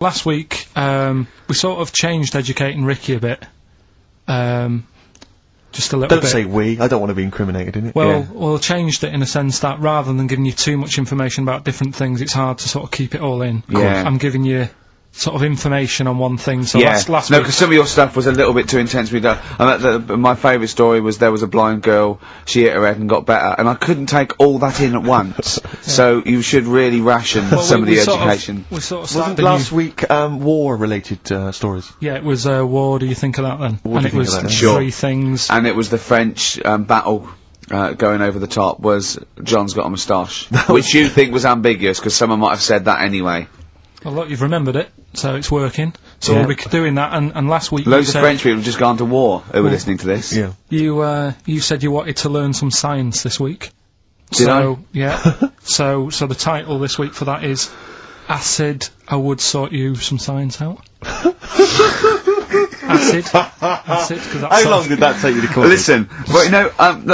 Last week, we sort of changed educating Ricky a bit. Just a little bit. Don't say we. I don't want to be incriminated in it. Well, changed it in a sense that rather than giving you too much information about different things, it's hard to sort of keep it all in. Yeah. I'm giving you sort of information on one thing. So last no, week, because some of your stuff was a little bit too intense. My favourite story was there was a blind girl. She hit her head and got better, and I couldn't take all that in at once. So you should really ration some of the education. We sort of Wasn't last week war-related stories? Yeah, it was war. Do you think of that then? What do you think of that, then? Three things. And it was the French battle. Going over the top was John's got a moustache, which you think was ambiguous because someone might have said that anyway. Well, look, you've remembered it, so it's working. So we'll be doing that, and last week loads of French people have just gone to war who were listening to this. Yeah. You said you wanted to learn some science this week. Did I? Yeah. so the title this week for that is Acid, I Would Sort You Some Science Out. Acid, because that's... How long did that take you to call? Listen, but you know,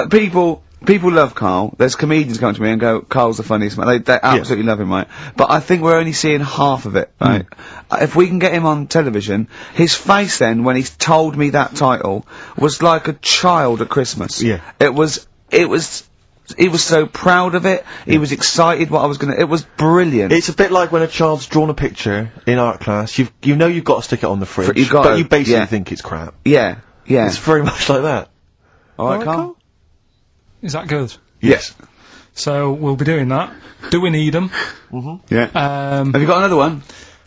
people love Karl. There's comedians come to me and go, Karl's the funniest man. They absolutely love him, right? But I think we're only seeing half of it, right? If we can get him on television, his face then, when he told me that title, was like a child at Christmas. Yeah. He was so proud of it. He was excited what I was gonna... It was brilliant. It's a bit like when a child's drawn a picture in art class. You know you've got to stick it on the fridge, but you basically think it's crap. Yeah. It's very much like that. Alright, Karl? Is that good? Yes. So we'll be doing that. Do we need them? Yeah. Have you got another one?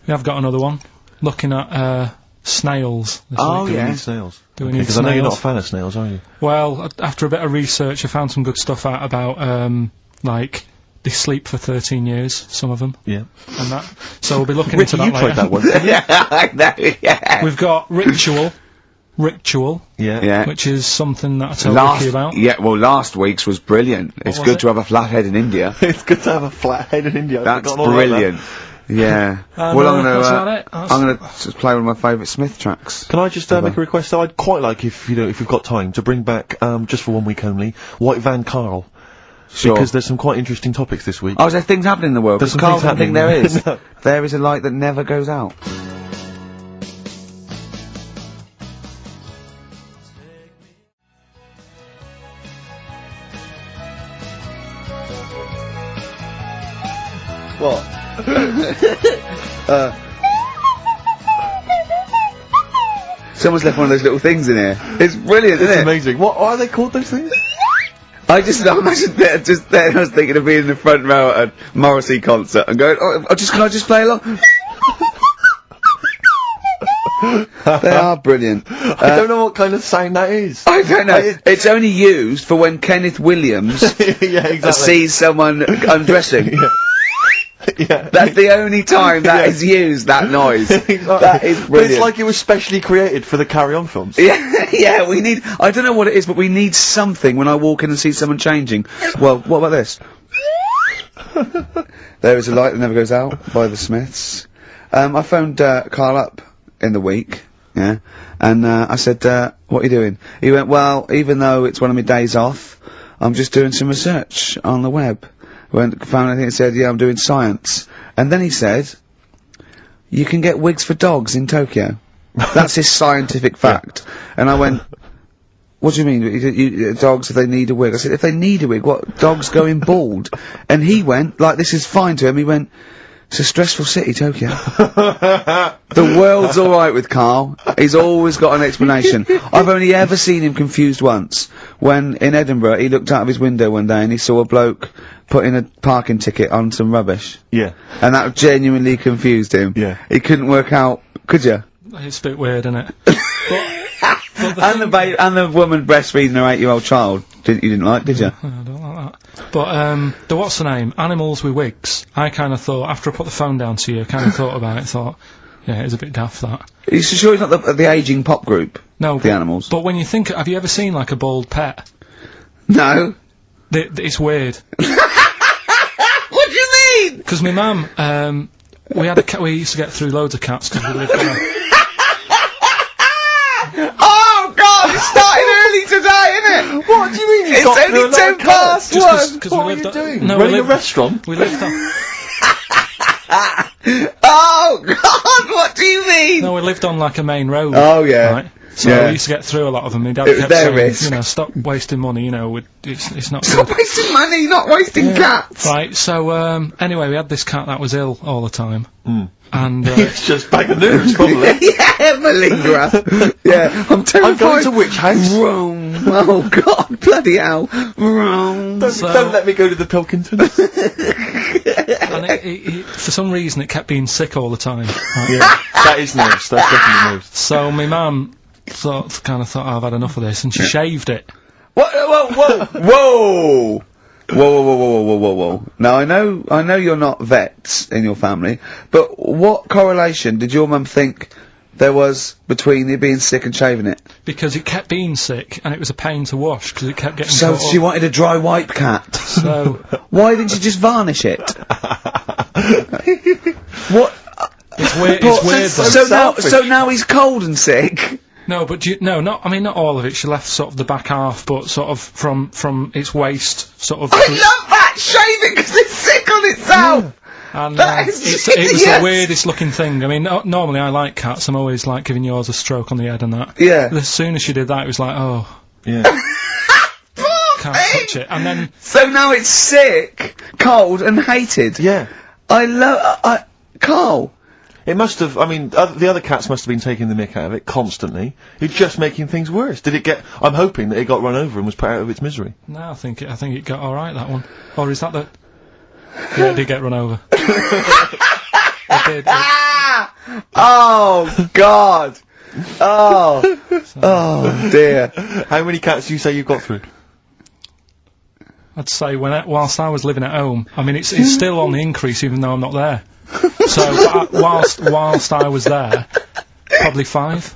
We have got another one. Looking at snails. This week. Do we need snails? Do we need Because I know you're not a fan of snails, are you? Well, after a bit of research, I found some good stuff out about, like, they sleep for 13 years, some of them. Yeah. And that. So we'll be looking into that you later. tried that one. Yeah, I know, yeah. We've got Ritual, Yeah. which is something that I told Ricky about. Yeah, well, last week's was brilliant. It's good to have a flat head in India. It's good to have a flat head in India. That's brilliant. Yeah. Well, that's I'm gonna just play one of my favourite Smith tracks. Can I just make a request? I'd quite like, if we've got time, to bring back, just for 1 week only, White Van Karl. Sure. Because there's some quite interesting topics this week. Oh, is there things happening in the world? There's Because some Karl things doesn't think happening. there is. No. There is a light that never goes out. What? Someone's left one of those little things in here. It's brilliant, isn't it? Amazing. What are they called, those things? I imagine that just then I was thinking of being in the front row at a Morrissey concert and going, can I just play along? They are brilliant. I don't know what kind of sound that is. I don't know. It's only used for when Kenneth Williams yeah, exactly. sees someone undressing. Yeah. That's the only time that is used, that noise. Exactly. That is But brilliant. it's like it was specially created for the Carry On films. Yeah, we need... I don't know what it is, but we need something when I walk in and see someone changing. Well, what about this? There is a light that never goes out, by the Smiths. I phoned Karl up in the week, yeah, and I said, what are you doing? He went, well, even though it's one of my days off, I'm just doing some research on the web. Found anything that said, yeah, I'm doing science. And then he said, you can get wigs for dogs in Tokyo. That's his scientific fact. And I went, what do you mean, dogs, if they need a wig? I said, if they need a wig, what, dogs going bald? And he went, like, this is fine to him, he went, it's a stressful city, Tokyo. The world's alright with Karl. He's always got an explanation. I've only ever seen him confused once. When, in Edinburgh, he looked out of his window one day and he saw a bloke putting a parking ticket on some rubbish. Yeah. And that genuinely confused him. Yeah. He couldn't work out, could you? It's a bit weird, isn't it? And the woman breastfeeding her 8-year-old child. You didn't like, did you? I don't like that. But, the what's the name? Animals with wigs. I kind of thought, after I put the phone down to you, I kind of thought about it, thought, yeah, it's a bit daft, that. Are you sure he's not the ageing pop group? No. The Animals? But when you think, have you ever seen, like, a bald pet? No. It's weird. What do you mean? Because my mum, we had a cat, we used to get through loads of cats because we lived there. Oh God, it's starting early today, isn't it? What do you mean? It's only 10 past one. What are you doing? No, Running a restaurant? We lived on. Oh Oh God! What do you mean? No, we lived on like a main road. Oh yeah. Right? So we used to get through a lot of them. My dad kept saying, you know, stop wasting money. You know, it's not. Stop wasting money, not wasting cats. Right. So anyway, we had this cat that was ill all the time. And it's just bag of nerves, probably. Yeah, malingerer. Yeah, I'm terrified. I'm going to which house? Rome. Oh God, bloody hell. Rome. Don't let me go to the Pilkingtons. And it, for some reason, it kept being sick all the time. Right? Yeah, that is nerves. That's definitely nerves. So my mum kind of thought, I've had enough of this, and she shaved it. What? Whoa! Whoa! Now I know you're not vets in your family, but what correlation did your mum think there was between you being sick and shaving it? Because it kept being sick, and it was a pain to wash because it kept getting. So she wanted a dry wipe cat. So why didn't you just varnish it? What? It's weird. It's weird. So now he's cold and sick. No, but not all of it. She left sort of the back half, but sort of from its waist, sort of. I love that shaving because it's sick on itself. And it was the weirdest looking thing. I mean, normally I like cats. I'm always like giving yours a stroke on the head and that. Yeah. As soon as she did that, it was like, oh. Yeah. Can't touch it. And then. So now it's sick, cold, and hated. Yeah. Carl. It must have, I mean, the other cats must have been taking the mick out of it constantly. It's just making things worse. Did it get, I'm hoping that it got run over and was put out of its misery. No, I think it got alright, that one. Or is that the... Yeah, it did get run over. It did. Oh, God. Oh. Oh, dear. How many cats do you say you've got through? I'd say whilst I was living at home, I mean, it's still on the increase even though I'm not there. So whilst I was there, probably 5.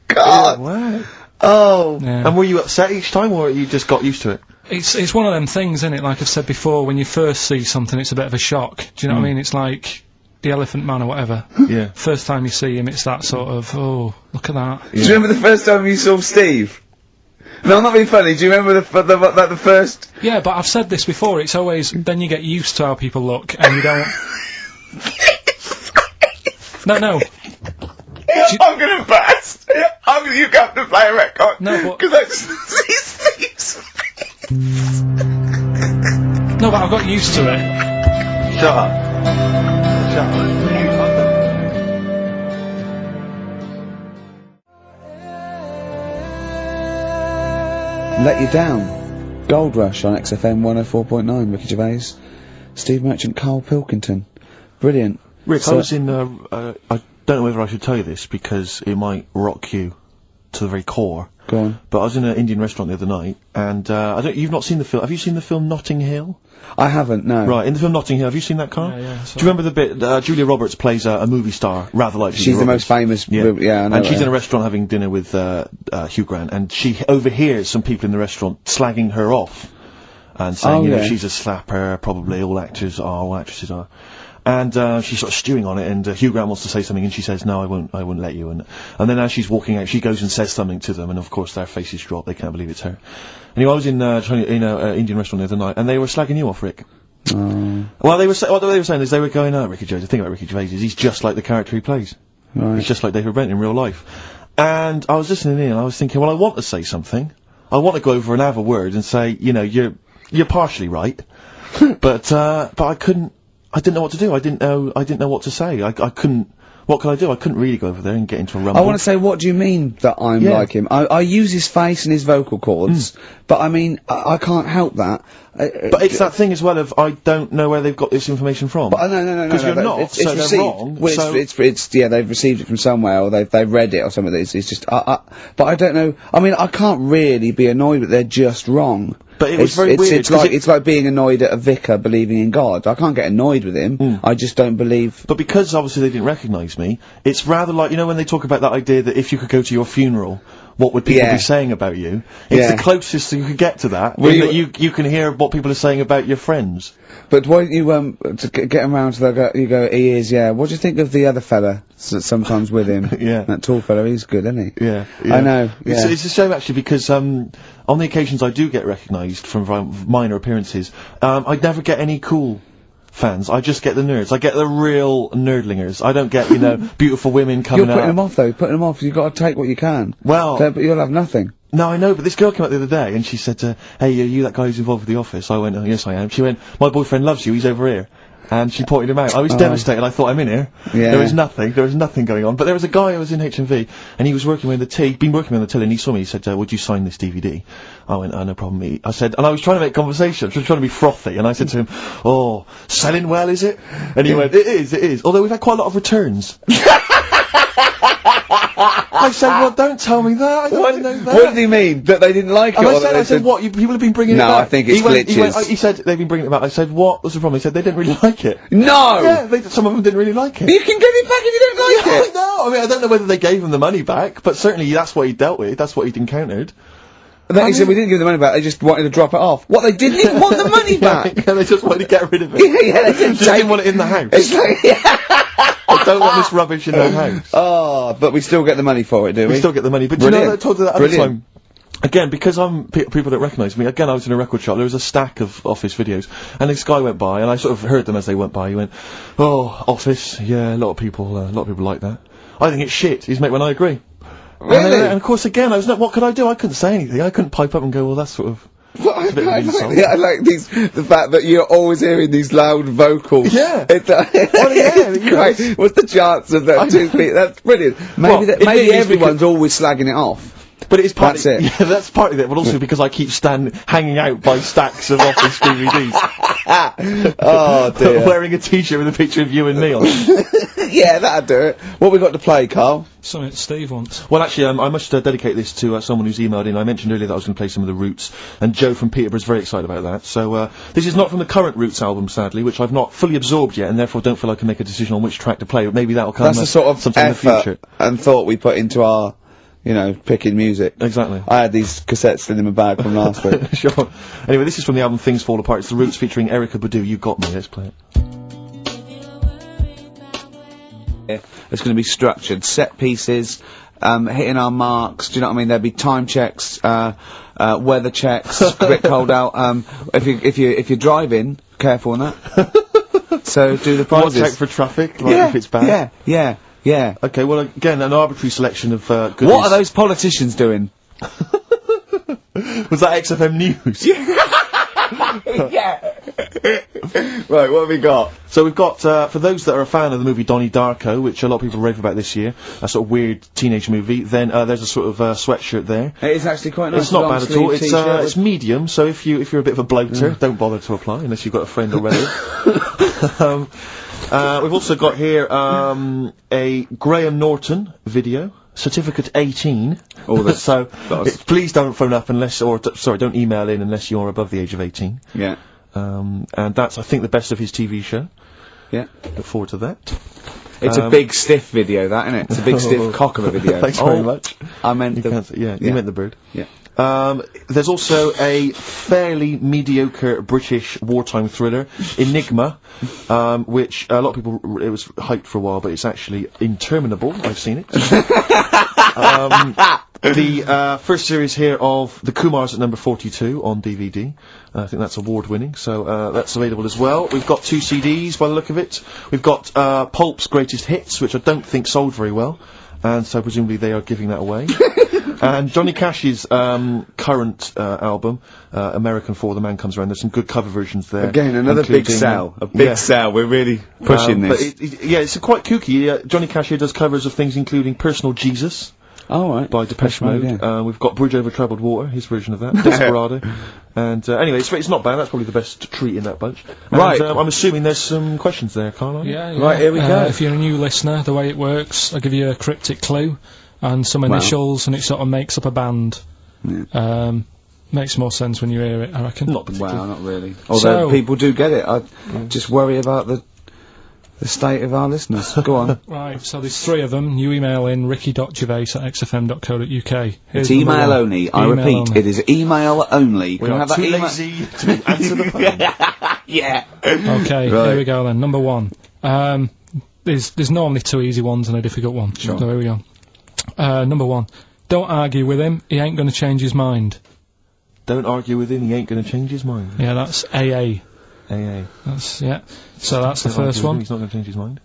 God. Wow. Oh. Yeah. And were you upset each time, or you just got used to it? It's one of them things, isn't it? Like I've said before, when you first see something, it's a bit of a shock. Do you know what I mean? It's like the Elephant Man or whatever. Yeah. First time you see him, it's that sort of, oh, look at that. Yeah. Do you remember the first time you saw Steve? No, I'm not being funny. Do you remember the first? Yeah, but I've said this before. It's always then you get used to how people look, and you don't. No. I'm gonna burst. You have to play a record. No, but because I just see Steve's face. No, but I've got used to it. Shut up. Let You Down. Gold Rush on XFM 104.9. Ricky Gervais, Steve Merchant, Karl Pilkington. Brilliant. Rick, I was in, I don't know whether I should tell you this because it might rock you to the very core. Go on. But I was in an Indian restaurant the other night, and you've not seen the film. Have you seen the film Notting Hill? I haven't, no. Right, in the film Notting Hill, have you seen that, Carl? Yeah. Do you remember the bit, Julia Roberts plays a movie star, rather like Julia She's the Roberts. most famous, yeah, I know. And she's in a restaurant having dinner with Hugh Grant, and she overhears some people in the restaurant slagging her off, and saying, you know, she's a slapper, probably all actresses are. And she's sort of stewing on it, and Hugh Grant wants to say something, and she says, "No, I won't let you." And then as she's walking out, she goes and says something to them, and of course their faces drop. They can't believe it's her. Anyway, I was in an Indian restaurant the other night, and they were slagging you off, Rick. Well, what they were saying is they were going, "Oh, Ricky Gervais. The thing about Ricky Gervais is he's just like the character he plays. Right. He's just like David Brent in real life." And I was listening in, and I was thinking, well, I want to say something. I want to go over and have a word and say, you know, you're partially right, but I couldn't. I didn't know what to do. I didn't know what to say. I couldn't. What could I do? I couldn't really go over there and get into a rumble. I want to say, what do you mean that I'm like him? I use his face and his vocal cords, but I mean, I can't help that. But it's that thing as well of, I don't know where they've got this information from. But no. Because you're not, it's so received. they're wrong. Well, so they've received it from somewhere, or they've read it or something. It's just, but I don't know. I mean, I can't really be annoyed that they're just wrong. But it was very weird. It's like being annoyed at a vicar believing in God. I can't get annoyed with him. I just don't believe. But because obviously they didn't recognise me, it's rather like, you know, when they talk about that idea that if you could go to your funeral, what would people be saying about you? It's the closest you could get to that. That you can hear what people are saying about your friends. But why don't you to get around to that? You go, he is. Yeah. What do you think of the other fella that's sometimes with him? Yeah. That tall fella. He's good, isn't he? Yeah. I know. Yeah. It's a shame actually because on the occasions I do get recognised from minor appearances, I never get any cool fans. I just get the nerds. I get the real nerdlingers. I don't get, you know, beautiful women coming You're putting them off, though. Putting them off. You've got to take what you can. Well... But you'll have nothing. No, I know, but this girl came up the other day, and she said, hey, are you that guy who's involved with The Office? I went, oh, yes, I am. She went, my boyfriend loves you, he's over here. And she pointed him out. I was devastated. I thought, I'm in here. Yeah. There was nothing going on. But there was a guy who was in HMV, and he was working with the till, been working with the till, and he saw me, he said, would you sign this DVD? I went, oh, no problem. I said, and I was trying to make conversation, I was trying to be frothy, and I said to him, oh, selling well, is it? And he went, it is. Although we've had quite a lot of returns. I said, well, don't tell me that. I don't want to know that. What did he mean? That they didn't like it? And I said, what? People have been bringing it back. No, I think it's glitches. He said they've been bringing it back. I said, what was the problem? He said they didn't really like it. No! Yeah, some of them didn't really like it. You can get it back if you don't like it. No, I mean, I don't know whether they gave him the money back, but certainly that's what he dealt with. That's what he'd encountered. He said we didn't give the money back, they just wanted to drop it off. What, they didn't even want the money back? Yeah, they just wanted to get rid of it. Yeah, they just didn't want it in the house. It's like, I don't want this rubbish in the house. Oh, but we still get the money for it, do we? We still get the money, but Brilliant. you know, I told you that other time. Again, because people don't recognise me, again, I was in a record shop, there was a stack of Office videos, and this guy went by, and I sort of heard them as they went by, he went, oh, Office, yeah, a lot of people like that. I think it's shit, he's mate when I agree. Really? And of course, again, what could I do? I couldn't say anything, I couldn't pipe up and go, well, that's sort of... I like the fact that you're always hearing these loud vocals. Yeah. It's Christ. What's the chance of that? That's brilliant. Maybe everyone's always slagging it off. But it is part That's it. Yeah, that's part of it, but also because I keep hanging out by stacks of Office DVDs. Oh dear. Wearing a t-shirt with a picture of you and me on it. Yeah, that'll do it. What we got to play, Carl? Something Steve wants. Well, actually, I must dedicate this to someone who's emailed in. I mentioned earlier that I was going to play some of the Roots, and Joe from Peterborough's very excited about that. So, this is not from the current Roots album, sadly, which I've not fully absorbed yet, and therefore don't feel I can make a decision on which track to play, but maybe that'll come That's the sort of sometime in the future. and thought we put into our, you know, picking music. Exactly. I had these cassettes still in my bag from last week. Sure. Anyway, this is from the album Things Fall Apart. It's the Roots featuring Erykah Badu. You Got Me. Let's play it. It's going to be structured, set pieces, hitting our marks. Do you know what I mean? There'll be time checks, weather checks, a bit cold out. If you're driving, careful on that. So do the prizes. Check for traffic, like if it's bad. Yeah. Okay, well, again, an arbitrary selection of goodies. What are those politicians doing? Was that XFM News? Yeah. Right, what have we got? So we've got, for those that are a fan of the movie Donnie Darko, which a lot of people rave about this year, a sort of weird teenage movie, then there's a sort of sweatshirt there. It is actually quite nice. It's not bad at all. It's medium, so if you're a bit of a bloater, don't bother to apply unless you've got a friend already. We've also got here a Graham Norton video. Certificate 18. Oh, that's so please don't phone up don't email in unless you're above the age of 18. Yeah. And that's, I think, the best of his TV show. Yeah. Look forward to that. It's a big stiff video, that, isn't it? It's a big stiff cock of a video. Thanks very much. I meant you meant the bird. Yeah. There's also a fairly mediocre British wartime thriller, Enigma, which a lot of people, it was hyped for a while, but it's actually interminable. I've seen it. The first series here of The Kumars at number 42 on DVD. I think that's award-winning, so that's available as well. We've got 2 CDs by the look of it. We've got Pulp's Greatest Hits, which I don't think sold very well, and so presumably they are giving that away. And Johnny Cash's current album, American For the Man Comes Around. There's some good cover versions there. Again, another big sell. A big sell. We're really pushing this. But it's quite kooky. Johnny Cash here does covers of things including Personal Jesus. Oh, right. By Depeche Mode. Yeah. We've got Bridge Over Troubled Water, his version of that. Desperado. And anyway, it's not bad. That's probably the best treat in that bunch. And, right. I'm assuming there's some questions there, Carl. Yeah. Right, here we go. If you're a new listener, the way it works, I'll give you a cryptic clue and some initials, and it sort of makes up a band. Yeah. Makes more sense when you hear it, I reckon. Not particularly. Well, not really. Although people do get it. I just worry about the state of our listeners. Go on. Right, so there's 3 of them. You email in ricky.gervais@xfm.co.uk. It's email only. I repeat, it is email only. We are too lazy to answer the phone. Yeah. Okay, here we go then. Number 1. There's normally 2 easy ones and a difficult one. Sure. So here we go. Number 1. Don't argue with him. He ain't going to change his mind. Don't argue with him. He ain't going to change his mind. Yeah, that's AA. AA. That's, yeah. So that's the first one. He's not going to change his mind.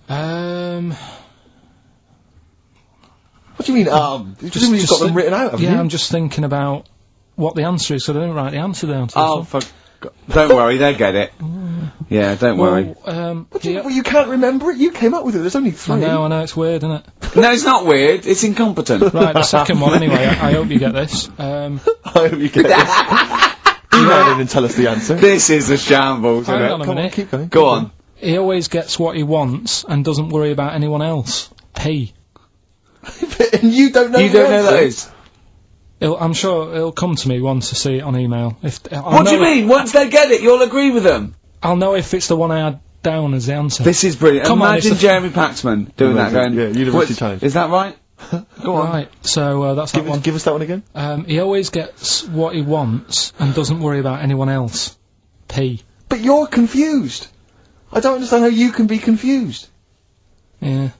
What do you mean, Presumably you've got them written out, haven't you? Yeah, I'm just thinking about what the answer is, so I don't write the answer down. Don't worry, they get it. Yeah, don't worry. Well, you can't remember it? You came up with it, there's only 3. I know, it's weird, isn't it? No, it's not weird, it's incompetent. Right, the second one, anyway, I hope you get this. I hope you get this. Email in and tell us the answer. This is a shambles, isn't it? Hang on a minute. Keep going. Go on. He always gets what he wants and doesn't worry about anyone else. P. And you don't know You don't know that is? I'm sure it'll come to me once I see it on email. What do you mean? Once they get it, you'll agree with them? I'll know if it's the one I had down as the answer. This is brilliant. Imagine Jeremy Paxman doing that, going... Yeah, University Times. Is that right? Go on. Right, so that's that one. Give us that one again. He always gets what he wants and doesn't worry about anyone else. P. But you're confused. I don't understand how you can be confused. Yeah.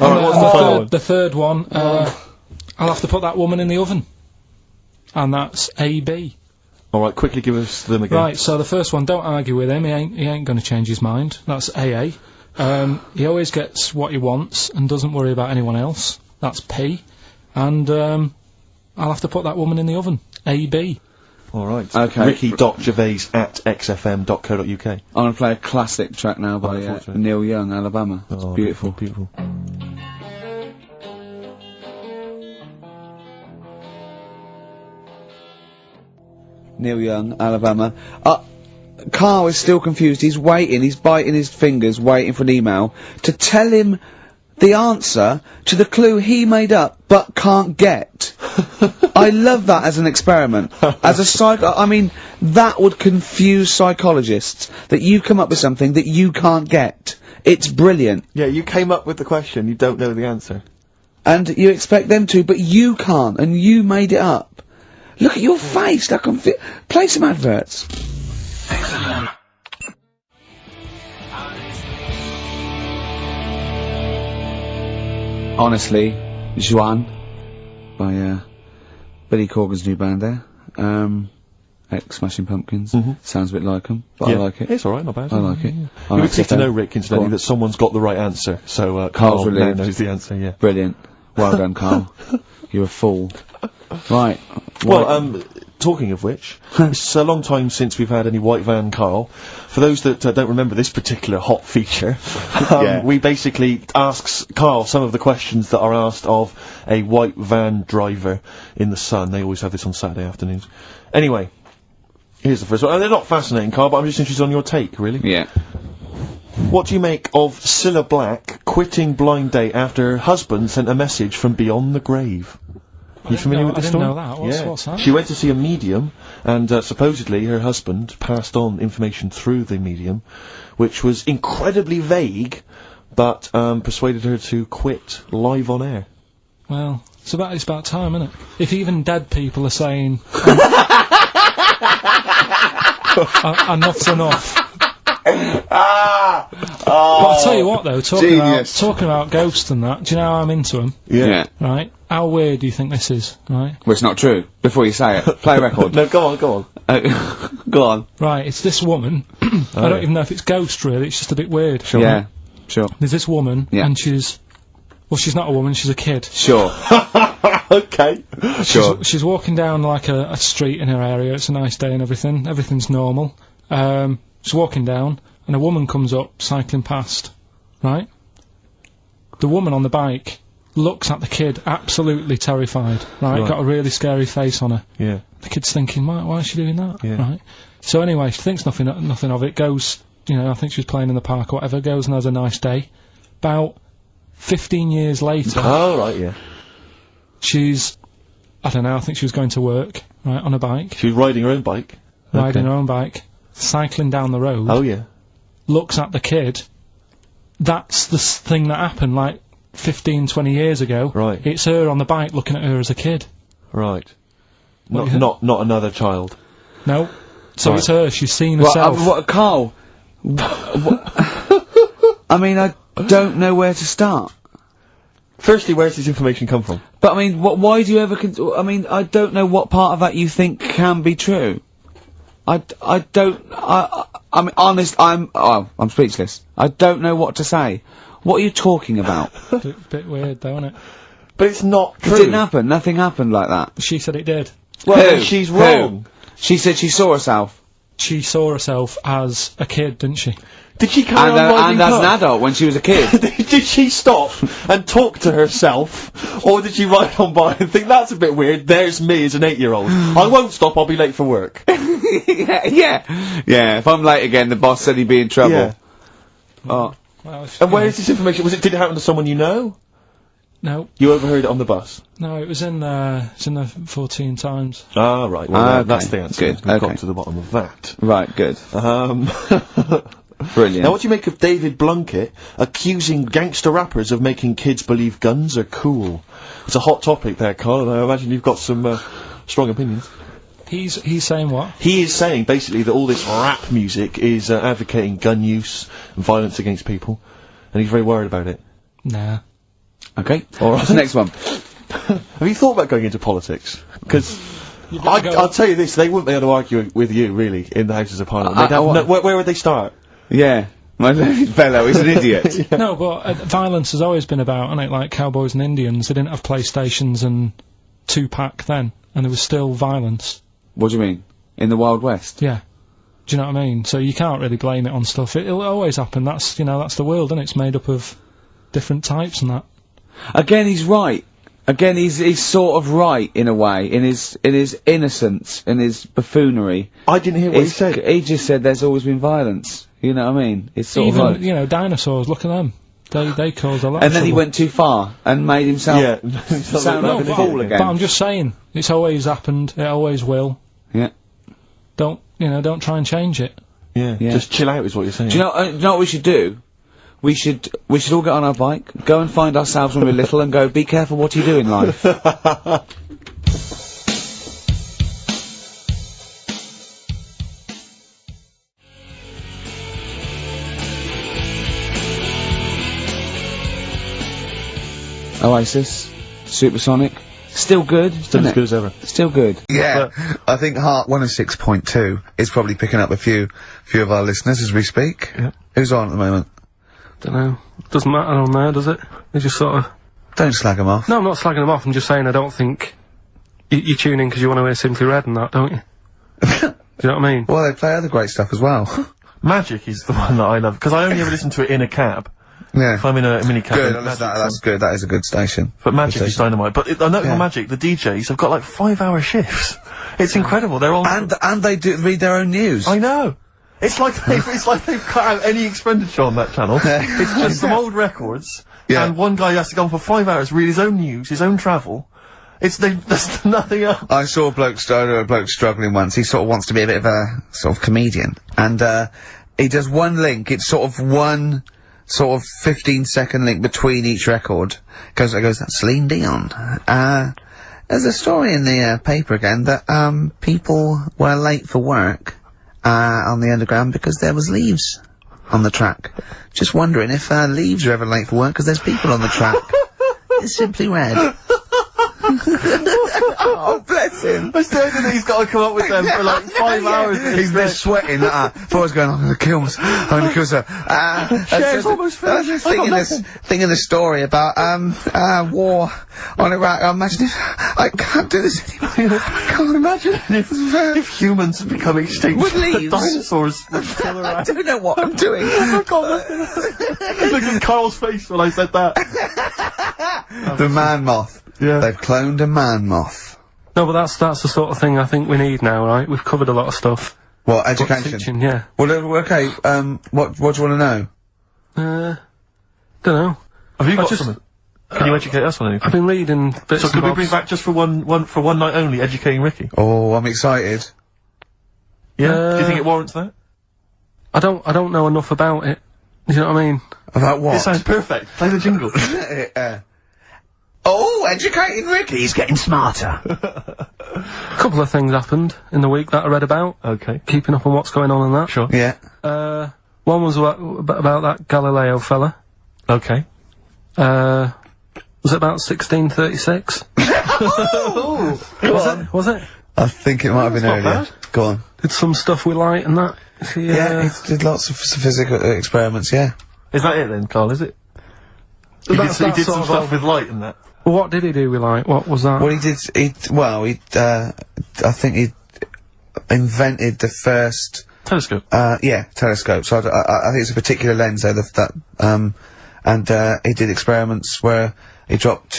Alright, what's the final one? The third one, I'll have to put that woman in the oven. And that's AB. Alright, quickly give us them again. Right, so the first one, don't argue with him, he ain't gonna change his mind. That's AA. He always gets what he wants and doesn't worry about anyone else. That's P. And, I'll have to put that woman in the oven. AB. Alright. Okay. Ricky.Gervais@xfm.co.uk. I'm gonna play a classic track now by Neil Young, Alabama. It's beautiful. Beautiful. Neil Young, Alabama. Carl is still confused. He's waiting. He's biting his fingers, waiting for an email to tell him the answer to the clue he made up but can't get. I love that as an experiment. As a I mean, that would confuse psychologists, that you come up with something that you can't get. It's brilliant. Yeah, you came up with the question, you don't know the answer. And you expect them to, but you can't, and you made it up. Look at your face, like play some adverts. Honestly, Juan, by Billy Corgan's new band there, ex-Smashing Pumpkins. Sounds a bit like them, but I like it. It's alright, not bad. I like it. You would pleased to know, Rick, incidentally, that someone's got the right answer, so Carl now knows the answer, yeah. Brilliant. Well done, Carl. You're a fool. Right. Well, talking of which, it's a long time since we've had any White Van Carl. For those that don't remember this particular hot feature, we basically ask Carl some of the questions that are asked of a white van driver in the Sun. They always have this on Saturday afternoons. Anyway, here's the first one. They're not fascinating, Carl, but I'm just interested on your take, really. Yeah. What do you make of Cilla Black quitting Blind Date after her husband sent a message from beyond the grave? Are you familiar with this story? I didn't know that. What's that? She went to see a medium, and supposedly her husband passed on information through the medium, which was incredibly vague, but persuaded her to quit live on air. Well, it's about time, isn't it? If even dead people are saying, enough's enough. But I'll tell you what, though, talking about ghosts and that, do you know how I'm into them? Yeah. Right? How weird do you think this is, right? Well, it's not true. Before you say it, play a record. No, go on. Go on. Right, it's this woman. I don't even know if it's ghost, really, it's just a bit weird. Sure. Yeah, sure. There's this woman, and she's not a woman, she's a kid. Sure. Okay. Sure. She's walking down, like, a street in her area, it's a nice day and everything's normal. She's walking down, and a woman comes up, cycling past, right? The woman on the bike looks at the kid, absolutely terrified, right? Got a really scary face on her. Yeah. The kid's thinking, why is she doing that? Yeah. Right? So anyway, she thinks nothing of it, goes, I think she was playing in the park or whatever, goes and has a nice day. About 15 years later... Oh, right, yeah. She's, I don't know, I think she was going to work, right, on a bike. She was riding her own bike? Riding her own bike, cycling down the road. Oh, yeah. Looks at the kid. That's the thing that happened, like, 15, 20 years ago. Right. It's her on the bike looking at her as a kid. Right. Not another child. No. So right. It's her, she's seen herself. Carl? I mean, I don't know where to start. Firstly, where's this information come from? But I mean, why do you ever I mean, I don't know what part of that you think can be true. I'm honest, I'm speechless. I don't know what to say. What are you talking about? Bit weird, though, isn't it? But it's not true. It didn't happen. Nothing happened like that. She said it did. Well, then she's wrong. She said she saw herself. She saw herself as a kid, didn't she? Did she carry on riding and as an adult when she was a kid. Did she stop and talk to herself? Or did she ride on by and think, that's a bit weird, there's me as an 8-year-old. I won't stop, I'll be late for work. Yeah, if I'm late again, the boss said he'd be in trouble. Yeah. Oh. Well, And where is this information? Did it happen to someone you know? No. You overheard it on the bus? No, it was in the 14 Times. Ah, right. Well, Okay. that's the answer. Good. We've Okay. got to the bottom of that. Right, good. Brilliant. Now, what do you make of David Blunkett accusing gangster rappers of making kids believe guns are cool? It's a hot topic there, Carl, and I imagine you've got some strong opinions. He's saying what? He is saying, basically, that all this rap music is advocating gun use and violence against people, and he's very worried about it. Nah. Okay, alright. Next one. Have you thought about going into politics? Because I'll tell you this, they wouldn't be able to argue with you, really, in the Houses of Parliament. They'd have where would they start? Yeah. My fellow is an idiot. Yeah. No, but violence has always been about, hasn't it? Like cowboys and Indians, they didn't have PlayStations and Tupac then, and there was still violence. What do you mean? In the Wild West? Yeah. Do you know what I mean? So you can't really blame it on stuff. It'll always happen. That's the world, and it's made up of different types and that. Again, he's right. Again, he's sort of right in a way, in his innocence, in his buffoonery. I didn't hear what he said. He just said there's always been violence. You know what I mean? It's sort Even, of like, dinosaurs, look at them. They caused a lot of and then he trouble. went too far and made himself sound No, like a fool again. but I'm just saying, it's always happened, it always will. Yeah. Don't try and change it. Yeah, just chill out is what you're saying. Do you know what we should do? We should all get on our bike, go and find ourselves when we're little and go, be careful what you do in life. Oasis, Supersonic, still good, Still as good as ever. Still good. Yeah, I think Heart 106.2 is probably picking up a few of our listeners as we speak. Yeah. Who's on at the moment? Don't know. Doesn't matter on there, does it? They just sort of... Don't slag them off. No, I'm not slagging them off. I'm just saying I don't think... You tune in because you want to hear Simply Red and that, don't you? Do you know what I mean? Well, they play other great stuff as well. Magic is the one that I love, because I only ever listen to it in a cab. Yeah. If I'm in a mini cab. Good, that's good, that is a good station. But Magic is dynamite. But I know on Magic, the DJs have got like 5-hour shifts. It's incredible. They're all... And they do read their own news. I know. It's like they've cut out any expenditure on that channel. It's just some old records, and one guy has to go on for 5 hours, read his own news, his own travel. There's nothing else. I saw a bloke struggling once. He sort of wants to be a bit of a sort of comedian, and he does one link. It's sort of one sort of 15-second link between each record. Goes, that's Celine Dion. There's a story in the paper again that people were late for work on the Underground because there was leaves on the track. Just wondering if leaves are ever late for work because there's people on the track. It's Simply Red. Oh, bless him. I still think he's got to come up with them for like 5 hours. He's been sweating. Before I was going, I'm going to kill myself. I'm going to kill myself. Share's almost finished. I was just thinking the story about war on Iraq. Imagine if I can't do this anymore. I can't imagine if humans become extinct. With leaves. Dinosaurs would kill her. I don't know what I'm doing. Look at Carl's face when I said that. The man moth. Yeah. They've cloned a man moth. No, but that's the sort of thing I think we need now, right? We've covered a lot of stuff. What, education? Teaching, yeah. Well, okay, what do you want to know? Don't know. Have you got something? Can you educate us on anything? I've been reading bits So and could we bobs. bring back just for one night only, educating Ricky? Oh, I'm excited. Yeah? Do you think it warrants that? I don't know enough about it. You know what I mean? About what? It sounds perfect. Play the jingle. Oh, educating Ricky. He's getting smarter. A couple of things happened in the week that I read about. Okay. Keeping up on what's going on in that. Sure. Yeah. One was about that Galileo fella. Okay. Was it about 1636? Was it? I think it might have been Not earlier. bad. Go on. Did some stuff with light and that. Yeah, he did lots of physical experiments, yeah. Is that it then, Carl, is it? He did some stuff with light and that. What did he do with light? What was that? Well, I think he invented the first... Telescope. Telescope. So I think it's a particular lens though, and he did experiments where he dropped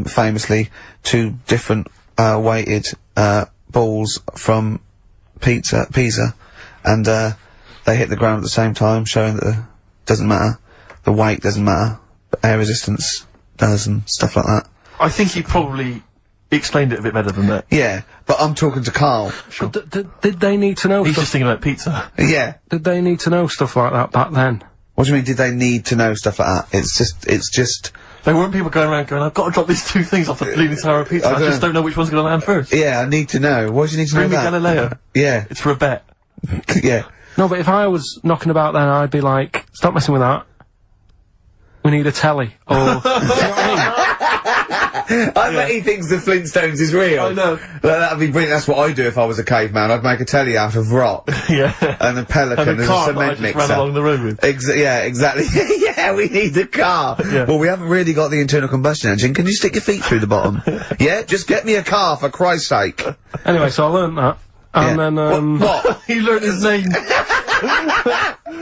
famously two different, weighted, balls from Pisa, and, they hit the ground at the same time, showing that doesn't matter, the weight doesn't matter, but air resistance does and stuff like that. I think he probably explained it a bit better than that. Yeah, but I'm talking to Carl. Sure. Did they need to know He's stuff? just thinking about pizza. Yeah. Did they need to know stuff like that back then? What do you mean, did they need to know stuff like that? It's just... There weren't people going around going, I've got to drop these two things off the Leaning Tower of Pizza, I just don't know which one's going to land first. Yeah, I need to know. Why do you need to know Bring me that? Galileo. Yeah. It's for a bet. Yeah. No, but if I was knocking about then, I'd be like, stop messing with that. We need a telly. Or, you know what I mean? I bet he thinks the Flintstones is real. I know. That'd be brilliant. That's what I'd do if I was a caveman. I'd make a telly out of rock. Yeah. And a pelican And a and car a that I cement just mixer. ran along the road with. Yeah, exactly. Yeah, we need a car. Yeah. Well, we haven't really got the internal combustion engine. Can you stick your feet through the bottom? Yeah, just get me a car, for Christ's sake. Anyway, so I learnt that. And Yeah. then, What? He learned his name.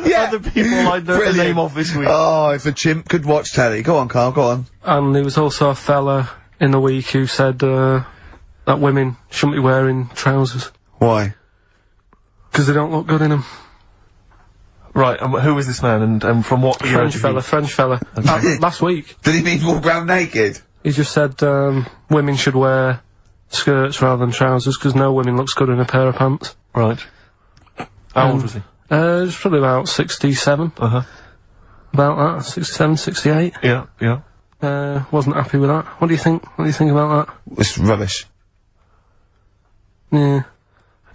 Yeah. Other people I learned the Brilliant. name of this week. Oh, if a chimp could watch telly. Go on, Carl, go on. and there was also a fella in the week who said, that women shouldn't be wearing trousers. Why? Because they don't look good in them. Right, and who was this man, and from what era did he- French fella. Last week. Did he mean walk around naked? He just said, women should wear skirts rather than trousers, because no woman looks good in a pair of pants. Right. How old was he? It was probably about 67. Uh-huh. About that, 67, 68. Yeah, yeah. Wasn't happy with that. What do you think? What do you think about It's rubbish. that? Yeah.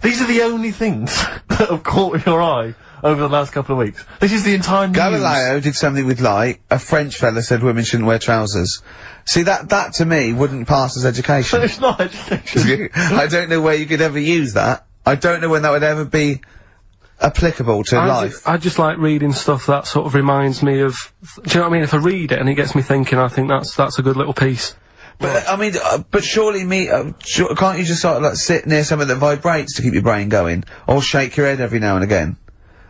These are the only things that have caught your eye over the last couple of weeks. This is the entire news. Galileo did something with light. A French fella said women shouldn't wear trousers. See, that to me wouldn't pass as education. It's not education. I don't know where you could ever use that. I don't know when that would ever be applicable to life. I just like reading stuff that sort of reminds me of. Do you know what I mean? If I read it and it gets me thinking, I think that's a good little piece. But I mean, but surely can't you just sort of like sit near something that vibrates to keep your brain going, or shake your head every now and again?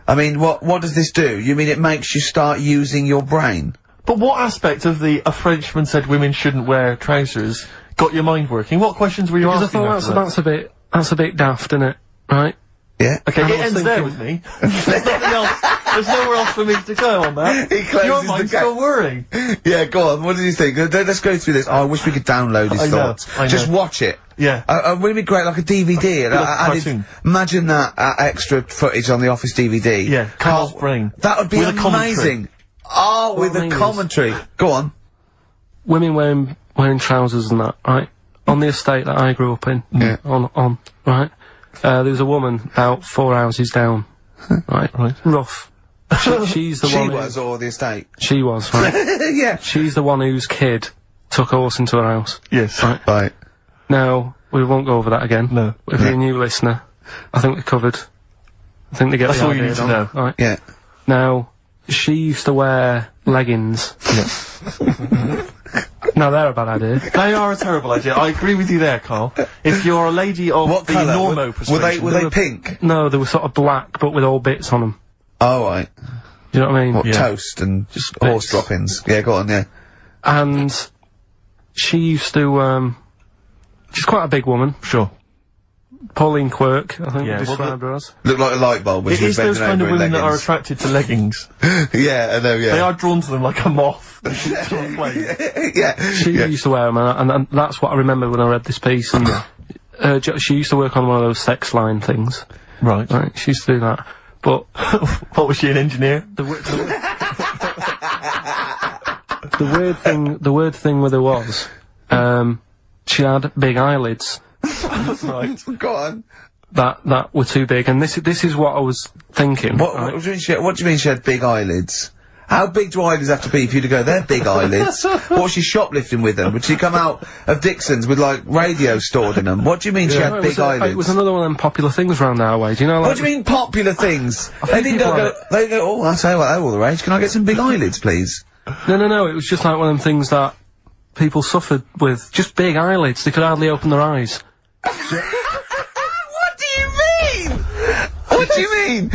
I mean, what does this do? You mean it makes you start using your brain? But what aspect of a Frenchman said women shouldn't wear trousers got your mind working? What questions were you Because I asking thought after that? that's a bit daft, isn't it? Right? Yeah. Okay, I it was ends there thinking- with me. There's nothing else. There's nowhere else for me to go on that. He closes Your the mind's gate. still worrying. Yeah, go on. What do you think? Let's go through this. Oh, I wish we could download his I know, thoughts. I know. Just watch it. Yeah. Wouldn't it be great, like a DVD? Like a cartoon. Imagine that extra footage on the Office DVD. Yeah, Carl's brain. That would be With a commentary. amazing. Oh, with I a mean is- commentary. Go on. Women wearing trousers and that, right? On the estate that I grew up in, Yeah. on right. There was a woman about 4 houses down, right? Right. Rough. She's the She one. was, or the estate. She was right. Yeah. She's the one whose kid took a horse into her house. Yes. Right. Right. Now we won't go over that again. No. If you're a new listener, I think we covered. I think they get That's the all you idea need to done, know. Right. Yeah. Now she used to wear leggings. Now they're a bad idea. They are a terrible idea. I agree with you there, Carl. If you're a lady of What the colour? normo persuasion... Were they pink? No, they were sort of black, but with all bits on them. Oh, right. Do you know what I mean? What, Yeah. toast and Just horse bits. droppings. Yeah, go on, yeah. And she used to, she's quite a big woman. Sure. Pauline Quirk, I think Yeah, we well, described her as. Looked like a light bulb when It she was is those bending kind of over in women that are leggings. attracted to leggings. Yeah, I know, yeah. They are drawn to them like a moth. to a flame. Yeah. She yeah. used to wear them, and that's what I remember when I read this piece. And she used to work on one of those sex line things. Right. Right, she used to do that. But What was she, an engineer? the weird thing with her was, she had big eyelids Right. Go on. that were too big, and this is what I was thinking. What right? do you mean she had big eyelids? How big do eyelids have to be for you to go, they're big eyelids? What's she shoplifting with them? Would she come out of Dixon's with, like, radio stored in them? What do you mean she had big eyelids? It was another one of them popular things round our way, do you know, like... What do you mean popular things? They didn't go, oh, I'll tell you what, they're all the rage. Can I get some big eyelids, please? No, it was just like one of them things that people suffered with. Just big eyelids, they could hardly open their eyes. What do you mean? What do you mean?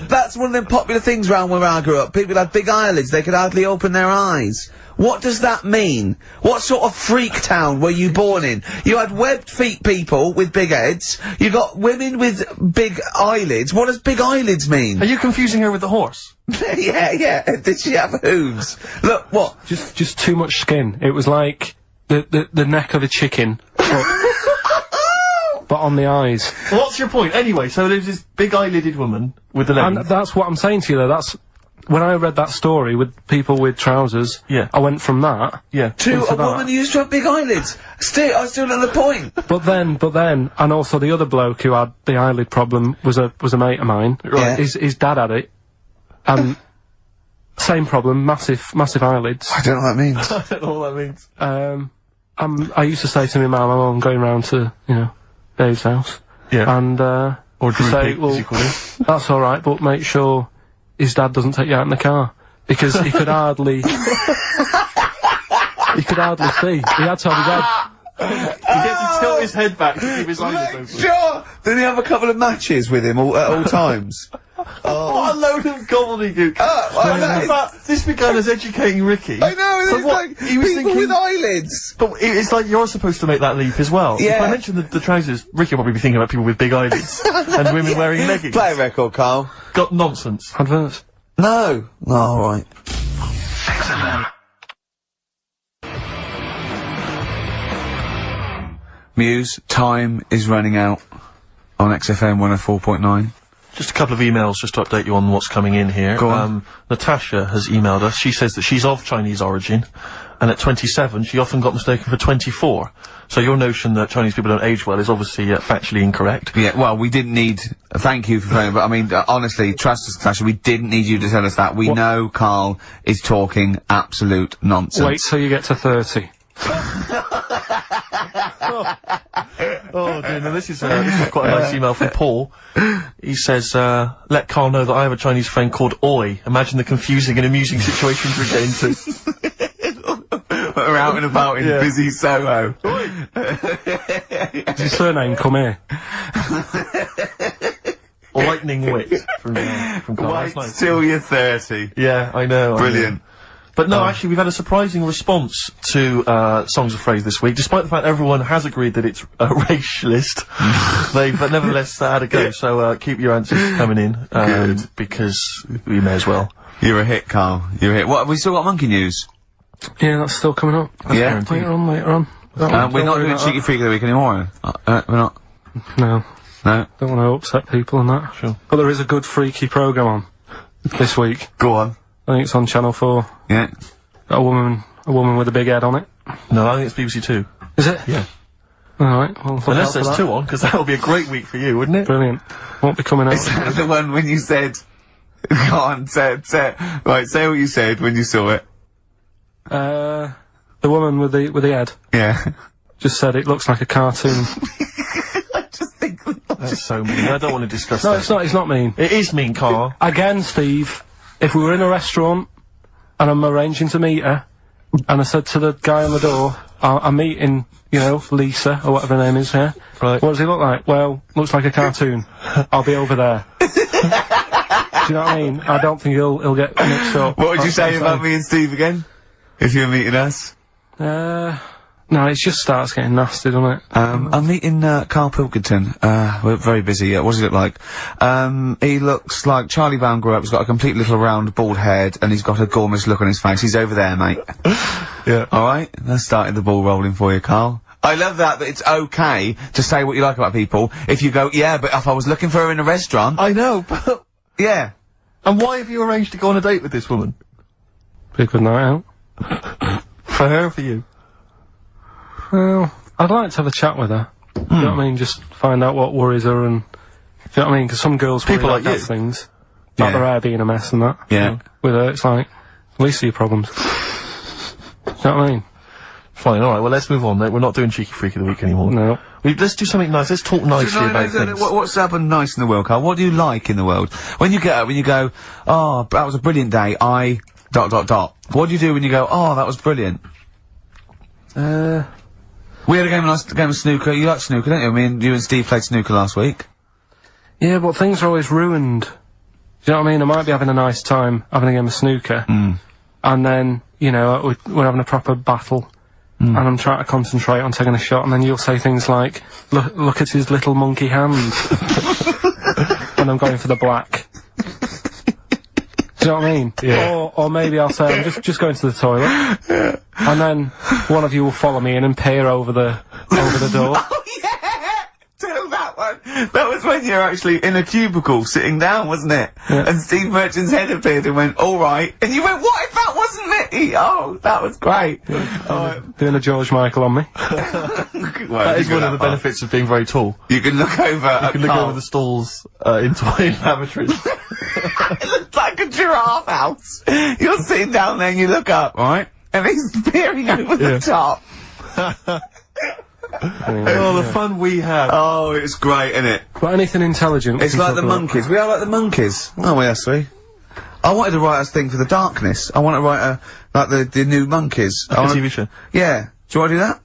That's one of them popular things round where I grew up. People had big eyelids, they could hardly open their eyes. What does that mean? What sort of freak town were you born in? You had webbed feet people with big heads, you got women with big eyelids. What does big eyelids mean? Are you confusing her with the horse? yeah. Did she have hooves? Look, what? Just too much skin. It was like the neck of a chicken, but on the eyes. What's your point? Anyway, so there's this big eyelided woman with the leggings. And that's what I'm saying to you, though. That's when I read that story with people with trousers. Yeah. I went from that. Yeah. To a woman who used to have big eyelids. I still at the point. But then, and also the other bloke who had the eyelid problem was a mate of mine. Right. His dad had it. And same problem, massive eyelids. I don't know what that means. I don't know what that means. I used to say to my mum, I'm going round to, Dave's house. Yeah. And, Or Drew say, Pig, well, as you call it. that's alright, but make sure his dad doesn't take you out in the car. Because he could hardly... he could hardly see. He had to have his head... He gets to tilt his head back to keep his eyelids open. Sure! Did he have a couple of matches with him at all times? What a load of gobbledygook. This began as educating Ricky. I know, So it's what, like he was people thinking- with eyelids. But it's like you're supposed to make that leap as well. Yeah. If I mention the trousers, Ricky will probably be thinking about people with big eyelids and women wearing leggings. Play a record, Carl. Got nonsense. Adverts. No. Oh, alright. Muse, time is running out on XFM 104.9. Just a couple of emails just to update you on what's coming in here. Go on. Natasha has emailed us. She says that she's of Chinese origin, and at 27 she often got mistaken for 24. So your notion that Chinese people don't age well is obviously factually incorrect. Yeah, well, we didn't need... thank you for phoning, but I mean, honestly, trust us, Natasha, we didn't need you to tell us that. We know Carl is talking absolute nonsense. Wait till you get to 30. Oh dear, no, this is quite a nice email from Paul. He says, let Carl know that I have a Chinese friend called Oi. Imagine the confusing and amusing situations we get into. We're out and about in busy Soho. Does your surname come here? Lightning wit from Carl. Wait That's nice. till you're 30. Yeah, I know. Brilliant. But no, actually, we've had a surprising response to Songs of Phrase this week, despite the fact everyone has agreed that it's racialist. They've nevertheless had a go. So keep your answers coming in, because we may as well. You're a hit, Carl. You're a hit. What, have we still got monkey news? Yeah, that's still coming up. Yeah. Later on. We're not doing Cheeky Freak of the Week anymore. We're not. No. No. Don't want to upset people and that. Sure. But there is a good freaky programme on this week. Go on. I think it's on Channel 4. Yeah. Got a woman with a big head on it. No, I think it's BBC Two. Is it? Yeah. Alright, well, look out Unless for there's that. two on, because that would be a great week for you, wouldn't it? Brilliant. Won't be coming out. Is that the one when you said... Go on, say what you said when you saw it. The woman with the head Yeah. just said it looks like a cartoon. I just think... That's so mean. I don't want to discuss No, that. it's not mean. It is mean, Carl. Again, Steve, if we were in a restaurant and I'm arranging to meet her, and I said to the guy on the door, I'm meeting, Lisa, or whatever her name is here. Right. What does he look like? Well, looks like a cartoon. I'll be over there. Do you know what I mean? I don't think he'll get mixed up. What would you That's say I'm about saying. me and Steve again? If you were meeting us? No, it just starts getting nasty, doesn't it? I'm meeting, Karl Pilkington. We're very busy. What does he look like? He looks like Charlie Brown grew up. He's got a complete little round bald head, and he's got a gormless look on his face. He's over there, mate. Yeah. Alright? That's started the ball rolling for you, Carl. I love that it's okay to say what you like about people. If you go, yeah, but if I was looking for her in a restaurant... I know, but... Yeah. And why have you arranged to go on a date with this woman? Be a good night out. For her or for you? Well, I'd like to have a chat with her. You know what I mean? Just find out what worries her and... You know what I mean? Because some girls People worry like about you. things. Like their hair being a mess and that. Yeah. With her, it's like... Least of your problems. Do you know what I mean? Fine, alright, well let's move on, mate. We're not doing Cheeky Freak of the Week anymore. No. Let's do something nice. Let's talk nicely about things. What's happened nice in the world, Carl? What do you like in the world? When you get up and you go, oh, that was a brilliant day, What do you do when you go, oh, that was brilliant? We had a nice game of snooker. You like snooker, don't you? You and Steve played snooker last week. Yeah, but things are always ruined. Do you know what I mean? I might be having a nice time having a game of snooker, and then, you know, we're having a proper battle, and I'm trying to concentrate on taking a shot, and then you'll say things like, look at his little monkey hand, when I'm going for the black. Do you know what I mean? Yeah. Or maybe I'll say, I'm just going to the toilet, and then one of you will follow me in and peer over the door. Oh, yeah! Tell that one. That was when you were actually in a cubicle sitting down, wasn't it? Yeah. And Steve Merchant's head appeared and went, alright. And you went, what if that wasn't me? Oh, that was great. Doing a George Michael on me. That is one of the benefits of being very tall. You can look over You can look over the stalls, into lavatories. It looks like a giraffe house. You're sitting down there and you look up, right? And he's peering over the top. Oh, the fun we have. Oh, it's great, isn't it? But anything intelligent. It's like the monkeys. We are like the monkeys. Oh, we are three. I wanted to write a thing for the darkness. I want to write like the new monkeys. Like a TV show. Yeah. Do you want to do that?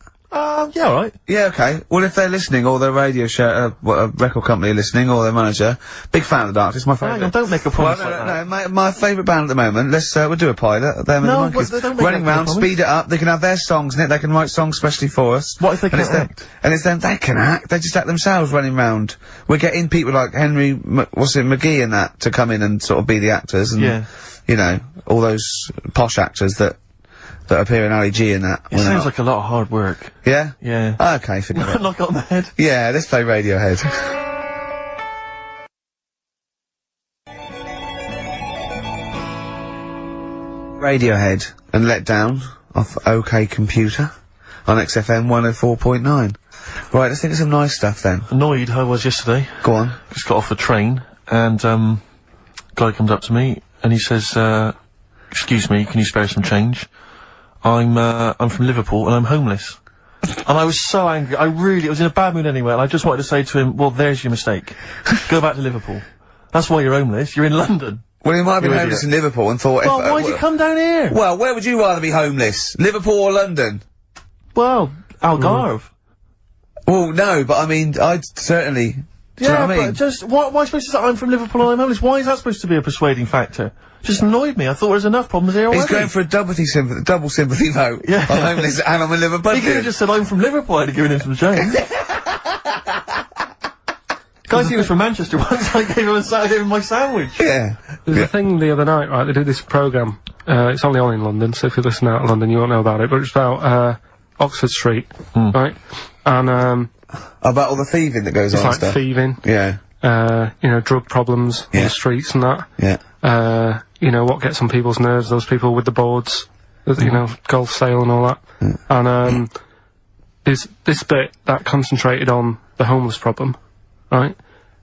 Yeah, alright. Yeah, okay. Well, if they're listening, or their radio show, a record company listening, or their manager, big fan of the Darkness, my favourite. Hang on, don't make a promise No, my favourite band at the moment. We'll do a pilot. Them and the Monkeys. Don't make Running round, speed it up. They can have their songs in it. They can write songs specially for us. What if they can't act? And it's them. They can act. They just act themselves running round. We're getting people like Henry, McGee and that to come in and sort of be the actors, and you know, all those posh actors that appear in Ali G and that. It sounds like a lot of hard work. Yeah? Yeah. Okay, forget it. Knock it on the head. Yeah, let's play Radiohead. Radiohead and Let Down off OK Computer on XFM 104.9. Right, let's think of some nice stuff then. Annoyed I was yesterday. Go on. Just got off the train, and, guy comes up to me, and he says, excuse me, can you spare some change? I'm from Liverpool and I'm homeless. And I was so angry. I was in a bad mood anyway, and I just wanted to say to him, well, there's your mistake. Go back to Liverpool. That's why you're homeless. You're in London. Well, he might have been homeless in Liverpool and thought, well, why'd you come down here? Well, where would you rather be homeless? Liverpool or London? Well, Algarve. Well, no, but I mean, I'd certainly... Do you know what I mean? But just, why am I supposed to say I'm from Liverpool and I'm homeless? Why is that supposed to be a persuading factor? Just annoyed me. I thought there was enough problems here already. He's going for a double sympathy vote. Yeah. I'm homeless and I'm in Liverpool. He could have just said I'm from Liverpool and given him some change. Guy he was from Manchester once, I gave him my sandwich. Yeah. There's a thing the other night, right, they did this programme, it's only on in London, so if you listen out of London you won't know about it, but it's about, Oxford Street, right? And, about all the thieving that goes on it's like and stuff. thieving. Yeah. You know, drug problems on the streets and that. Yeah. You know, what gets on people's nerves, those people with the boards, you know, golf sale and all that. And, there's this bit that concentrated on the homeless problem, right?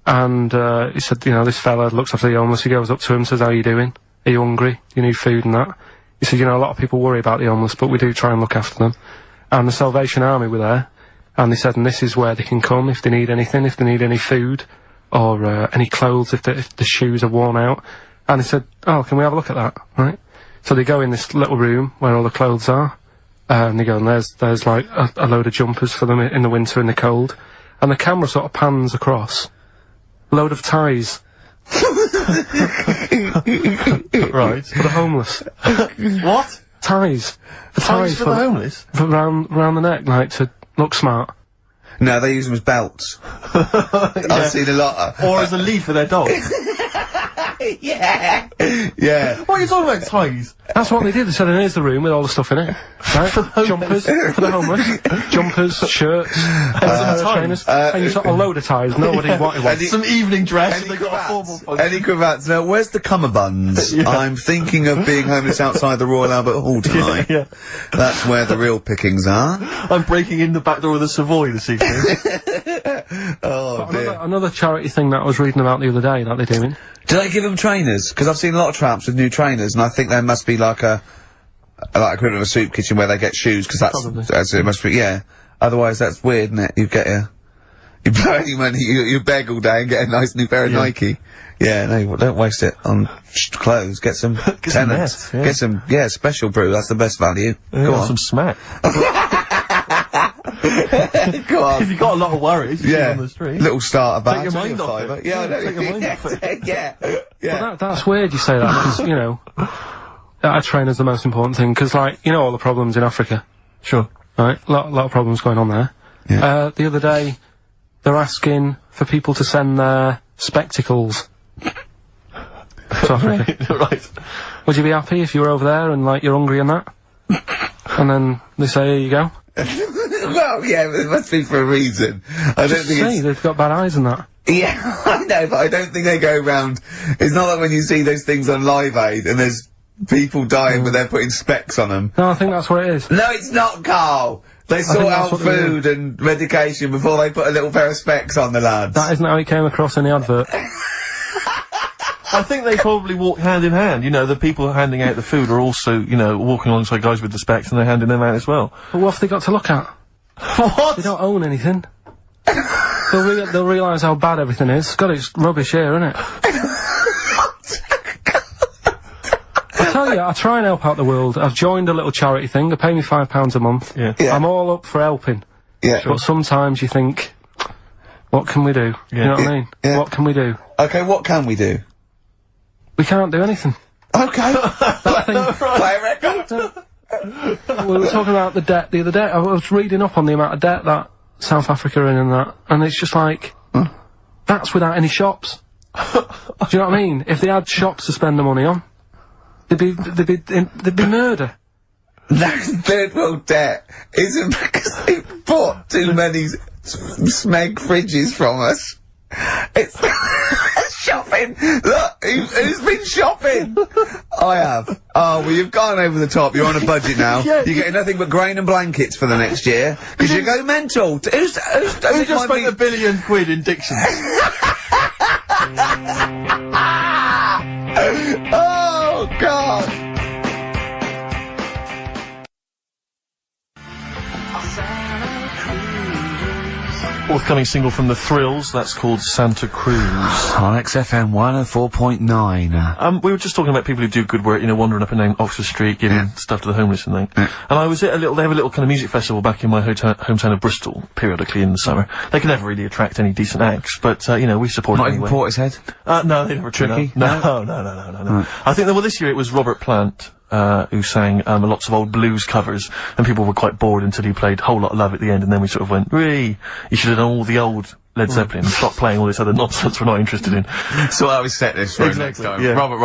And, he said, you know, this fella looks after the homeless, he goes up to him, says, how you doing? Are you hungry? Do you need food and that? He said, you know, a lot of people worry about the homeless, but we do try and look after them. And the Salvation Army were there, and they said, and this is where they can come if they need anything, if they need any food, or, any clothes, if the shoes are worn out. And he said, oh, can we have a look at that, right? So they go in this little room where all the clothes are, and they go, and there's like a load of jumpers for them in the winter in the cold. And the camera sort of pans across. A load of ties. Right. For the homeless. What? Ties. Ties for the homeless? Round the neck, like, to look smart. No, they use them as belts. I've seen a lot. Or as a lead for their dog. Yeah. Yeah. What are you talking about, ties? That's what they did. They said, and here's the room with all the stuff in it. Right? Jumpers for the homeless. Jumpers, shirts, trainers, and you sort of load of ties. Nobody wanted one. Some evening dress, and they got a formal function. Any cravats? Now, where's the cummerbunds? I'm thinking of being homeless outside the Royal Albert Hall tonight. Yeah. That's where the real pickings are. I'm breaking in the back door of the Savoy this evening. Oh, dear. Another charity thing that I was reading about the other day that they're doing. Do they give them trainers? Because I've seen a lot of tramps with new trainers, and I think there must be like a equivalent of a soup kitchen where they get shoes, because that's it must be, yeah. Otherwise, that's weird, isn't it? You blow any money, you beg all day and get a nice new pair of Nike. Yeah, no, don't waste it on clothes. Get some tenants. Get some, special brew. That's the best value. Go on. Some smack. Go on. If you've got a lot of worries, on the street. Little starter bag. Take your mind off it. Yeah, take your mind off it. Yeah. Well, that's weird you say that, because, you know, a trainer's the most important thing, because, like, you know all the problems in Africa. Sure. Right? A lot of problems going on there. Yeah. The other day, they're asking for people to send their spectacles to Africa. Right. Would you be happy if you were over there and, like, you're hungry and that? And then they say, here you go. Well, yeah, but it must be for a reason. I don't think it's... they've got bad eyes and that. Yeah, I know, but I don't think they go round... It's not like when you see those things on Live Aid and there's people dying but they're putting specs on them. No, I think that's what it is. No, it's not, Carl! They sort out food and medication before they put a little pair of specs on the lads. That isn't how it came across in the advert. I think they probably walk hand in hand. You know, the people handing out the food are also, you know, walking alongside guys with the specs and they're handing them out as well. But what have they got to look at? What? They don't own anything. They'll realise how bad everything is. God, it's rubbish here, isn't it? I tell you, I try and help out the world. I've joined a little charity thing. They pay me £5 a month. Yeah. I'm all up for helping. Yeah. But sometimes you think, what can we do? You know what I mean? Yeah. What can we do? Okay, what can we do? We can't do anything. Okay. That thing. Play a record. We were talking about the debt the other day. I was reading up on the amount of debt that South Africa are in and that, and it's just like, that's without any shops. Do you know what I mean? If they had shops to spend the money on, there'd be murder. That third world debt isn't because they bought too many smeg fridges from us. It's shopping. Look, who's been shopping? I have. Oh, well, you've gone over the top. You're on a budget now. You're getting nothing but grain and blankets for the next year because you go mental. Who just spent £1 billion in dictions? Oh God. Forthcoming single from The Thrills, that's called Santa Cruz. On XFM 104.9. We were just talking about people who do good work, you know, wandering up and down Oxford Street, giving stuff to the homeless and things. And I was at they have a little kind of music festival back in my hometown of Bristol, periodically in the summer. They can never really attract any decent acts, but, you know, we support it anyway. Not even Portishead? No, they never Tricky? No. Right. I think that, well, this year it was Robert Plant, who sang lots of old blues covers, and people were quite bored until he played Whole Lot of Love at the end, and then we sort of went, you should have done all the old Led Zeppelin and stop playing all this other nonsense we're not interested in. So I always set this for next time. Yeah. Robert,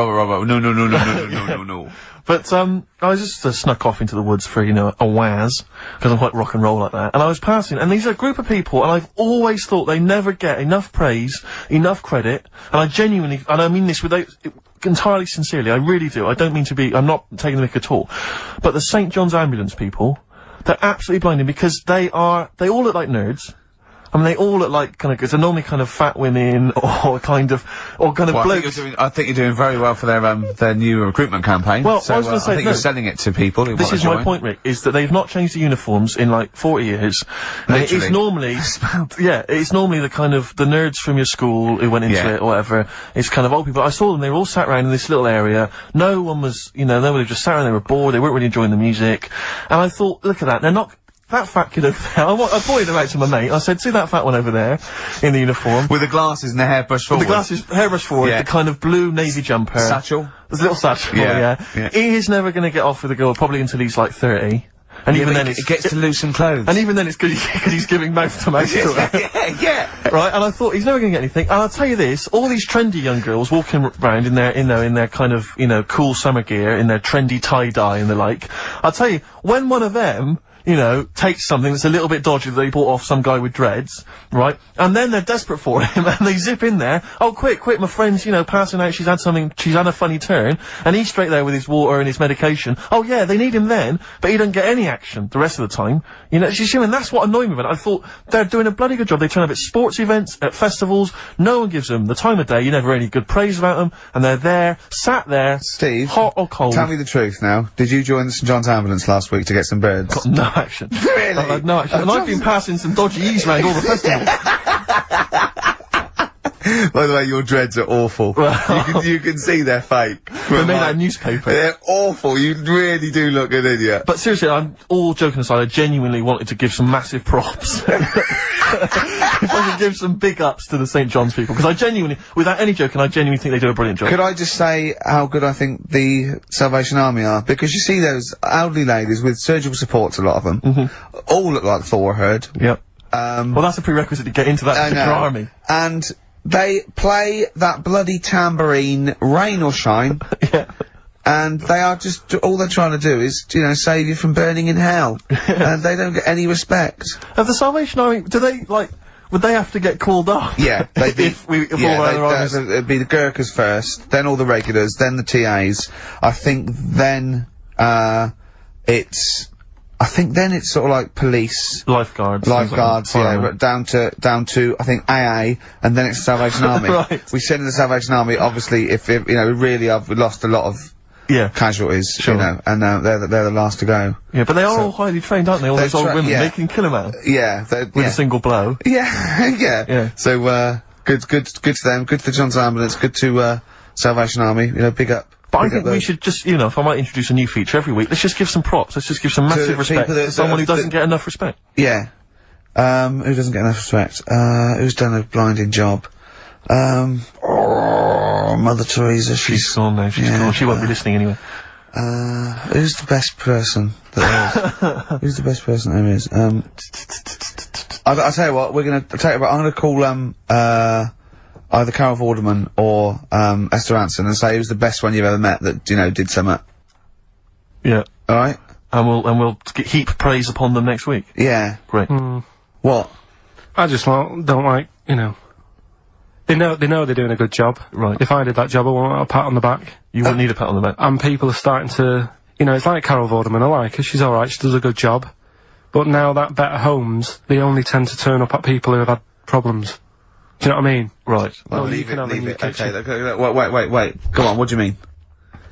no. But, I was just snuck off into the woods for, you know, a waz, because I'm quite rock and roll like that, and I was passing, and these are a group of people, and I've always thought they never get enough praise, enough credit, and I genuinely, and I mean this entirely sincerely, I really do, I don't mean to be, I'm not taking the mick at all, but the St. John's Ambulance people, they're absolutely blinding, because they all look like nerds. I mean, they all look like they're normally kind of fat women, or kind of blokes. I think you're doing very well for their new recruitment campaign. Well, so, I was going to say, I think you're selling it to people who this is my point, Rick, is that they've not changed the uniforms in like 40 years. And it is normally, it's normally the kind of, the nerds from your school who went into it, or whatever. It's kind of old people. I saw them, they were all sat around in this little area. No one was, you know, nobody just sat around, they were bored, they weren't really enjoying the music. And I thought, look at that, they're not, that fat kid over there, I pointed them out to my mate, I said, see that fat one over there, in the uniform? With the glasses and the hairbrush forward. With the glasses, hairbrush forward, the kind of blue navy jumper. Satchel? There's a little satchel, He is never gonna get off with a girl, probably until he's like 30. And even then it gets to loosen clothes. And even then it's because he's giving mouth to mouth to her. Right, and I thought, he's never gonna get anything. And I'll tell you this, all these trendy young girls walking around in their kind of, you know, cool summer gear, in their trendy tie-dye and the like, I'll tell you, when one of them you know, takes something that's a little bit dodgy that they bought off some guy with dreads, right? And then they're desperate for him, and they zip in there. Oh, quick, my friend's, you know, passing out. She's had a funny turn, and he's straight there with his water and his medication. Oh yeah, they need him then, but he doesn't get any action the rest of the time. You know, and that's what annoyed me about it. I thought they're doing a bloody good job. They turn up at sports events, at festivals. No one gives them the time of day. You never hear any good praise about them, and they're there, sat there, Steve, hot or cold. Tell me the truth now. Did you join the St John's ambulance last week to get some birds? Got no action. Really? No action. And I've been passing some dodgy E's around all the festivals. By the way, your dreads are awful. you can see they're fake. They made out of newspaper. They're awful. You really do look an idiot. But seriously, I'm all joking aside, I genuinely wanted to give some massive props. If I could give some big ups to the St. John's people, because I genuinely, without any joking, I genuinely think they do a brilliant job. Could I just say how good I think the Salvation Army are? Because you see those elderly ladies with surgical supports, a lot of them, all look like Thor Herd. Yep. Well, that's a prerequisite to get into that particular army. And they play that bloody tambourine, rain or shine. Yeah. And they are just, all they're trying to do is, you know, save you from burning in hell. And they don't get any respect. Of the Salvation Army, do they, like, would they have to get called up? Yeah, they'd be, if all other armies... it'd be the Gurkhas first, then all the regulars, then the TAs. I think then it's sort of like police, lifeguards, yeah, but down to I think AA, and then it's the Salvation Army. Right. We send in the Salvation Army, obviously, if you know, really, I've lost a lot of casualties, you know, and they're the last to go. Yeah, but they are all highly trained, aren't they? All those old women, they can kill a man. Yeah, with a single blow. Yeah, yeah. So good to them, good to the John's Ambulance, good to Salvation Army. You know, big up. But I think we should just, you know, if I might introduce a new feature every week, let's just give some props. Let's just give some massive respect to someone who doesn't get enough respect. Yeah. Who doesn't get enough respect? Who's done a blinding job? Mother Teresa. She's gone now. She's gone. She won't be listening anyway. Who's the best person that there is? Who's the best person there is? I'll tell you what, I'm gonna call, either Carol Vorderman or, Esther Anson and say who's the best one you've ever met that, you know, did something. Yeah. Alright? And we'll heap praise upon them next week. Yeah. Great. What? I just don't like, you know, they know they're doing a good job. Right. If I did that job, I want a pat on the back. You wouldn't need a pat on the back. And people are starting to, you know, it's like Carol Vorderman, I like her, she's alright, she does a good job. But now that Better Homes, they only tend to turn up at people who have had problems. Do you know what I mean? Right. Well, leave it. Okay, wait. Go on, what do you mean?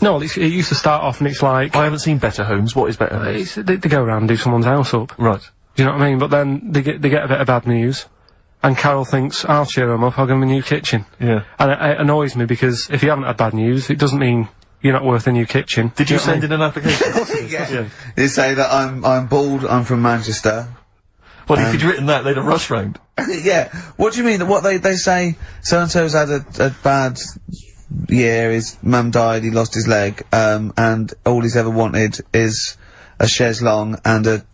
No, it used to start off and it's like... I haven't seen Better Homes. What is Better Homes? They go around and do someone's house up. Right. Do you know what I mean? But then they get a bit of bad news. And Carol thinks, I'll cheer them up, I'll give them a new kitchen. Yeah. And it annoys me because if you haven't had bad news, it doesn't mean you're not worth a new kitchen. Did you send in an application? Yeah. You say that I'm bald, I'm from Manchester. Well, if you'd written that, they'd have rushed round. Yeah. What do you mean? What they say, so-and-so's had a bad year, his mum died, he lost his leg, and all he's ever wanted is a chaise longue and a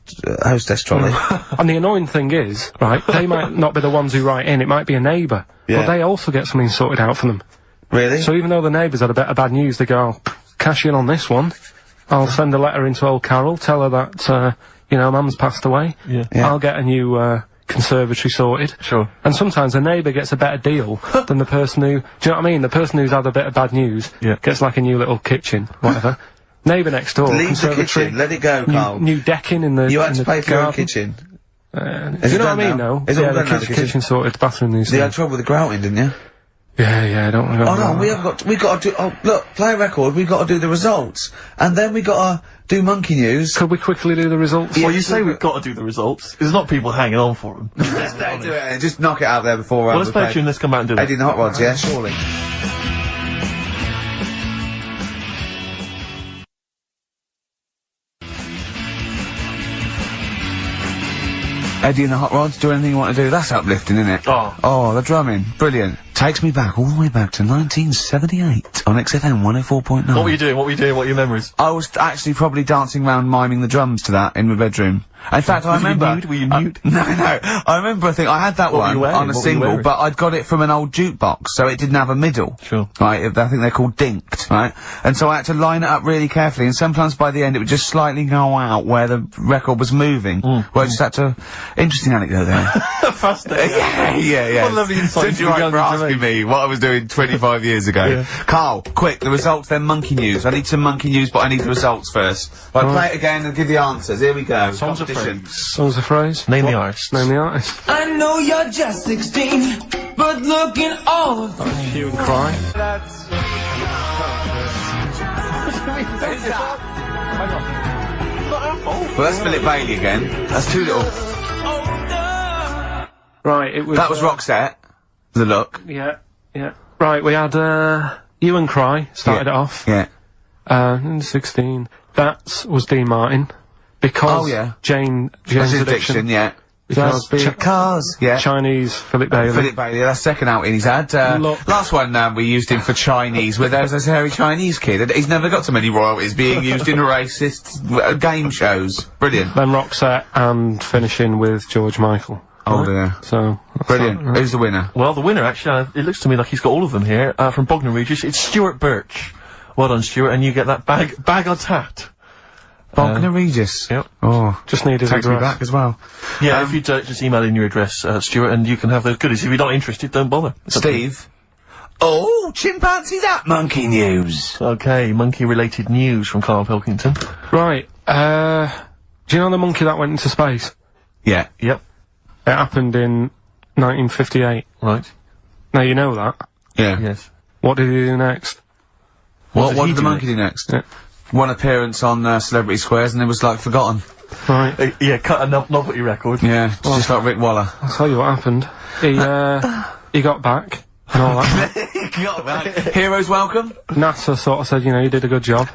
hostess trolley. And the annoying thing is, right, they might not be the ones who write in, it might be a neighbour, but they also get something sorted out for them. Really? So even though the neighbours had a bit of bad news, they go, oh, cash in on this one, I'll send a letter into old Carol, tell her that, you know, mum's passed away. Yeah. I'll get a new, conservatory sorted. Sure. And sometimes a neighbour gets a better deal than the person who, do you know what I mean? The person who's had a bit of bad news gets like a new little kitchen, whatever. Neighbour next door, leave the kitchen, let it go, Carl. New decking in the You had to pay for your own garden. kitchen. Do you know what I mean, though? Yeah, the kitchen sorted, the bathroom needs You had trouble with the grouting, didn't you? Yeah, I don't know. Oh no, we got to do, oh look, play a record, we got to do the results. And then we got to do monkey news. Could we quickly do the results? Well, you say we've got to do the results. There's not people hanging on for them. Let's do it, and just knock it out there before well, let's play a tune, let's come back and do that. Eddie and the Hot Rods, yeah, surely. Eddie and the Hot Rods, do anything you want to do? That's uplifting, isn't it? Oh, the drumming. Brilliant. Takes me back, all the way back to 1978 on XFM 104.9. What were you doing? What were your memories? I was actually probably dancing around miming the drums to that in my bedroom. In fact, I remember. Were you nude? No. I remember. I think I had that one on a single, but I'd got it from an old jukebox, so it didn't have a middle. Sure. Right. I think they're called dinked. Right. And so I had to line it up really carefully, and sometimes by the end it would just slightly go out where the record was moving. Where I just had to. Interesting anecdote there. Fascinating. Yeah. What a lovely insight. Since you're right for asking me what I was doing 25 years ago. Yeah. Carl, quick, the results. Then monkey news. I need some monkey news, but I need the results first. Right, play it again and give the answers. Here we go. Songs of Competition. Songs of phrase. Name the artist. Name the artist. I know you're just 16, but looking all of Hue and Cry. Well, that's Philip Bailey again. That's too little. Right, it was... That was Roxette. The look. Yeah. Right, we had, Hue and Cry started it off. Yeah. In 16. That was Dean Martin. Because Jane's Addiction. Yeah. Because Cars. Yeah. Chinese Philip Bailey. Philip Bailey, that's second outing he's had. Last one, we used him for Chinese, where there was a hairy Chinese kid. He's never got so many royalties being used in racist game shows. Brilliant. Then Roxette and finishing with George Michael. Oh dear. So. Brilliant. Right. Who's the winner? Well, the winner, actually, it looks to me like he's got all of them here, from Bognor Regis. It's Stuart Birch. Well done, Stuart, and you get that bag of tat. Bognor Regis. Yep. Oh. Just need his Takes me address. back as well. Yeah, if you just email in your address, Stuart, and you can have those goodies. If you're not interested, don't bother. Steve. Oh, chimpanzee that monkey news. Okay, monkey-related news from Karl Pilkington. Right, do you know the monkey that went into space? Yeah. Yep. It happened in 1958. Right. Now you know that. Yeah. Yes. What did he do next? What did he did the do monkey do next? Yeah. One appearance on Celebrity Squares and it was like forgotten. Right. Yeah, cut a novelty record. Yeah, just like Rick Waller. I'll tell you what happened. He got back and all that. Heroes welcome. NASA sort of said, you know, you did a good job.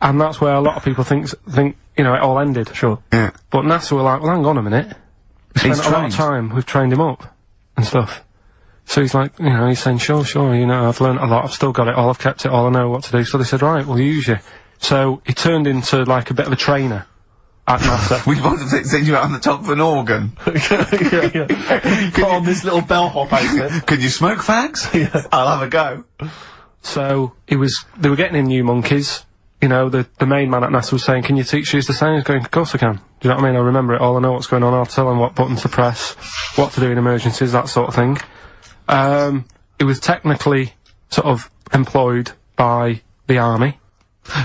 And that's where a lot of people think, you know, it all ended. Sure. Yeah. But NASA were like, well, hang on a minute. We spent a lot of time, we've trained him up and stuff. So he's like, you know, he's saying, sure, you know, I've learnt a lot, I've still got it all, I've kept it all, I know what to do. So they said, right, we'll use you. So he turned into, like, a bit of a trainer at NASA. We wanted to send you out on the top of an organ. yeah. Put on this little bellhop outfit. Can you smoke fags? Yeah. I'll have a go. So they were getting in new monkeys. You know, the main man at NASA was saying, can you teach these the same? He's going, of course I can. Do you know what I mean? I remember it all, I know what's going on, I'll tell them what button to press, what to do in emergencies, that sort of thing. It was technically sort of employed by the army.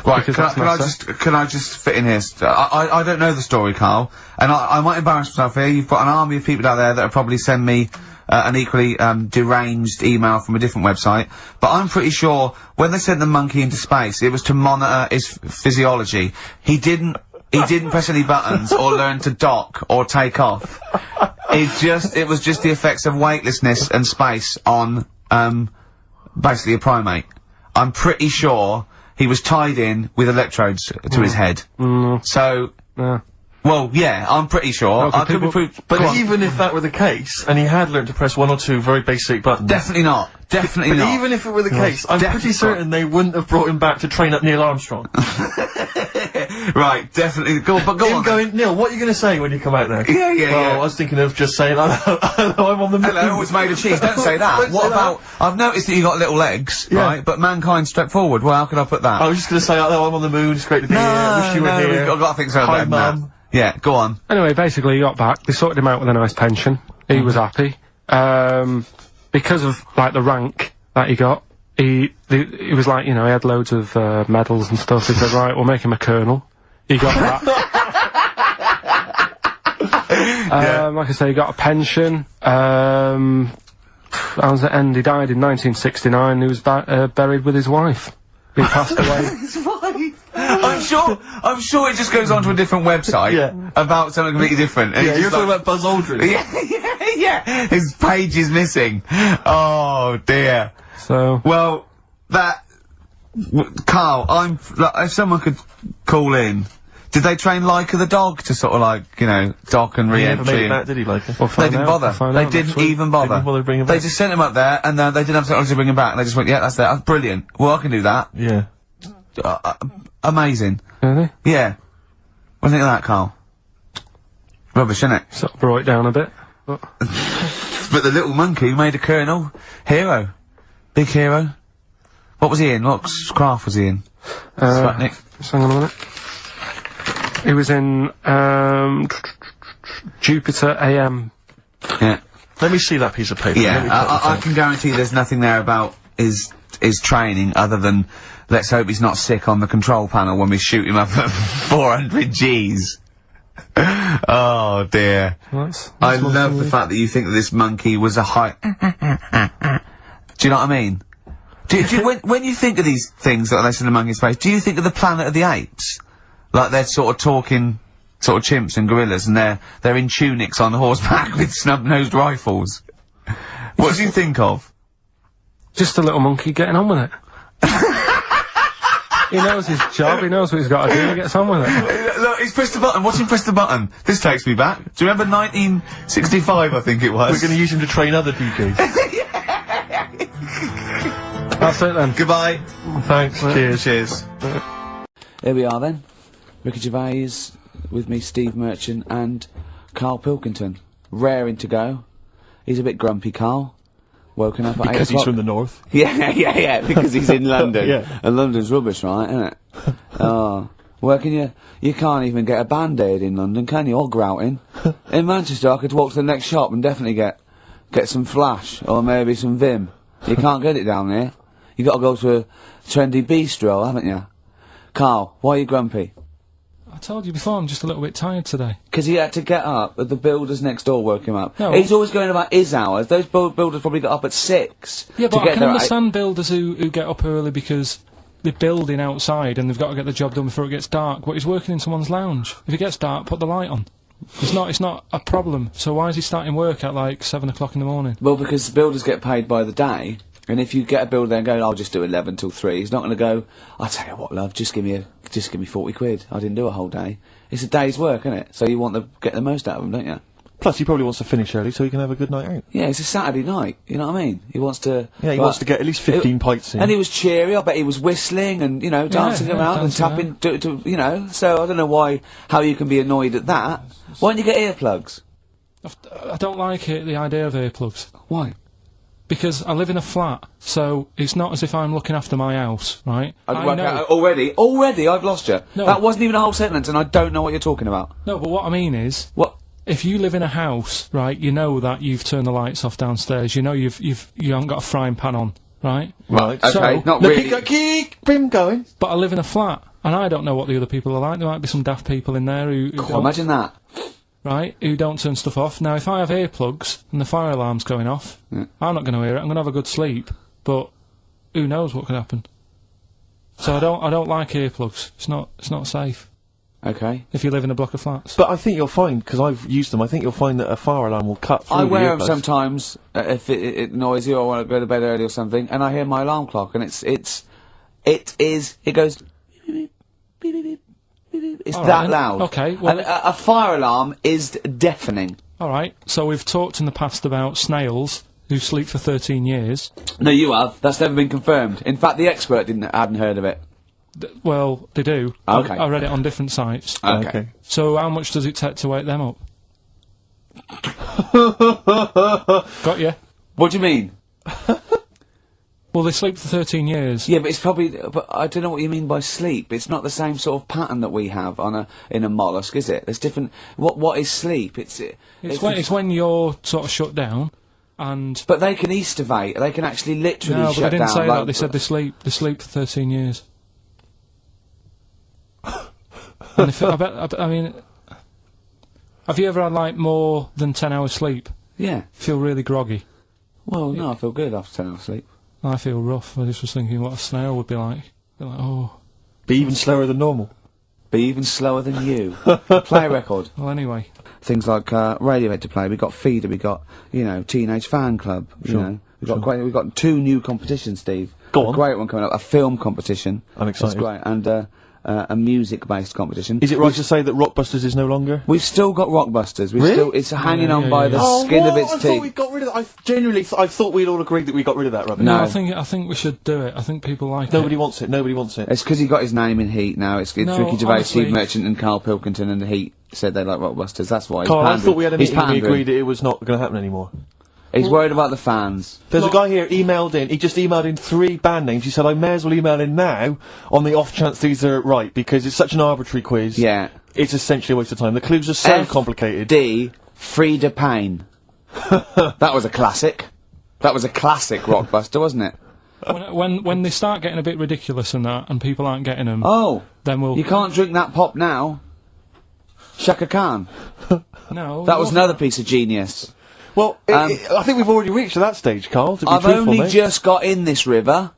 Right, can I just fit in here? I don't know the story, Carl, and I might embarrass myself here. You've got an army of people out there that will probably send me an equally deranged email from a different website, but I'm pretty sure when they sent the monkey into space, it was to monitor his physiology. He didn't press any buttons or learn to dock or take off. It was just the effects of weightlessness and space on, basically a primate. I'm pretty sure he was tied in with electrodes to his head. So, well, yeah, I'm pretty sure. Okay, I could be proved. But even if that were the case, and he had learned to press one or two very basic buttons. Definitely not. Definitely But not. even if it were the case, I'm pretty certain they wouldn't have brought him back to train up Neil Armstrong. Right, definitely. Go on. Him going, Neil, what are you going to say when you come out there? Yeah. I was thinking of just saying, hello, I'm on the moon. Hello, it's made of cheese. Don't say that. What about, I've noticed that you got little legs, right? But mankind straightforward. Well, how can I put that? I was just going to say, hello, I'm on the moon, it's great to be here, wish you were here. I've got to think so Hi, about that. Mum. Yeah, go on. Anyway, basically he got back, they sorted him out with a nice pension. He was happy. Because of, like, the rank that he got, he was like, you know, he had loads of, medals and stuff. He said, right, we'll make him a colonel. He got that. Like I say, he got a pension. How does it end? He died in 1969. He was buried with his wife. He passed away. His wife. I'm sure it just goes on to a different website about something completely different. And Yeah, you're talking about Buzz Aldrin. Yeah. His page is missing. Oh dear. So. Well, Carl, if someone could call in, did they train Leica the dog to sort of like, you know, dock and He never made re-entry? it back, did he, like? We'll They didn't bother. They didn't even bother. Didn't bother bringing him They back. just sent him up there, and they didn't have technology to bring him back. And they just went, yeah, that's brilliant. Well, I can do that. Yeah. amazing. Really? Yeah. What do you think of that, Carl? Rubbish, isn't it? Sort of brought it down a bit. But But the little monkey made a colonel. Hero. Big hero. What was he in? What craft was he in? Sputnik. just hang on a minute. He was in, Jupiter AM. Yeah. Let me see that piece of paper. Let me Yeah, put the I thing. can guarantee there's nothing there about his training other than let's hope he's not sick on the control panel when we shoot him up at 400 Gs. Oh dear. I love the fact that you think that this monkey was a high... Do you know what I mean? When you think of these things that they say in the monkey's face, do you think of the Planet of the Apes? Like they're sort of talking, sort of chimps and gorillas, and they're in tunics on horseback with snub-nosed rifles. What do you think of? Just a little monkey getting on with it. He knows his job, he knows what he's got to do, he gets on with it. Look, he's pressed the button. Watch him press the button. This takes me back. Do you remember 1965, I think it was? We're going to use him to train other DJs. That's it then. Goodbye. Thanks. Cheers. Cheers. Here we are then. Ricky Gervais, with me, Steve Merchant, and Karl Pilkington. Raring to go. He's a bit grumpy, Karl. Woken up at 8 Because he's o'clock. from the north. Yeah, because he's in London. Yeah. And London's rubbish, right, isn't it? Oh. Where can you can't even get a Band-Aid in London, can you? Or grouting. In Manchester, I could walk to the next shop and definitely get some Flash, or maybe some Vim. You can't get it down here. You gotta go to a trendy bistro, haven't you? Karl, why are you grumpy? I told you before, I'm just a little bit tired today. Because he had to get up, the builders next door woke him up. No. He's always going about his hours. Those builders probably got up at 6. Yeah, to but I get can there at understand builders who get up early because they're building outside and they've got to get the job done before it gets dark. But he's working in someone's lounge. If it gets dark, put the light on. It's not a problem. So why is he starting work at like 7 o'clock in the morning? Well, because builders get paid by the day, and if you get a builder there and go, I'll just do 11 till 3, he's not going to go, I'll tell you what, love, just give me 40 quid. I didn't do a whole day. It's a day's work, isn't it? So you want to get the most out of them, don't you? Plus, he probably wants to finish early so he can have a good night out. Yeah, it's a Saturday night, you know what I mean? He wants to... Yeah, he wants to get at least 15 pints in. And he was cheery, I bet he was whistling and, you know, dancing around and tapping, you know, so I don't know how you can be annoyed at that. Why don't you get earplugs? I don't like it, the idea of earplugs. Why? Because I live in a flat, so it's not as if I'm looking after my house, right? I'd work out already, I've lost you. No. That wasn't even a whole sentence and I don't know what you're talking about. No, but what I mean is... What? If you live in a house, right, you know that you've turned the lights off downstairs, you know you haven't got a frying pan on, right? Right. Okay, So, not Look, really. keep him going. But I live in a flat, and I don't know what the other people are like. There might be some daft people in there who Cool, don't, imagine that. right, who don't turn stuff off. Now, if I have earplugs and the fire alarm's going off, I'm not going to hear it. I'm going to have a good sleep, but who knows what could happen? So I don't like earplugs. It's not safe Okay. if you live in a block of flats. But I think you'll find, because I've used them, I think you'll find that a fire alarm will cut through I the wear them earbuds. sometimes if it's noisy or I want to go to bed early or something, and I hear my alarm clock, and it goes. Beep, beep, beep, beep, beep, beep. It's All that right, loud. okay, well- and a fire alarm is deafening. All right, so we've talked in the past about snails who sleep for 13 years. No, you have. That's never been confirmed. In fact, the expert hadn't heard of it. Well, they do. Okay. I read it on different sites. Okay. So how much does it take to wake them up? Got you. What do you mean? Well, they sleep for 13 years. Yeah, but it's probably. But I don't know what you mean by sleep. It's not the same sort of pattern that we have in a mollusk, is it? There's different. What is sleep? It's when you're sort of shut down, and But they can estivate. They can actually literally no, but shut they didn't down. say like, that. They said they sleep for 13 years. And if, I mean, have you ever had like more than 10 hours sleep? Yeah. Feel really groggy. Well, no, I feel good after 10 hours sleep. I feel rough. I just was thinking what a snail would be like. Be like, oh. Be even slower than normal. Be even slower than you. Play a record. Well, anyway. Things like Radiohead to play. We got Feeder. We got Teenage Fan Club. You know, we've got 2 new competitions, Steve. Go a on. great one coming up. A film competition. I'm excited. That's great. And a music-based competition. Is it right to say that Rockbusters is no longer? We've still got Rockbusters. Really? It's hanging on by the Oh, skin of what? its I teeth. thought we got rid of that. I genuinely I thought we'd all agreed that we got rid of that rubbish. No, No. I think we should do it. I think people like Nobody it. wants it. Nobody wants it. It's because he got his name in Heat now. It's No, Ricky Gervais, honestly- Steve Merchant, and Karl Pilkington, and the Heat said they like Rockbusters. That's why. Carl, I thought we had a He's meeting and we pandering. agreed that it was not going to happen anymore. He's worried about the fans. There's a guy here emailed in. He just emailed in 3 band names. He said, "I may as well email in now on the off chance these are right because it's such an arbitrary quiz. Yeah. It's essentially a waste of time. The clues are so complicated." D. Frida Payne. That was a classic. That was a classic Rockbuster, wasn't it? When they start getting a bit ridiculous and that, and people aren't getting them, Oh. then we'll. You can't drink that pop now. Shaka Khan. No. That was another piece of genius. Well, I think we've already reached that stage, Carl. To be I've truthful, only mate. just got in this river,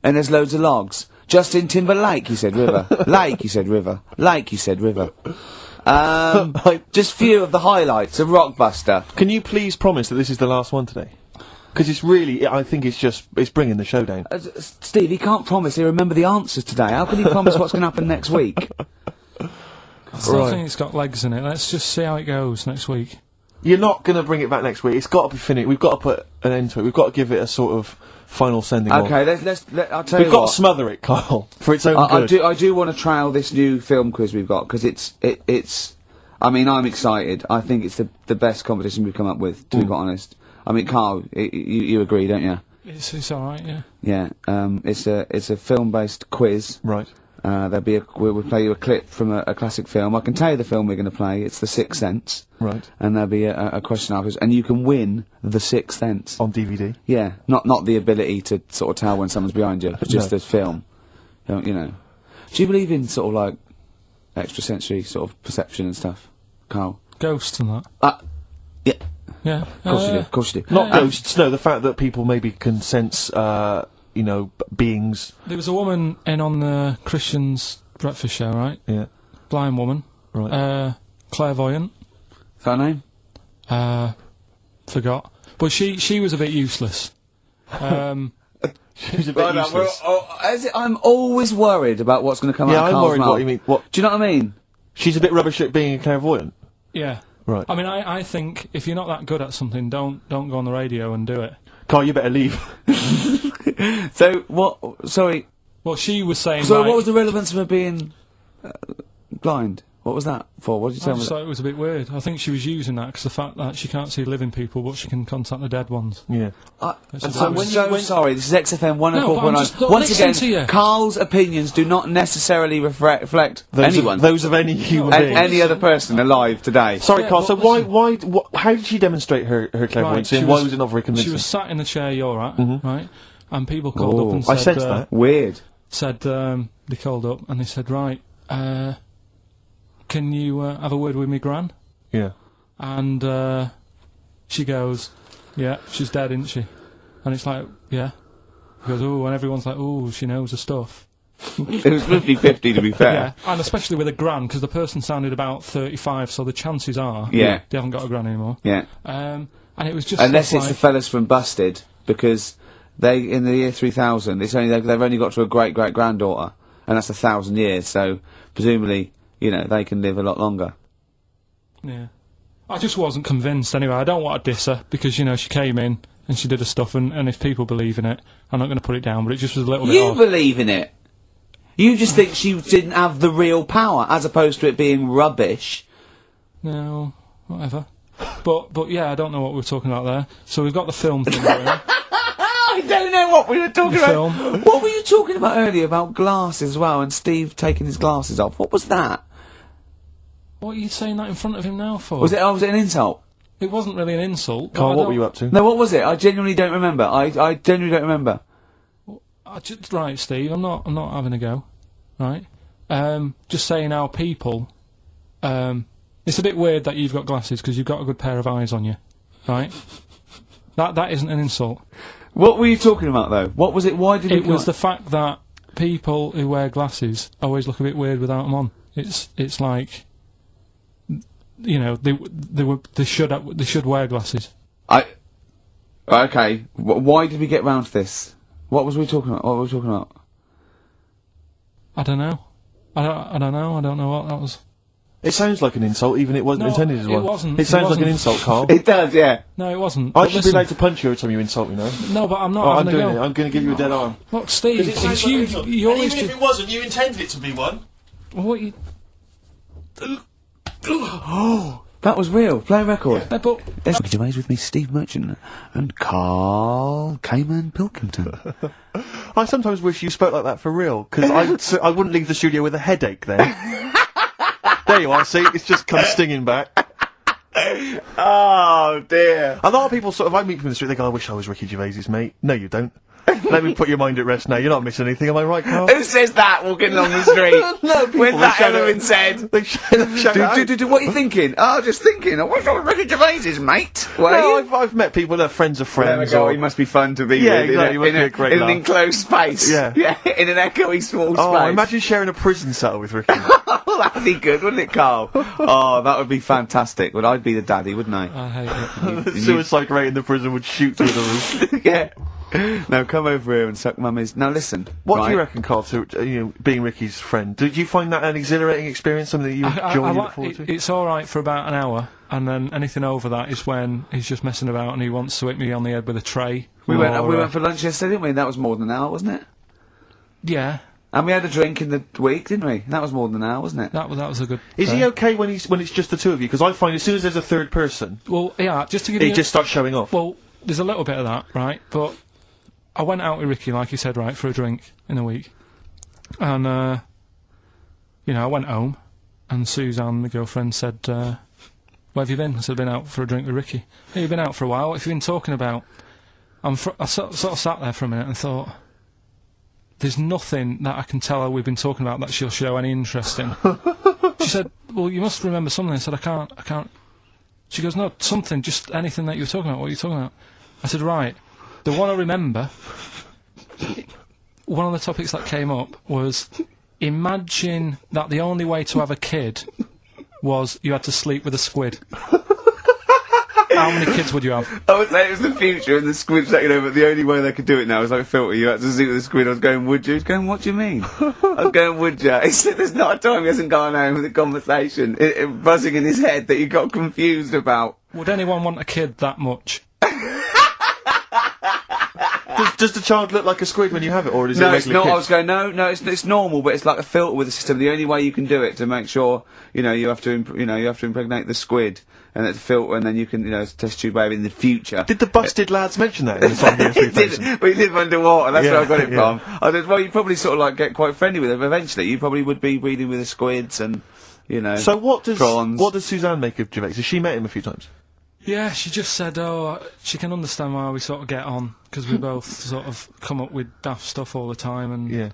and there's loads of logs. Justin Timberlake, he said river. Lake, he said river. Lake, he said river. Just few of the highlights of Rockbuster. Can you please promise that this is the last one today? Because it's really, I think it's bringing the show down. Steve, he can't promise he'll remember the answers today. How can he promise what's going to happen next week? I still think it's got legs in it. Let's just see how it goes next week. You're not going to bring it back next week. It's got to be finished. We've got to put an end to it. We've got to give it a sort of final sending off. Okay, I'll tell We've you got what. to smother it, Carl, for its own I good. do want to trial this new film quiz we've got because it's. I mean, I'm excited. I think it's the best competition we've come up with. To be quite honest. I mean, Carl, you agree, don't you? It's all right, yeah. Yeah. It's a film-based quiz. Right. We'll play you a clip from a classic film. I can tell you the film we're going to play. It's The Sixth Sense. Right. And there'll be a question afterwards, and you can win The Sixth Sense. On DVD. Yeah, not the ability to sort of tell when someone's behind you, but just No. the film. You know. Do you believe in sort of like extrasensory sort of perception and stuff, Carl? Ghosts and that. Yeah. Yeah. Of course you do. Of course you do. Not ghosts, no, the fact that people maybe can sense, beings. There was a woman in on the Christian's breakfast show, right? Yeah. Blind woman. Right. Clairvoyant. Is that her name? Forgot. But she was a bit useless. She's a bit useless. I'm always worried about what's going to come out Yeah, of I'm Carl's worried mouth. what you mean. What? Do you know what I mean? She's a bit rubbish at being a clairvoyant. Yeah. Right. I mean, I think if you're not that good at something, don't go on the radio and do it. Carl, you better leave. So, what... Sorry. Well, she was saying, So like, what was the relevance of her being blind? What was that for? What did you I tell me? just thought it was a bit weird. I think she was using that because the fact that she can't see living people, but she can contact the dead ones. Yeah. I'm when so sorry, this is XFM No, but I'm just 104.9. Once listening again, to you. Carl's opinions do not necessarily reflect anyone. Those of any human being. Any other person alive today. Sorry, Yeah, Carl, but so listen- how did she demonstrate her clairvoyance and why was it not very convincing? She was sat in the chair you're at, right? And people called up and I said, sensed that. Weird. they called up and they said, right, can you have a word with me gran? Yeah. And she goes, yeah, she's dead, isn't she? And it's like, yeah. He goes, oh, and everyone's like, oh, she knows her stuff. It was 50-50 to be fair. Yeah, and especially with a gran, because the person sounded about 35, so the chances are Yeah. they haven't got a gran anymore. Yeah. And it was just Unless stuff it's the like, fellas from Busted, because they, in the year 3000, they've only got to a great-great-granddaughter, and that's 1,000 years, so presumably, you know, they can live a lot longer. yeah. I just wasn't convinced anyway. I don't want to diss her, because, you know, she came in and she did her stuff, and if people believe in it, I'm not going to put it down, but it just was a little bit You odd. believe in it! You just think she didn't have the real power, as opposed to it being rubbish. No, whatever. But yeah, I don't know what we were talking about there. So we've got the film thing going on. I don't know what we were talking The about. film. What were you talking about earlier about glasses as well, and Steve taking his glasses off? What was that? What are you saying that in front of him now for? Was it an insult? It wasn't really an insult. but Carl, I what don't- were you up to? No, what was it? I genuinely don't remember. I genuinely don't remember. Right, Steve, I'm not having a go. Right? Just saying how people, it's a bit weird that you've got glasses because you've got a good pair of eyes on you. Right? That isn't an insult. What were you talking about, though? What was it? Why did It was the fact that people who wear glasses always look a bit weird without them on. It's like, you know, they should wear glasses. Okay. Why did we get round to this? What was we talking about? What were we talking about? I don't know. I don't know. I don't know what that was. It sounds like an insult, even it wasn't intended as one. It wasn't. It sounds like an insult, Carl. It does, yeah. No, it wasn't. I But should be allowed to punch you every time you insult me now. No, but I'm not Oh, I'm having a doing go. it. I'm going to give you a dead arm. Look, Steve, it's you. You always even if it wasn't, you intended it to be one. What you... Oh, that was real. Play a record. Yeah, but... Ricky Gervais with me, Steve Merchant, and Karl Pilkington. I sometimes wish you spoke like that for real, because I wouldn't leave the studio with a headache then. There you are, see? It's just come stinging back. Oh, dear. A lot of people I meet them in the street, they go, I wish I was Ricky Gervais's mate. No, you don't. Let me put your mind at rest now. You're not missing anything, am I right, Carl? Who says that walking along the street? No, people, with that shout element it. said. They shout it out. What are you thinking? Oh, just thinking. I wish I was Ricky Gervais's mate. Well, No, I've met people that are friends of there we friends. go. Or... He must be fun to be Yeah, with. exactly. In an enclosed space. Yeah. Yeah, in an echoey small Oh, space. imagine sharing a prison cell with Ricky. Oh, that'd be good, wouldn't it, Carl? Oh, that would be fantastic. Well, I'd be the daddy, wouldn't I? I hate it. The suicide rate in the prison would shoot through the roof. Yeah. Now come over here and suck mummy's. Now listen. What right? do you reckon, Carl, to being Ricky's friend? Did you find that an exhilarating experience, something that you enjoy and look forward to? It's alright for about an hour, and then anything over that is when he's just messing about and he wants to hit me on the head with a tray. We went for lunch yesterday, didn't we? That was more than an hour, wasn't it? Yeah, And we had a drink in the week, didn't we? That was more than an hour, wasn't it? that was a good... Is he okay when it's just the two of you? Because I find as soon as there's a third person, Well, yeah, just to give he you... just starts showing off. Well, there's a little bit of that, right? But I went out with Ricky, like you said, right, for a drink in a week. And, I went home, and Suzanne, my girlfriend, said, where have you been? I said, I've been out for a drink with Ricky. Hey, you've been out for a while. What have you been talking about? I sort of sat there for a minute and thought, there's nothing that I can tell her we've been talking about that she'll show any interest in. She said, well, you must remember something. I said, I can't. She goes, no, something, just anything that you were talking about. What are you talking about? I said, right. The one I remember, one of the topics that came up was, imagine that the only way to have a kid was you had to sleep with a squid. How many kids would you have? I would say it was the future and the squid taking over. The only way they could do it now was like filter. You had to sleep with the squid. I was going, would you? He's going, what do you mean? I was going, would you? He said, there's not a time he hasn't gone home with a conversation buzzing in his head that he got confused about. Would anyone want a kid that much? Does the child look like a squid when you have it, or is it No, a it's regular not. kid? I was going, no, it's normal, but it's like a filter with a system. The only way you can do it to make sure, you have to impregnate the squid, and it's a filter, and then you can, test tube baby in the future. Did the busted lads mention that in the song Year 3000? We live underwater, that's Yeah, where I got it yeah. from. I said, well, you probably sort of like get quite friendly with them eventually. You probably would be breeding with the squids and, So what does prawns. Suzanne make of Gervais? Has she met him a few times? Yeah, she just said, she can understand why we sort of get on, because we both sort of come up with daft stuff all the time, and... Yeah.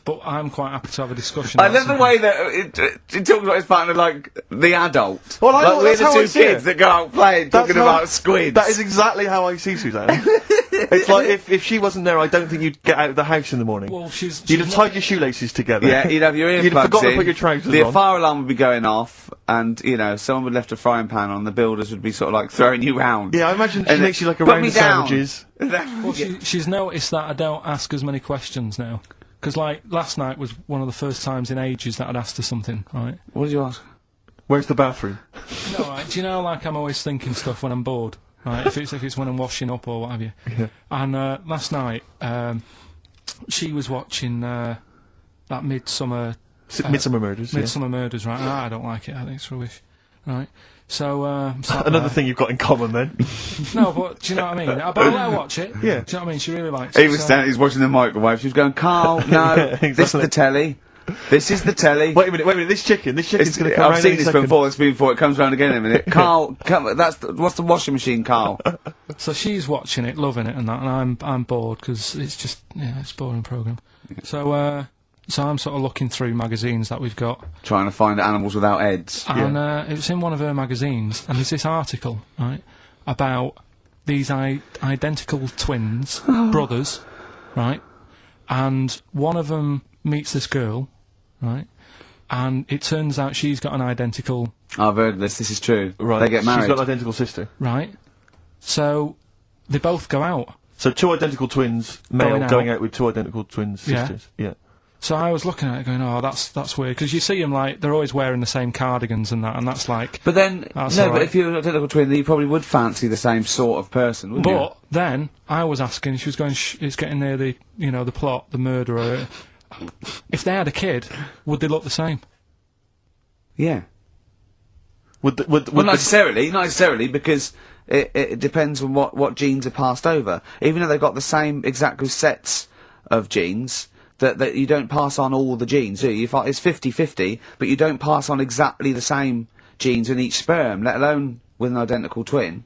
But I'm quite happy to have a discussion. I about love the something. way that it talks about his partner like the adult. Well, like we're that's the how I two see kids it. that go out playing, That's talking how- about squids. That is exactly how I see Suzanne. It's like if she wasn't there, I don't think you'd get out of the house in the morning. Well, You'd have tied your shoelaces together. Yeah, you'd have your earplugs You'd have forgotten in, to put your trousers the on. fire alarm would be going off, and, someone would have left a frying pan on, the builders would be sort of like throwing you round. Yeah, I imagine she And makes you like a put round me of down. sandwiches. Well, she's noticed that I don't ask as many questions now. Because, like, last night was one of the first times in ages that I'd asked her something, right? What did you ask? Where's the bathroom? No, right, do you know, like, I'm always thinking stuff when I'm bored, right? if it's when I'm washing up or what have you. Yeah. And last night, she was watching that Midsummer Midsummer Murders. yeah. Midsummer Murders, right? I don't like it. I think it's rubbish, right? So Another thing you've got in common then. No, but do you know what I mean? But I'll let her watch it. Yeah. Do you know what I mean? She really likes He it. was so- standing, he's watching the microwave, she was going, Carl, no, Yeah, this is exactly. the telly. This is the telly. Wait a minute, this chicken's going to come I've round seen any this second. before, it's been before, it comes round again in a minute. Carl, what's the washing machine, Carl? So she's watching it, loving it, and that, and I'm bored because it's just it's a boring program. So I'm sort of looking through magazines that we've got, Trying to find animals without heads. and it was in one of her magazines, and there's this article right about these identical twins, brothers, right, and one of them meets this girl, right, and it turns out she's got an identical, I've heard this is true. Right. They get married. She's got an identical sister. right, so they both go out. So two identical twins, male, Going going out. out with two identical twin Yeah. sisters. Yeah. So I was looking at it going, oh, that's weird, because you see them, like, they're always wearing the same cardigans and that, and that's like... But then, that's no, all but right. if you're an identical twin, then you probably would fancy the same sort of person, wouldn't you? But then, I was asking, she was going, it's getting near the, you know, the plot, the murderer. If they had a kid, would they look the same? Yeah. Would Not necessarily, because it depends on what genes are passed over. Even though they've got the same exact sets of genes, that you don't pass on all the genes, do you? It's 50-50, but you don't pass on exactly the same genes in each sperm, let alone with an identical twin.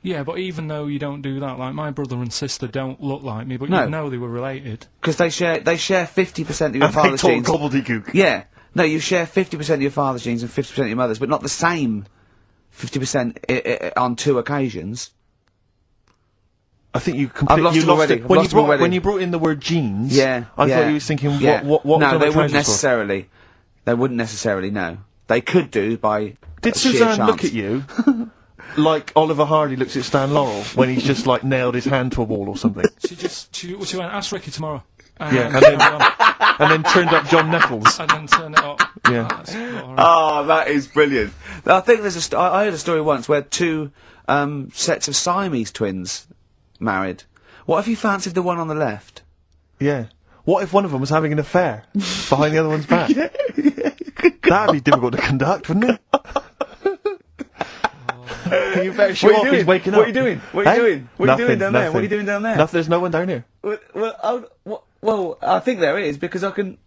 Yeah, but even though you don't do that, like, my brother and sister don't look like me, but No. you know they were related. Because they share 50% of your and they father's talk genes. gobbledygook. Yeah. No, you share 50% of your father's genes and 50% of your mother's, but not the same 50% on 2 occasions. I think you I've completely lost you him lost already. it I've lost him already. when you brought in the word genes. Yeah. I yeah, thought you was thinking yeah. what No, colour they wouldn't trousers were. necessarily. They wouldn't necessarily, no. They could do by Did sheer Suzanne chance. look at you like Oliver Hardy looks at Stan Laurel when he's just like nailed his hand to a wall or something? She went, ask Ricky tomorrow. Yeah, and then turned up John Nettles. And then turn it up. Yeah. That's boring. Oh, that is brilliant. I think there's I heard a story once where 2 sets of Siamese twins married. What if you fancied the one on the left? Yeah. What if one of them was having an affair behind the other one's back? That'd be difficult to conduct, wouldn't it? You better show off he's waking up. What are you doing? What are you doing? What are you doing down there? Nothing. What are you doing down there? Nothing, there's no one down here. Well, I think there is, because I can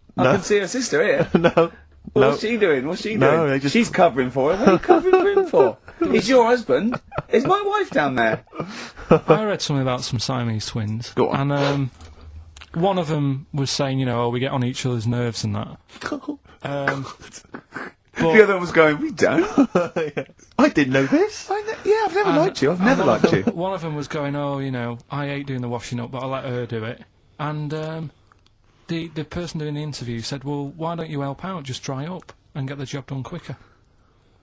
see her sister here. No. What's she doing? What's she No, doing? they just- She's covering for him. What are you covering for him for? He's your husband. Is my wife down there? I read something about some Siamese twins. Go on. And, one of them was saying, you know, we get on each other's nerves and that. The other one was going, we don't. I didn't know this. Yeah, I've never liked you. I've never liked you. One of them was going, oh, you know, I hate doing the washing up, but I'll let her do it. And the person doing the interview said, well, why don't you help out? Just dry up and get the job done quicker.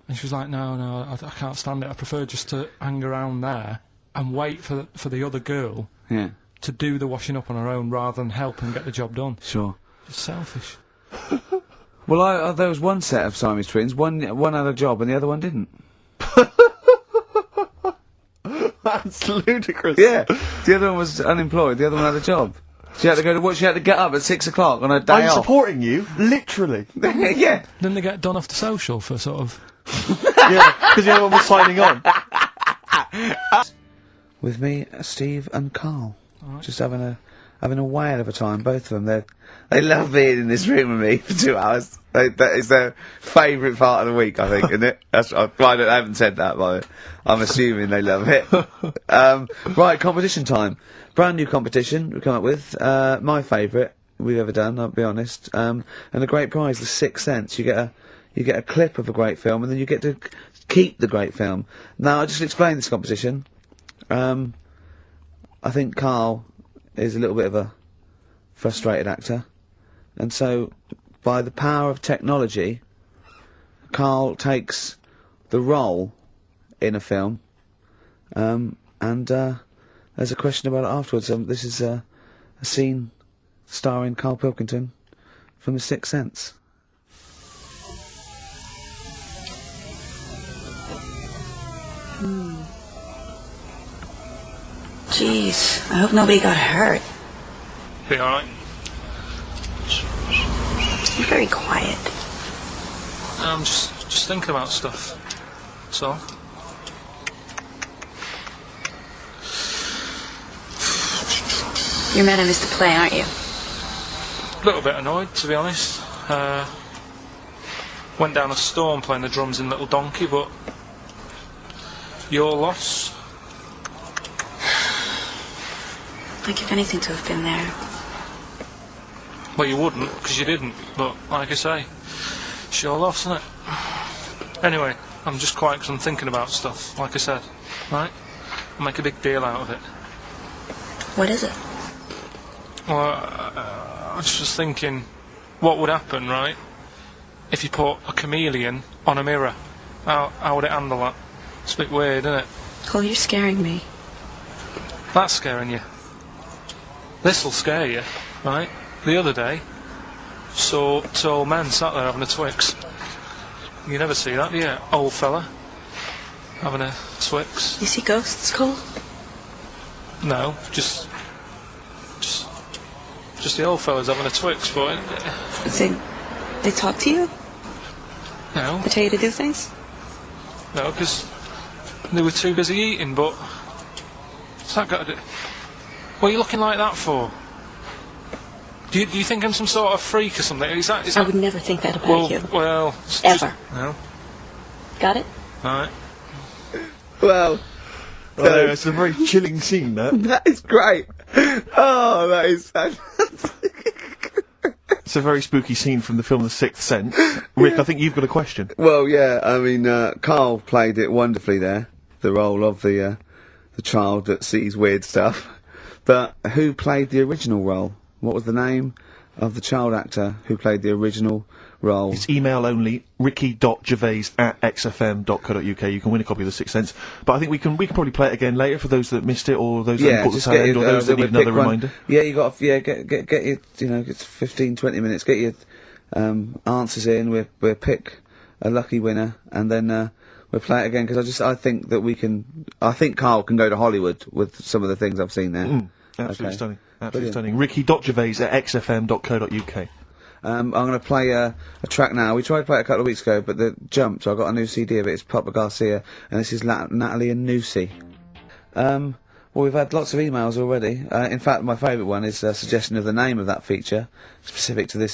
And she was like, no, I can't stand it. I prefer just to hang around there and wait for the other girl Yeah, to do the washing up on her own rather than help and get the job done. sure. It's selfish. Well, there was one set of Siamese twins. One had a job and the other one didn't. That's ludicrous. Yeah, the other one was unemployed. The other one had a job. She had to go to work. She had to get up at 6 o'clock on her day I'm off. supporting you, literally. Yeah. Then they get done off the social for sort of... Yeah, because the other one was signing on. With me, Steve and Carl, just having a whale of a time. Both of them, they love being in this room with me for 2 hours. That is their favourite part of the week, I think, isn't it? I haven't said that, but I'm assuming they love it. Right, competition time. Brand new competition we come up with. My favourite we've ever done, I'll be honest. And the great prize, the 6 cents. You get a clip of a great film, and then you get to keep the great film. Now, I'll just explain this competition. I think Carl is a little bit of a frustrated actor, and so by the power of technology, Carl takes the role in a film, and there's a question about it afterwards. This is a scene starring Karl Pilkington from The Sixth Sense. Jeez, I hope nobody got hurt. Be alright. You're very quiet. I'm just thinking about stuff. That's all. You're mad I missed the play, aren't you? A little bit annoyed, to be honest. Went down a storm playing the drums in Little Donkey, but your loss. I'd give anything to have been there. Well, you wouldn't, because you didn't, but like I say, it's your loss, isn't it? Anyway, I'm just quiet because I'm thinking about stuff, like I said, right? I'll make a big deal out of it. What is it? Well, I was just thinking, what would happen, right, if you put a chameleon on a mirror? How would it handle that? It's a bit weird, isn't it? Oh, you're scaring me. That's scaring you. This'll scare you, right? The other day, saw tall men sat there having a Twix. You never see that, do you? Old fella having a Twix. You see ghosts, Cole? No, just the old fellas having a Twix, but... They talk to you? No. They tell you to do things? No, because they were too busy eating, but... What's that got to do... What are you looking like that for? Do you think I'm some sort of freak or something? Is that... I would never think that about you. Well... Ever. No. Got it? Alright. Well... it's a very chilling scene, that. That is great. Oh, that is fantastic. It's a very spooky scene from the film The Sixth Sense. Rick, I think you've got a question. Well, yeah, I mean, Karl played it wonderfully there, the role of the child that sees weird stuff. But who played the original role? What was the name of the child actor who played the original role? It's email only, ricky.gervais@xfm.co.uk. You can win a copy of The Sixth Sense. But I think we can probably play it again later for those that missed it, or those that caught the tail end, or those that need another reminder. Yeah, you got get your, it's 15, 20 minutes, get your answers in, we'll pick a lucky winner, and then we'll play it again, because I think Karl can go to Hollywood with some of the things I've seen there. Absolutely stunning. Absolutely stunning. ricky.gervais@xfm.co.uk. I'm going to play a track now. We tried to play it a couple of weeks ago, but the jumped, so I got a new CD of it. It's Papa Garcia, and this is Natalie and Nusi. Well, we've had lots of emails already. In fact, my favourite one is a suggestion of the name of that feature, specific to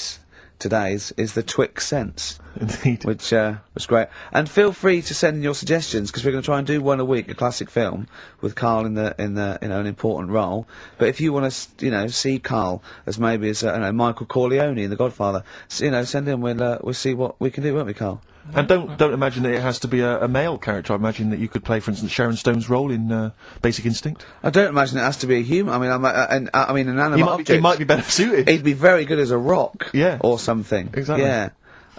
today's, is the Twix Sense. Indeed. Which was great. And feel free to send in your suggestions, because we're going to try and do one a week, a classic film, with Karl in the an important role. But if you want to see Karl as maybe as Michael Corleone in The Godfather, send in. We'll see what we can do, won't we, Karl? And don't imagine that it has to be a male character. I imagine that you could play, for instance, Sharon Stone's role in Basic Instinct. I don't imagine it has to be a human. I mean, an animate object. He might be better suited. He'd be very good as a rock. Yeah. Or something. Exactly. Yeah.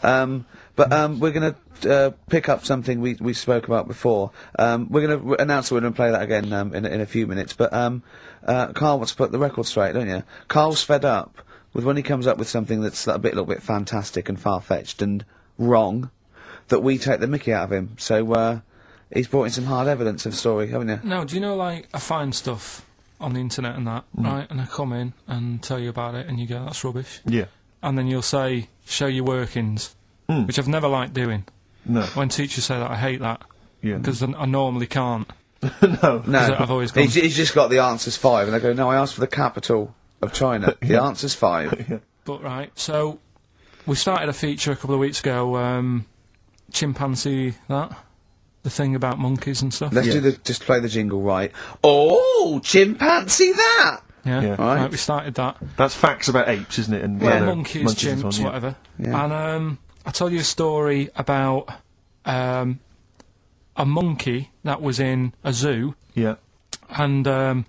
But we're going to pick up something we spoke about before. We're going to announce we're going to play that again in a few minutes. But Karl wants to put the record straight, don't you? Karl's fed up with when he comes up with something that's a little bit fantastic and far-fetched and wrong, that we take the mickey out of him. So he's brought in some hard evidence of story, haven't you? No, do you know, like, I find stuff on the internet and that, right, and I come in and tell you about it, and you go, that's rubbish. Yeah. And then you'll say, show your workings, which I've never liked doing. No. When teachers say that, I hate that. Yeah. Because I normally can't. No. I've always gone... He's just got the answer's 5, and I go, no, I asked for the capital of China. The answer's 5. Yeah. But, right, so, we started a feature a couple of weeks ago, chimpanzee that, the thing about monkeys and stuff. Let's just play the jingle right. Oh, chimpanzee that! Yeah. Right. We started that. That's facts about apes, isn't it? And Monkeys, chimps, and so on, whatever. Yeah. And I told you a story about a monkey that was in a zoo. Yeah. And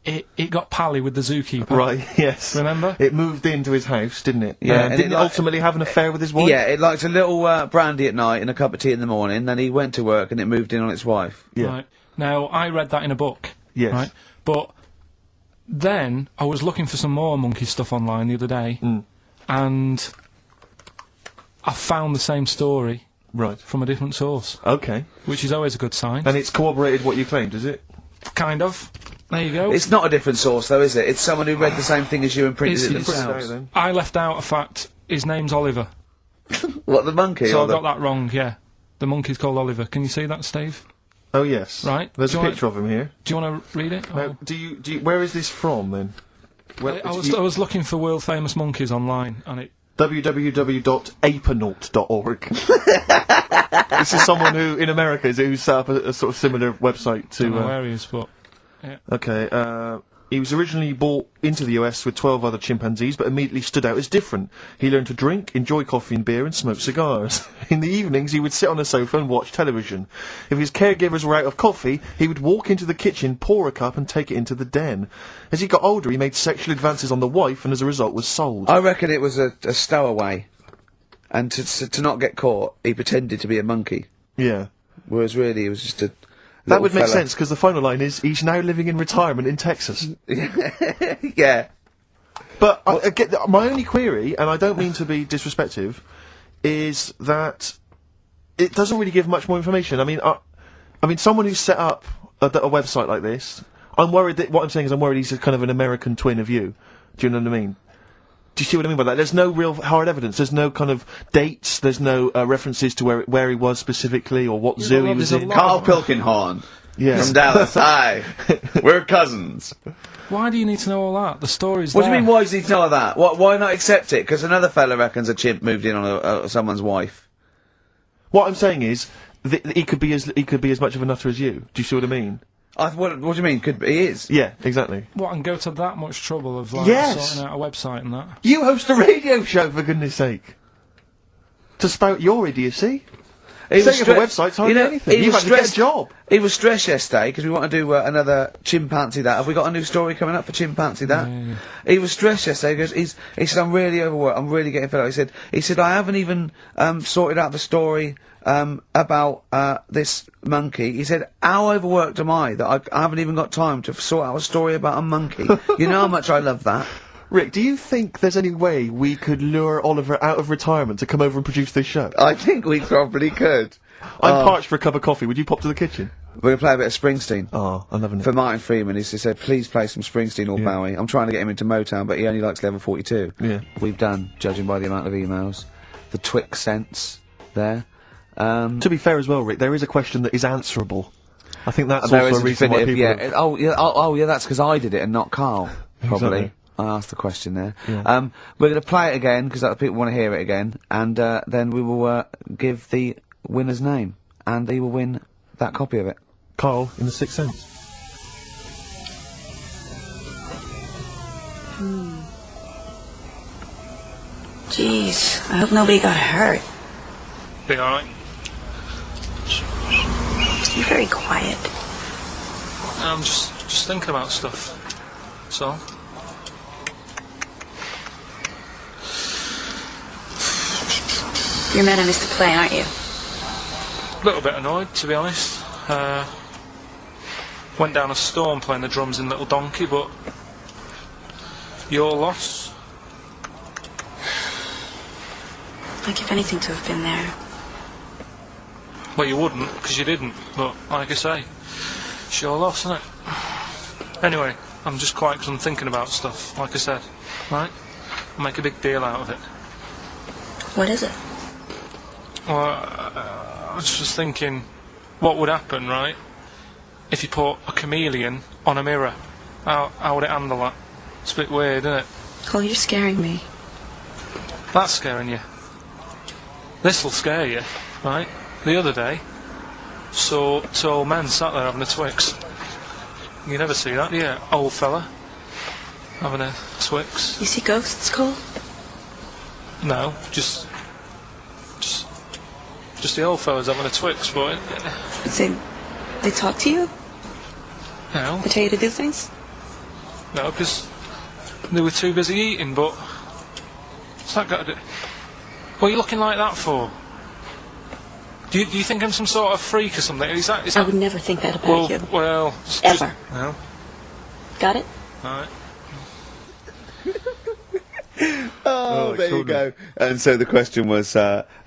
it got pally with the zookeeper. Right, yes. Remember? It moved into his house, didn't it? Yeah, and didn't it ultimately have an affair with his wife? Yeah, it liked a little brandy at night and a cup of tea in the morning, then he went to work and it moved in on its wife. Yeah. Right. Now, I read that in a book. Yes. Right? But then I was looking for some more monkey stuff online the other day, and I found the same story Right. from a different source, Okay. which is always a good sign. And it's corroborated what you claimed, is it? Kind of. There you go. It's not a different source, though, is it? It's someone who read the same thing as you and printed it It's- themselves. then. I left out a fact. His name's Oliver. What, the monkey? So or I got that wrong, yeah. The monkey's called Oliver. Can you see that, Steve? Oh, yes. Right. There's Do a you picture of him here. Do you want to read it? Now, Or- do you, where is this from, then? I was looking for world famous monkeys online, and it... www.apenaut.org. This is someone who, in America, who set up a sort of similar website to... I don't know where he is, but... Yeah. Okay, he was originally brought into the US with 12 other chimpanzees, but immediately stood out as different. He learned to drink, enjoy coffee and beer, and smoke cigars. In the evenings, he would sit on a sofa and watch television. If his caregivers were out of coffee, he would walk into the kitchen, pour a cup, and take it into the den. As he got older, he made sexual advances on the wife, and as a result was sold. I reckon it was a stowaway. And to not get caught, he pretended to be a monkey. Yeah. Whereas really, he was just a... That would make fella. sense, because the final line is, he's now living in retirement in Texas. Yeah. But my only query, and I don't mean to be disrespectful, is that it doesn't really give much more information. I mean, someone who's set up a website like this, I'm worried that, what I'm saying is I'm worried he's a kind of an American twin of you. Do you know what I mean? Do you see what I mean by that? There's no real hard evidence. There's no kind of dates. There's no references to where he was specifically or what zoo he was in. Karl Pilkington. Yes. From Dallas. Hi. We're cousins. Why do you need to know all that? The story's What there. do you mean, why does he know that? Why not accept it? Because another fella reckons a chimp moved in on someone's wife. What I'm saying is, he could be as much of a nutter as you. Do you see what I mean? What do you mean? He is. Yeah, exactly. What, and go to that much trouble of, like, Yes. sorting out a website and that? You host a radio show, for goodness sake. To spout your idiocy. Setting up a website's hardly anything. You've had to get a job. He was stressed yesterday because we want to do another Chimpanzee That. Have we got a new story coming up for Chimpanzee That? Yeah. He was stressed yesterday because he said, I'm really overworked, I'm really getting fed up. He said, I haven't even sorted out the story about this monkey. He said, how overworked am I that I haven't even got time to sort out a story about a monkey? You know how much I love that. Rick, do you think there's any way we could lure Oliver out of retirement to come over and produce this show? I think we probably could. I'm parched for a cup of coffee. Would you pop to the kitchen? We're going to play a bit of Springsteen. Oh, I'm loving it. For Martin Freeman, he said, please play some Springsteen or Bowie. I'm trying to get him into Motown, but he only likes level 42. Yeah. We've done, judging by the amount of emails. The Twix sense there. To be fair as well, Rick, there is a question that is answerable. I think that's also a reason why people... Yeah. Oh, yeah, that's because I did it and not Carl, probably. Exactly. I asked the question there. Yeah. We're going to play it again, because people want to hear it again, and then we will give the winner's name, and he will win that copy of it. Carl, in The Sixth Sense. Jeez, I hope nobody got hurt. Be alright. You're very quiet. I'm just thinking about stuff. So. You're mad I missed the play, aren't you? A little bit annoyed, to be honest. Went down a storm playing the drums in Little Donkey, but your loss. I'd give anything to have been there. Well, you wouldn't, because you didn't, but like I say, it's your loss, isn't it? Anyway, I'm just quiet because I'm thinking about stuff, like I said, right? I'll make a big deal out of it. What is it? Well, I was just thinking, what would happen, right, if you put a chameleon on a mirror? How would it handle that? It's a bit weird, isn't it? Oh, you're scaring me. That's scaring you. This'll scare you, right? The other day, saw two old men sat there having a Twix. You never see that, do you? Old fella having a Twix. You see ghosts, Cole? No, just the old fellas having a Twix, but They talk to you? no, They tell you to do things? no, because they were too busy eating. But what's that got to do? What are you looking like that for? Do you think I'm some sort of freak or something? Is that I would never think that about you. Well, Ever. No. Got it? Alright. Oh, there you go. And so the question was,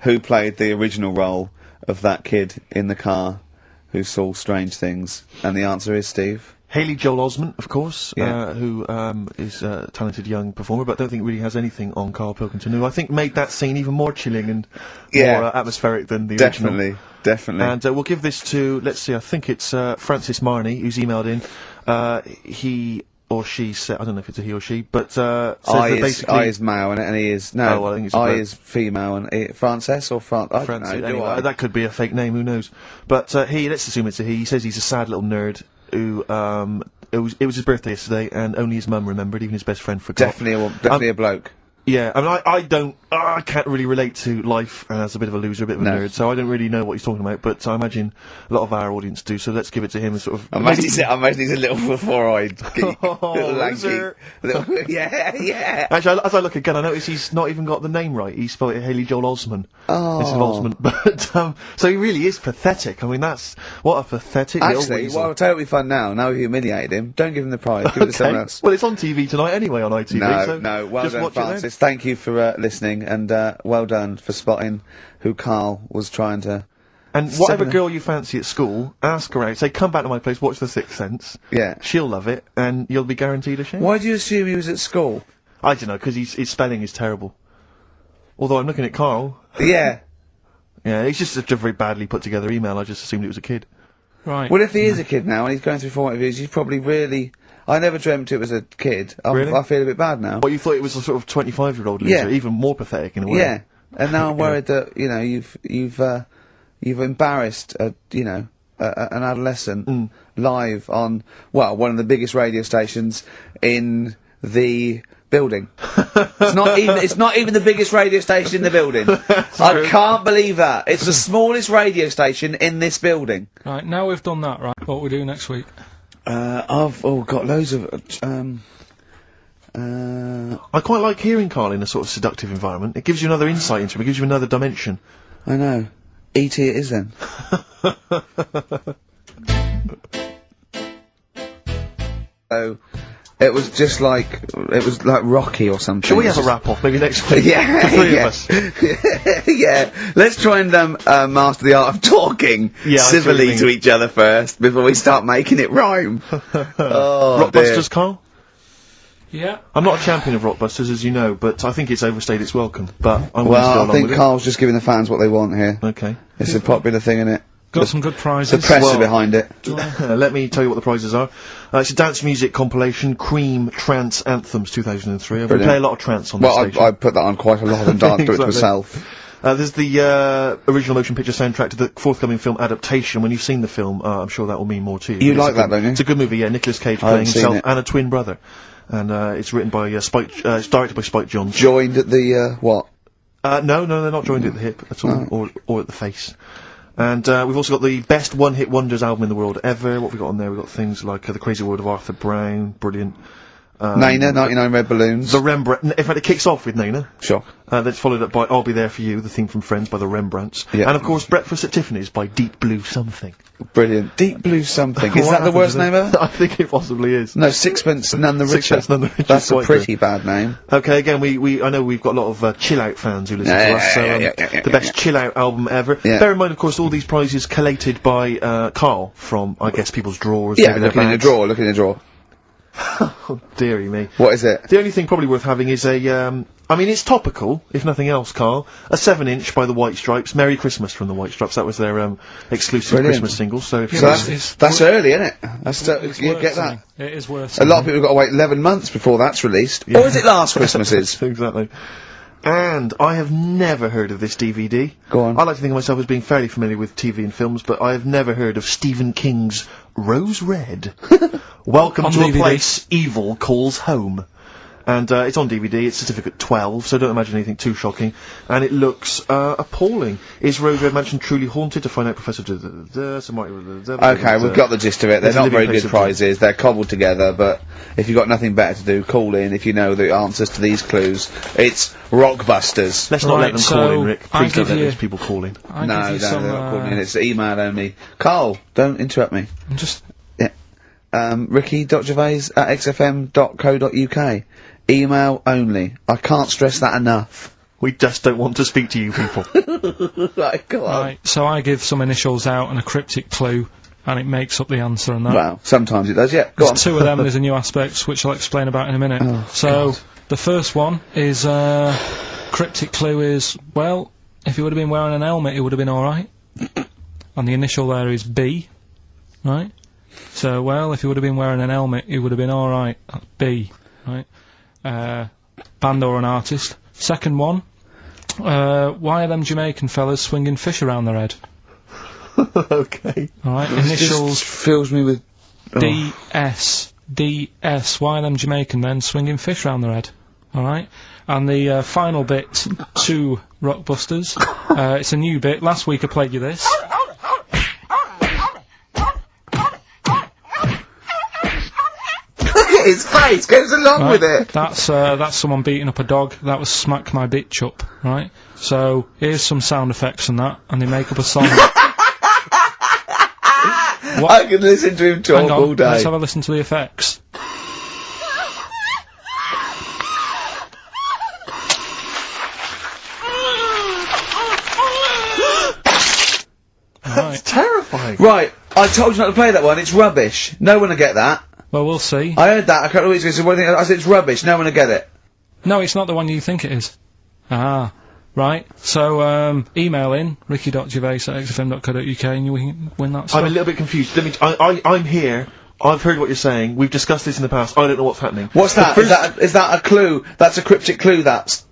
who played the original role of that kid in the car who saw strange things? And the answer is Steve. Haley Joel Osment, of course, Yeah. who is a talented young performer, but I don't think really has anything on Karl Pilkington, who I think made that scene even more chilling and more atmospheric than the original. Definitely. And we'll give this to, let's see, I think it's Francis Marnie, who's emailed in. He or she said, I don't know if it's a he or she, but says that basically... I is male and he is... No, Oh, well, I think it's I a is female and... Frances or I don't know, anyway, that could be a fake name, who knows. But let's assume it's a he. He says he's a sad little nerd who, it was his birthday yesterday, and only his mum remembered, even his best friend forgot. Definitely a bloke. Yeah, I mean, I can't really relate to life as a bit of a loser, a bit of a nerd, so I don't really know what he's talking about, but I imagine a lot of our audience do, so let's give it to him and sort of... I imagine he's a little four-eyed, little lanky. Yeah. Actually, as I look again, I notice he's not even got the name right. He spelled it Haley Joel Osment. Oh. Instead of Osment. But, so he really is pathetic. I mean, what a pathetic little Actually, weasel. well, totally fun now we humiliated him. Don't give him the prize, give it to someone else. Well, it's on TV tonight anyway, on ITV, No, well just done, watch Francis. Thank you for listening, and well done for spotting who Karl was trying to... And whatever girl you fancy at school, ask her out, say, come back to my place, watch The Sixth Sense. Yeah. She'll love it, and you'll be guaranteed a share. Why do you assume he was at school? I don't know, because his spelling is terrible. Although I'm looking at Karl. Yeah. Yeah, it's just such a very badly put together email, I just assumed it was a kid. Right. Well, if he is a kid now, and he's going through formative years, he's probably really... I never dreamt it was a kid. Really? I feel a bit bad now. Well, you thought it was a sort of 25-year-old loser, even more pathetic in a way. Yeah. And now I'm worried that, you've embarrassed, an adolescent live on, one of the biggest radio stations in the building. It's not even the biggest radio station in the building. I can't believe that. It's the smallest radio station in this building. Right, now we've done that, right, what we do next week? I've got loads of, I quite like hearing Karl in a sort of seductive environment. It gives you another insight into him, it gives you another dimension. I know. E.T. it is then. So, it was just like, Rocky or something. Shall we have a wrap-off, maybe next week? Yeah, The three of us. Yeah. Let's try and, master the art of talking civilly to each other first, before we start making it rhyme. Oh, Rockbusters, Karl? Yeah. I'm not a champion of Rockbusters, as you know, but I think it's overstayed its welcome. But I'm I think Karl's just giving the fans what they want here. Okay. It's a popular thing, isn't it? Got some good prizes. The press are behind it. Let me tell you what the prizes are. It's a dance music compilation, Cream Trance Anthems 2003. We play a lot of trance on this station. I put that on quite a lot and danced to it myself. There's the original motion picture soundtrack to the forthcoming film adaptation. When you've seen the film, I'm sure that will mean more to you. You like that, don't you? It's a good movie, yeah. Nicolas Cage playing himself and a twin brother. And it's written by it's directed by Spike Jonze. Joined at the, what? No, they're not joined at the hip at all, or at the face. And we've also got the best one-hit wonders album in the world ever. What have we got on there? We've got things like The Crazy World of Arthur Brown, brilliant. Nana, 99 Red Balloons. The Rembrandt. In fact, it kicks off with Nana. Sure. That's followed up by I'll Be There For You, the theme from Friends by the Rembrandts. Yeah. And of course, Breakfast at Tiffany's by Deep Blue Something. Brilliant. Deep Blue Something. Is that the worst name ever? I think it possibly is. No, Sixpence None the Richer. Sixpence None the Richer. That's a pretty bad name. Okay, again, I know we've got a lot of chill-out fans who listen to us, so the best chill-out album ever. Yeah. Bear in mind, of course, all these prizes collated by Karl from, I guess, people's drawers. Yeah, looking in a drawer. Oh, dearie me. What is it? The only thing probably worth having is I mean, it's topical, if nothing else, Karl. A 7-inch by the White Stripes. Merry Christmas from the White Stripes. That was their exclusive Christmas single. So, if that's early, isn't it? You get that. It is worth a lot of people have got to wait 11 months before that's released. Yeah. Or is it last Christmases? Exactly. And I have never heard of this DVD. Go on. I like to think of myself as being fairly familiar with TV and films, but I have never heard of Stephen King's Rose Red. Welcome to DVD. a place evil calls home. And it's on DVD, it's certificate 12, so don't imagine anything too shocking. And it looks appalling. Is Rose Red Mansion truly haunted? To find out, Professor... Okay, we've got the gist of it. They're not very good prizes, they're cobbled together, but if you've got nothing better to do, call in if you know the answers to these clues. It's Rockbusters. Let's not let them call in, Rick. Please don't let these people call in. No, they're not calling in, it's email only. Karl, don't interrupt me. I'm just... ricky.gervais@xfm.co.uk. Email only. I can't stress that enough. We just don't want to speak to you people. Right, go on. Right, so I give some initials out and a cryptic clue, and it makes up the answer and that. Well, sometimes it does, yeah. Go on. There's two of them, there's a new aspects, which I'll explain about in a minute. Oh, so, the first one is, cryptic clue is, well, if he would have been wearing an helmet, it would have been alright. And the initial there is B, right? So, well, if he would have been wearing an helmet, it would have been alright. That's B, right? Band or an artist. Second one, why are them Jamaican fellas swinging fish around their head? Okay. Alright, initials... Just fills me with... DS. DS. Why are them Jamaican men swinging fish around their head? Alright? And the final bit to Rockbusters, it's a new bit. Last week I played you this. His face goes along with it. That's someone beating up a dog. That was Smack My Bitch Up, right? So, here's some sound effects and that, and they make up a song. I can listen to him talk all day. Let's have a listen to the effects. That's terrifying. Right, I told you not to play that one. It's rubbish. No one will get that. Well, we'll see. I heard that. I can't always say one thing. I said it's rubbish. No one will get it. No, it's not the one you think it is. Ah, right. So, email in ricky.gervais@xfm.co.uk and you win that stuff. I'm a little bit confused. I'm here. I've heard what you're saying. We've discussed this in the past. I don't know what's happening. What's that? Is that a clue? That's a cryptic clue. That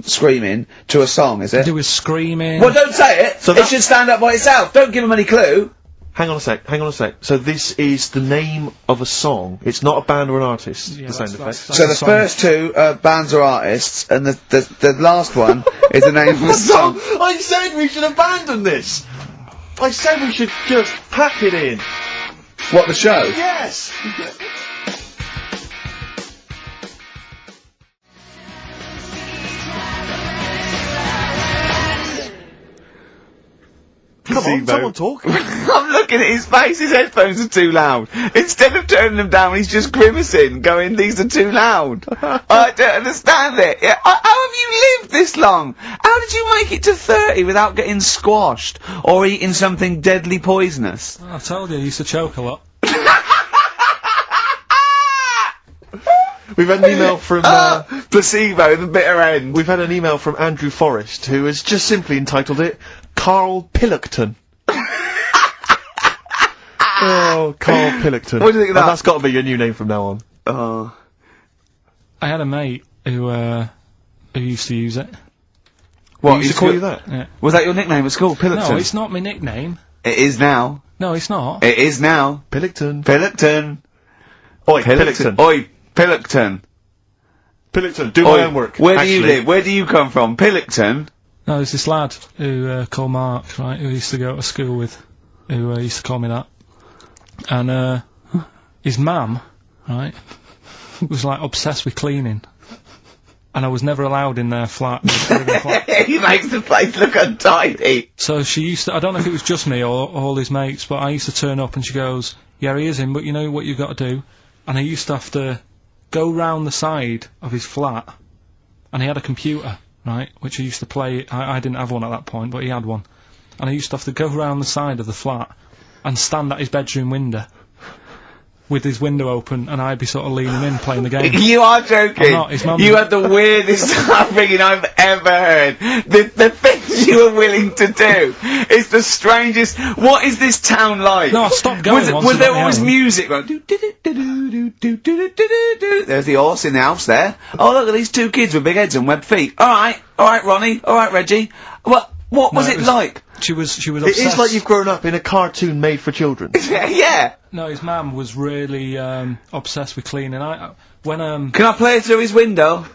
screaming to a song, is it? To do with screaming. Well, don't say it. So it should stand up by itself. Don't give him any clue. Hang on a sec. So this is the name of a song. It's not a band or an artist. Yeah, the sound effect. So the first two are bands or artists, and the last one is the name of a song. I said we should abandon this. I said we should just pack it in. What, the show? Yes. Come on, someone talk. I'm looking at his face, his headphones are too loud. Instead of turning them down, he's just grimacing, going, these are too loud. I don't understand it. Yeah, how have you lived this long? How did you make it to 30 without getting squashed, or eating something deadly poisonous? I told you, I used to choke a lot. We've had an email from, placebo, the bitter end. We've had an email from Andrew Forrest, who has just simply entitled it, Karl Pilkington. Oh, Karl Pilkington. What do you think of that? That's got to be your new name from now on. I had a mate who used to use it. What, he used to call you that? Yeah. Was that your nickname at school, Pilkington? No, it's not my nickname. It is now. No, it's not. It is now. Pilkington. Pilkington. Oi, Pilkington. Oi, Pilkington. Pilkington, do my homework. Where do you live? Where do you come from? Pilkington? No, there's this lad who called Mark, right, who used to go to school with, who used to call me that. And his mum, right, was like obsessed with cleaning. And I was never allowed in their flat. He makes the place look untidy. So she used to, I don't know if it was just me or all his mates, but I used to turn up and she goes, yeah, he is in, but you know what you've got to do? And I used to have to go round the side of his flat, and he had a computer, right, which he used to play. I didn't have one at that point, but he had one. And I used to have to go round the side of the flat and stand at his bedroom window with his window open, and I'd be sort of leaning in playing the game. You are joking. I'm not, his mum. You had the weirdest upbringing I've ever heard. The things you were willing to do is the strangest. What is this town like? No, I stopped going. Was there always music? Like, there's the horse in the house there. Oh, look at these two kids with big heads and webbed feet. All right, Ronnie. All right, Reggie. What was it like? She was It obsessed. is like you've grown up in a cartoon made for children. Yeah. No, his mum was really obsessed with cleaning. When Can I play through his window?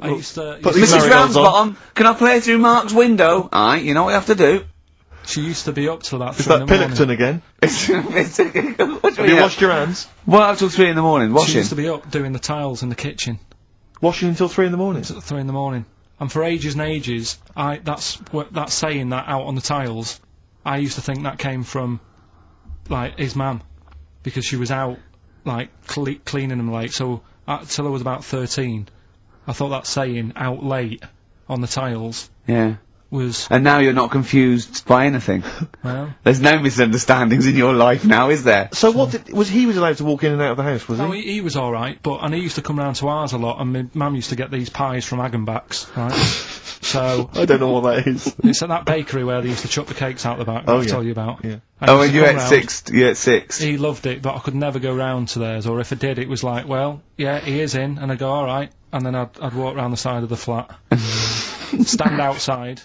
I used to. Put these Mrs. marigolds on. Ramsbottom, can I play through Mark's window? Aye, you know what you have to do. She used to be up till about Is 3 that in the morning. Pilkington again? Have Have you washed your hands? What up till 3 in the morning? She Washing? used to be up doing the tiles in the kitchen Washing until 3 in the morning? at 3 in the morning. And for ages and ages, that's saying that out on the tiles, I used to think that came from, like, his mum. Because she was out, like, cleaning them late. So, till I was about 13, I thought that saying, out late, on the tiles, Yeah. was, And now you're not confused by anything. well... There's no misunderstandings in your life now, is there? So what he was allowed to walk in and out of the house, was No, he? he was alright, and he used to come round to ours a lot, and my mum used to get these pies from Hagenbach's, right? So... I don't know what that is. It's at that bakery where they used to chuck the cakes out the back, Oh, I'll yeah. tell you about. Yeah. And Oh, he and used you to at come round. 6, you at 6. He loved it, but I could never go round to theirs, or if I did, it was like, well, yeah, he is in, and I'd go, alright, and then I'd walk round the side of the flat. stand outside.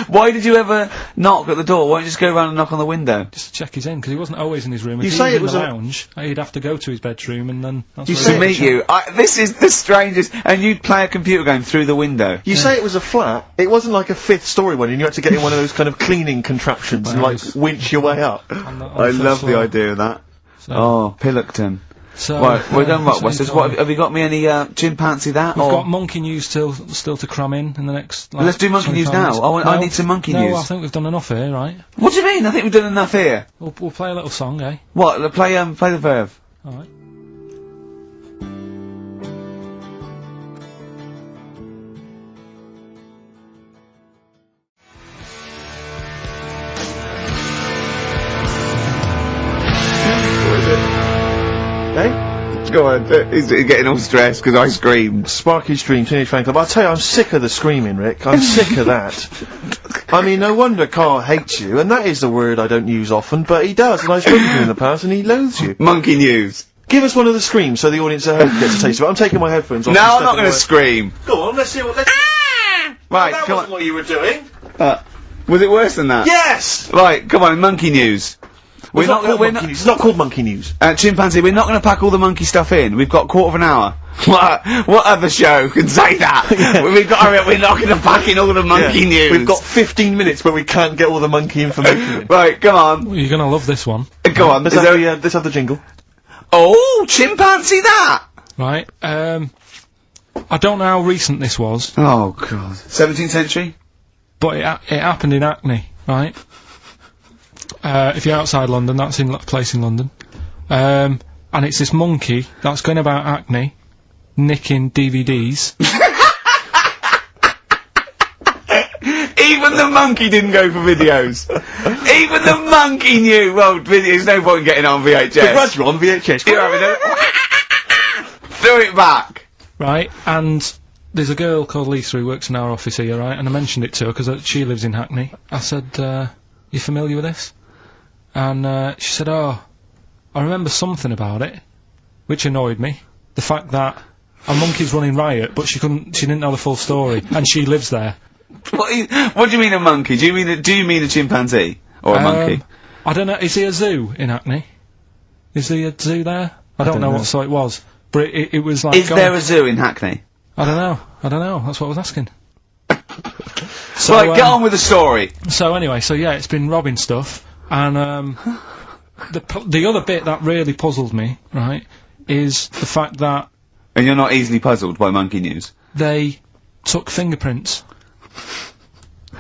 Why did you ever knock at the door? Why don't you just go around and knock on the window? Just to check he's in, because he wasn't always in his room. If You he say was it in was the a- lounge, he'd have to go to his bedroom, and then that's You where say he'd To it- meet you. This is the strangest. And you'd play a computer game through the window. You say it was a flat. It wasn't like a 5th story one, and you had to get in one of those kind of cleaning contraptions and like Nice. winch your way up. on the I first love the floor. idea of that. So, Oh, Pilkington. so, Right, we're done so Rockbusters. you What go. have you got me any chimpanzee that? We've or got monkey news still to cram in the next. Like, Let's do monkey news 25 now. minutes. I need some monkey no, news. I think we've done enough here, right? What do you mean? I think we've done enough here. We'll play a little song, eh? What? Play the verve. All right. Go on. He's getting all stressed because I screamed. Sparky's Dream, Teenage Fan Club. I'll tell you, I'm sick of the screaming, Rick. I'm sick of that. I mean, no wonder Carl hates you, and that is the word I don't use often, but he does, and I've spoken to him in the past, and he loathes you. Monkey news. Give us one of the screams so the audience at home gets a taste of it. I'm taking my headphones off. No, and I'm not stepping going to away. scream. Go on, let's see what. Right, That come wasn't on. what you were doing. Was it worse than that? Yes! Right, come on, monkey news. It's not called monkey news. It's not called monkey news. Chimpanzee, we're not going to pack all the monkey stuff in. We've got a quarter of an hour. What other show can say that? We're not going to pack in all the monkey news. We've got 15 minutes where we can't get all the monkey information in. Right, come on. Well, you're gonna love this one, Go on. Let's have the jingle. Oh, chimpanzee that! right? I don't know how recent this was, Oh, God. 17th century? but it happened in Hackney, right? If you're outside London, that's in a place in London. And it's this monkey that's going about Hackney, nicking DVDs. Even the monkey didn't go for videos. Even the monkey knew. Well, there's no point in getting on VHS. The Roger on VHS. You're having a... Throw it back. Right, and there's a girl called Lisa who works in our office here, right, and I mentioned it to her because she lives in Hackney. I said, you familiar with this? And she said, oh, I remember something about it, which annoyed me. The fact that a monkey's running riot, but she didn't know the full story, and she lives there. What do you mean a monkey? Do you mean a chimpanzee? Or a monkey? I don't know, is there a zoo in Hackney? Is there a zoo there? I don't know what sort it was, but it was like... Is there a zoo in Hackney? I don't know, that's what I was asking. So, Right, get on with the story. So anyway, yeah, it's been robbing stuff, and the other bit that really puzzled me, right, is the fact that And you're not easily puzzled by monkey news? they took fingerprints. What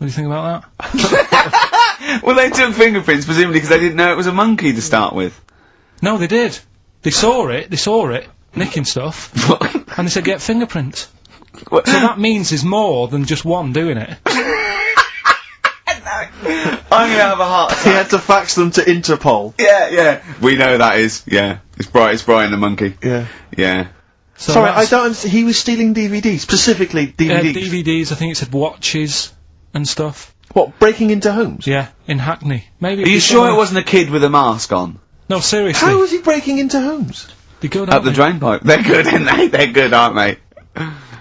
do you think about that? Well, they took fingerprints, presumably because they didn't know it was a monkey to start with. No, they did. They saw it, nicking stuff, and they said, get fingerprints. So that means there's more than just one doing it. I'm gonna have a heart attack. He had to fax them to Interpol. Yeah. We know that is, yeah. It's Brian the monkey. Yeah. Yeah. So Sorry, I that's- don't. He was stealing DVDs, specifically DVDs. DVDs, I think it said watches and stuff. What? Breaking into homes? Yeah, in Hackney. Maybe. Are you sure it wasn't a kid with a mask on? No, seriously. How was he breaking into homes? They go Up the drain pipe. They're good, aren't they? They're good, aren't they?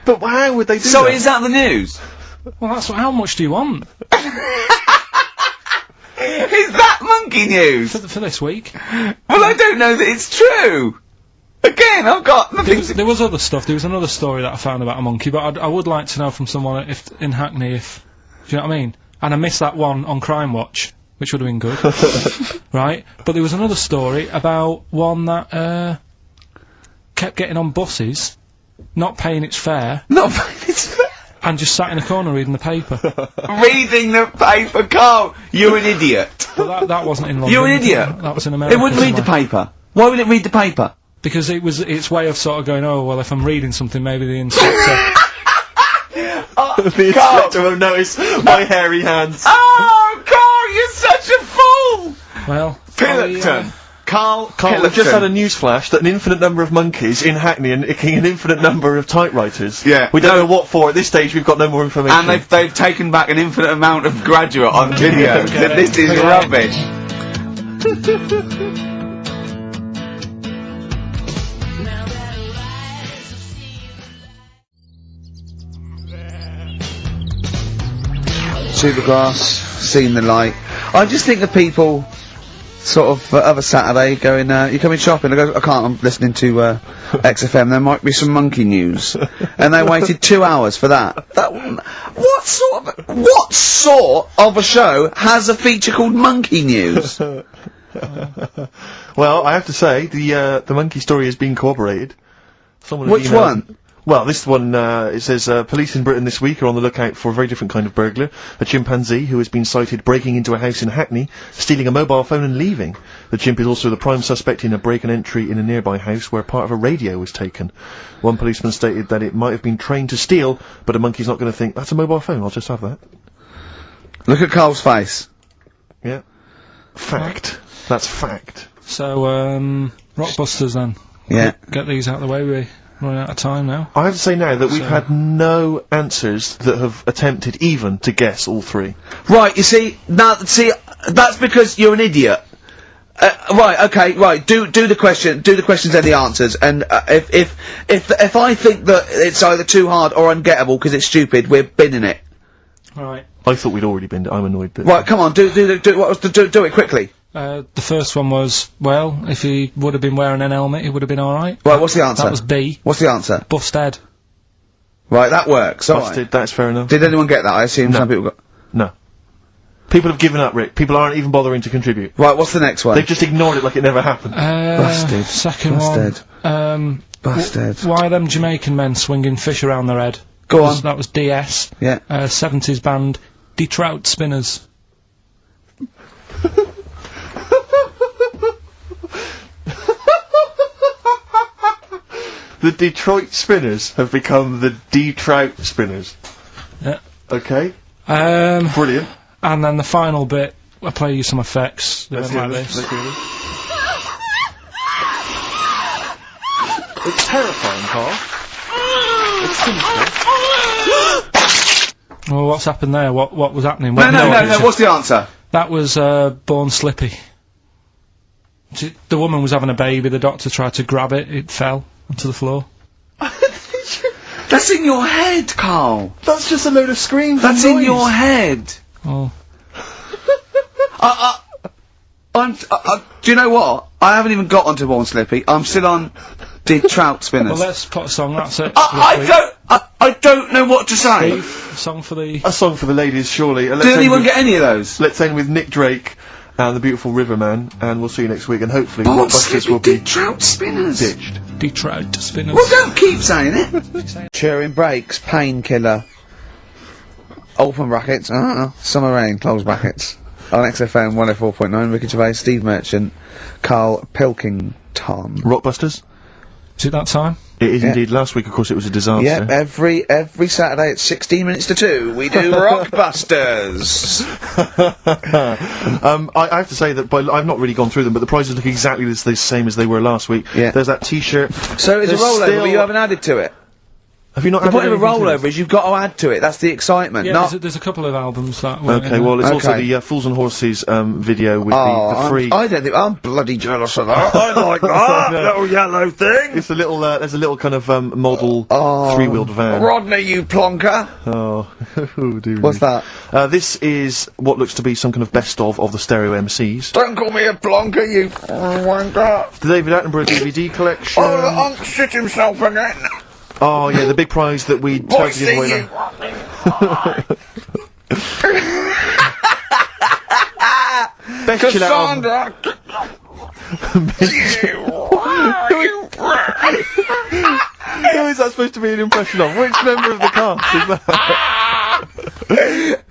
But how would they do So that? is that the news? Well, that's how much do you want Is that monkey news? for this week? Well, I don't know that it's true. Again, I've got nothing to... There was other stuff. There was another story that I found about a monkey, but I would like to know from someone if in Hackney if do you know what I mean? And I missed that one on Crime Watch, which would have been good, right? But there was another story about one that kept getting on buses, not paying its fare, and just sat in a corner reading the paper. Reading the paper, Carl! You're an idiot. But that wasn't in London. You're an idiot. That was in America. It wouldn't read the somewhere. paper. Why would it read the paper? Because it was its way of sort of going, oh, well, if I'm reading something, maybe the inspector... The inspector will notice my hairy hands. Oh, Carl, you're such a fool! Well... Pilkington. Carl We've just had a news flash that an infinite number of monkeys in Hackney are nicking an infinite number of typewriters. Yeah. We don't know what for. At this stage, we've got no more information. And they've taken back an infinite amount of graduate on video. This is rubbish. Supergrass, seen the light. I just think of people, sort of, other Saturday, going, you coming shopping? I go, I can't, I'm listening to, XFM, there might be some monkey news. And they waited 2 hours for that. What sort of a show has a feature called Monkey News? Well, I have to say, the monkey story has been corroborated. Which one? Well, this one, it says, police in Britain this week are on the lookout for a very different kind of burglar. A chimpanzee who has been sighted breaking into a house in Hackney, stealing a mobile phone and leaving. The chimp is also the prime suspect in a break and entry in a nearby house where part of a radio was taken. One policeman stated that it might have been trained to steal, but a monkey's not going to think, that's a mobile phone, I'll just have that. Look at Carl's face. Yeah. Fact. That's fact. So, Rockbusters then. Yeah. Get these out of the way, we're running out of time now. I have to say now that we've had no answers that have attempted even to guess all three. Right, you see, that's because you're an idiot. Right, okay, right, do the questions and the answers, and, if I think that it's either too hard or ungettable because it's stupid, we're binning it. Alright. I thought we'd already binned it, I'm annoyed that... Right, come on, do it quickly. The first one was, well, if he would have been wearing an helmet, he would have been alright. Right, what's the answer? That was B. What's the answer? Busted. Right, that works, alright. Busted, that's fair enough. Did anyone get that? I assume some people got... No. People have given up, Rick. People aren't even bothering to contribute. Right, what's the next one? They've just ignored it like it never happened. Busted. Second one. Busted. Why are them Jamaican men swinging fish around their head? Go on. That was DS. Yeah. 70s band, Trout Spinners. The Detroit Spinners have become the D-Trout Spinners. Yeah. Okay. Brilliant. And then the final bit, I'll play you some effects. Let's hear this. It's terrifying, Carl. It's sinister. Well, what's happened there? What was happening? No, what's the answer? That was, Born Slippy. The woman was having a baby, the doctor tried to grab it, it fell onto the floor. That's in your head, Carl! That's just a load of screams. That's in your head! Oh. Do you know what? I haven't even got onto Born Slippy. I'm still on Trout Spinners. Well, let's put a song, that's it. I don't know what to say. Steve, a song for the ladies, surely. Did anyone get any of those? Let's end with Nick Drake and the Beautiful Riverman, and we'll see you next week, and hopefully Rockbusters will be Trout Spinners. ditched. Trout Spinners. Well, don't keep saying it. Cheering breaks, painkiller. Open brackets, summer rain, close brackets. On XFM 104.9, Ricky Gervais, Steve Merchant, Karl Pilkington. Rockbusters? Is it that time? It is indeed. Last week, of course, it was a disaster. Yep, every Saturday at 16 minutes to 2, we do Rockbusters. I have to say that I've not really gone through them, but the prizes look exactly the same as they were last week. Yeah. There's that T-shirt. So it's a rollover, but you haven't added to it. Have you not? The point of a rollover is you've got to add to it. That's the excitement. Yeah, there's a couple of albums that were. Okay, well, it's also the Fools and Horses video with the free. I don't think I'm bloody jealous of that. I like that little yellow thing. It's a little. There's a little kind of model three-wheeled van. Rodney, you plonker. Oh, dear. What's that? This is what looks to be some kind of best of the stereo MCs. Don't call me a plonker, you wanker. The David Attenborough DVD collection. Oh, the Unc shit himself again. Oh yeah, the big prize that we tried to give away. Best chill out. Who is that supposed to be an impression of? Which member of the cast is that?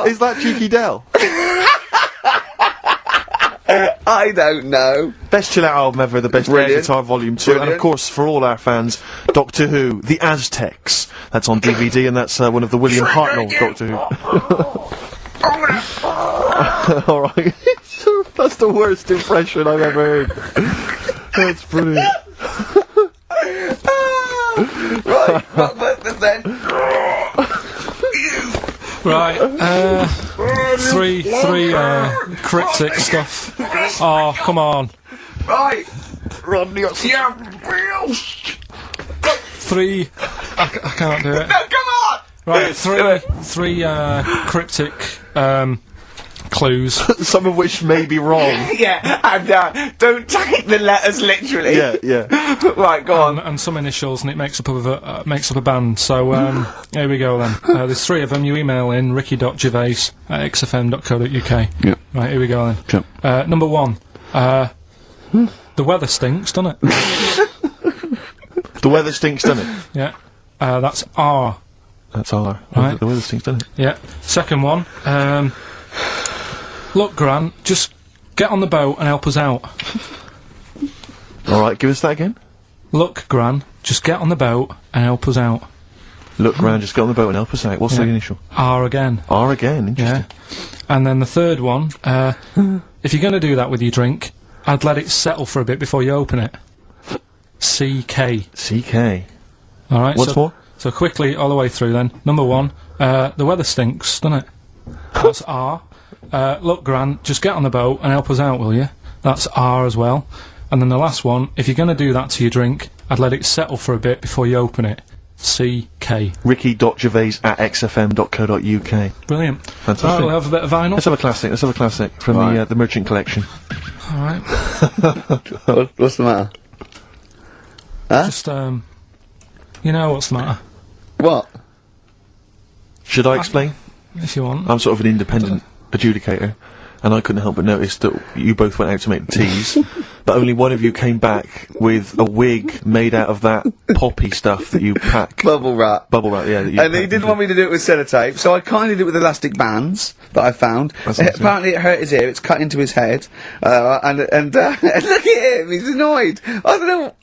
Is that Cheeky Dell? I don't know. Best chill out album ever, the best air guitar volume 2, and of course for all our fans, Doctor Who, The Aztecs. That's on DVD, and that's one of the William Hartnell Doctor Who. Alright. That's the worst impression I've ever heard. That's brilliant. Right, but then... Right, three cryptic stuff. Oh, come on. Right. Rodney, Yeah, three. I can't do it. No, come on! Right, three cryptic clues. Some of which may be wrong. Yeah, and don't take the letters literally. Yeah. Right, go on. And some initials, and it makes up a band. So here we go then. There's three of them. You email in ricky.gervais@xfm.co.uk. Yeah. Right, here we go then. Sure. Number one. The weather stinks, doesn't it? The weather stinks, doesn't it? Yeah. That's R. That's R. Right. The weather stinks, doesn't it? Yeah. Second one. Look, Grant, just get on the boat and help us out. Alright, give us that again. Look, Gran, just get on the boat and help us out. Look, Gran, just get on the boat and help us out. What's the initial? R again. R again, interesting. Yeah. And then the third one, if you're going to do that with your drink, I'd let it settle for a bit before you open it. CK. CK. Alright, What's more? So quickly, all the way through then. Number one, the weather stinks, doesn't it? That's R. Look, Gran, just get on the boat and help us out, will you? That's R as well. And then the last one, if you're going to do that to your drink, I'd let it settle for a bit before you open it. CK. ricky.gervais@xfm.co.uk. Brilliant. Fantastic. Right, we'll have a bit of vinyl. Let's have a classic from the Merchant Collection. Alright. What's the matter? Huh? Just, you know what's the matter. What? Should I explain? If you want. I'm sort of an independent adjudicator, and I couldn't help but notice that you both went out to make the teas, but only one of you came back with a wig made out of that poppy stuff that you pack. Bubble wrap. Bubble wrap, yeah. That you And he didn't want me to do it with sellotape, so I kind of did it with elastic bands that I found. Apparently it hurt his ear, it's cut into his head, and look at him, he's annoyed. I don't know.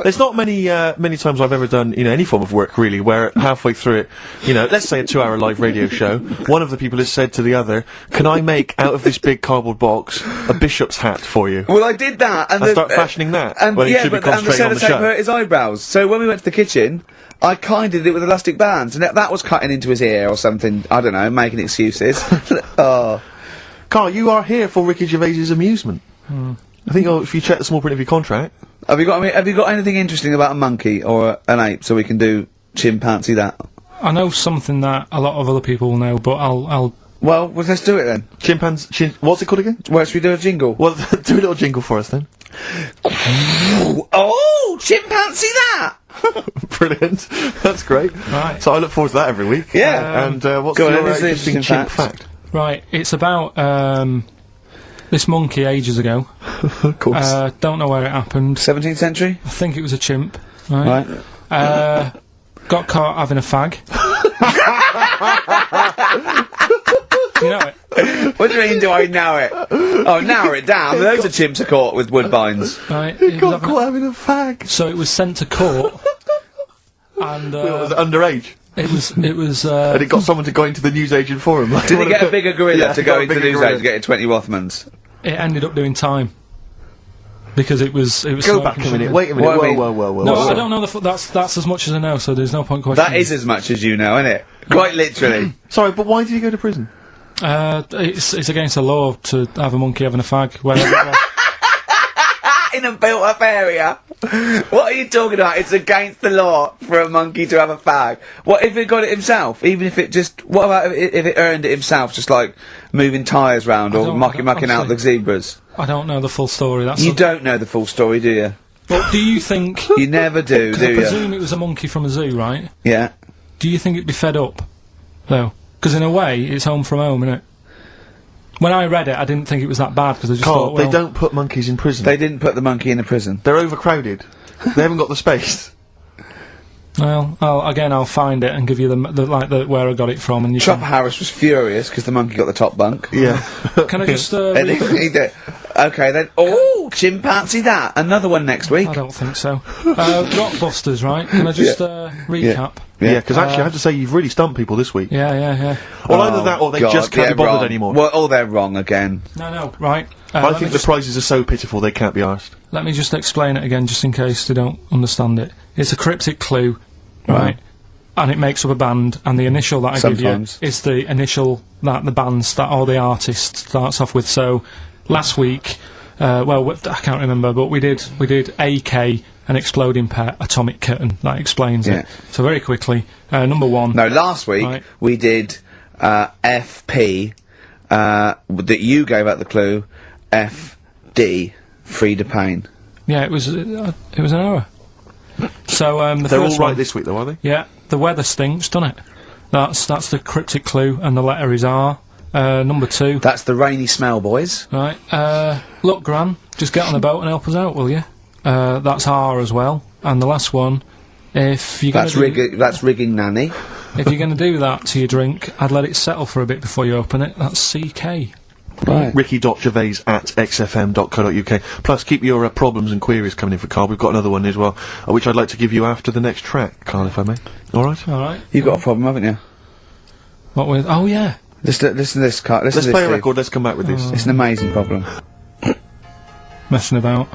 There's not many times I've ever done, any form of work really, where halfway through it, let's say a 2-hour live radio show, one of the people has said to the other, can I make out of this big cardboard box a bishop's hat for you? Well, I did that, and start fashioning that. And when he yeah, should be but and the concentrating on the sellotape show. hurt his eyebrows. So when we went to the kitchen, I kind of did it with elastic bands, and that was cutting into his ear or something. I don't know, making excuses. Oh, Carl, you are here for Ricky Gervais's amusement. I think if you check the small print of your contract. have you got anything interesting about a monkey or an ape, so we can do chimpanzee that? I know something that a lot of other people will know, but I'll Well, let's do it then. What's it called again? Well, should we do a jingle? Well, do a little jingle for us then. Oh, chimpanzee that! Brilliant. That's great. Right. So I look forward to that every week. Yeah. And what's Go on, your this is an interesting interesting chimp fact. fact? Right, it's about this monkey ages ago. Of course. Don't know where it happened. 17th century? I think it was a chimp. Right. Right. Got caught having a fag. Do you know it? What do you mean, do I know it? Oh, narrow it down. Loads of chimps are caught with woodbines. Right. He got caught having a fag. So it was sent to court. And Was it underage? it was And it got someone to go into the newsagent for him. Did he get a bigger gorilla Yeah, to he got go a into the bigger news gorilla. age to get 20 Rothmans? it ended up doing time. Because it was Go smoking back a minute. something. Wait a minute. What I mean- Whoa. No, I don't know that's as much as I know, so there's no point questioning. That is as much as you know, isn't it? Quite literally. Sorry, but why did he go to prison? It's against the law to have a monkey having a fag. In a built-up area. What are you talking about? It's against the law for a monkey to have a fag. What if it got it himself? Even if it just... What about if it earned it himself, just like moving tyres round or mucking out the zebras? I don't know the full story. You don't know the full story, do you? But do you think... You never do, Because I do you? presume it was a monkey from a zoo, right? Yeah. Do you think it'd be fed up? Though? Because in a way, it's home from home, innit? When I read it, I didn't think it was that bad, because I just Carl, thought, well... they don't put monkeys in prison. They didn't put the monkey in a prison. They're overcrowded. They haven't got the space. Well, I'll find it and give you where I got it from, and you Chopper Harris was furious because the monkey got the top bunk. Yeah. Can I just... And he did. Okay, then. Oh, chimpanzee that. Another one next week. I don't think so. Rockbusters, right? Can I just recap? Yeah, because actually I have to say you've really stumped people this week. Yeah. Well, either that or they just can't be bothered wrong. anymore. Well, they're wrong again. No, right. I think the prizes are so pitiful they can't be arsed. Let me just explain it again, just in case they don't understand it. It's a cryptic clue, right? And it makes up a band, and the initial that I Sometimes. give you is the initial that the band or the artist starts off with. So, last week, I can't remember, but we did AK, an exploding pet, atomic kitten. That explains Yeah. it. So very quickly, number 1. No, last week Right. we did FP. That you gave out the clue. FD. Frida Payne. Yeah, it was an error. So the They're all first right one, this week, though, are they? yeah, the weather stinks, doesn't it? That's the cryptic clue, and the letter is R. Number 2. That's the rainy smell, boys. Right. Look, Gran, just get on the boat and help us out, will you? That's R as well. And the last one, if you're That's rigging nanny. if you're going to do that to your drink, I'd let it settle for a bit before you open it. That's CK. Right. ricky.gervais@xfm.co.uk. Plus, keep your problems and queries coming in for Carl. We've got another one as well, which I'd like to give you after the next track, Carl, if I may. All right? All right. You've got a problem, haven't you? What with? Oh yeah. Listen to this, Carl. Let's play a record, let's come back with this. It's an amazing problem. Messing about.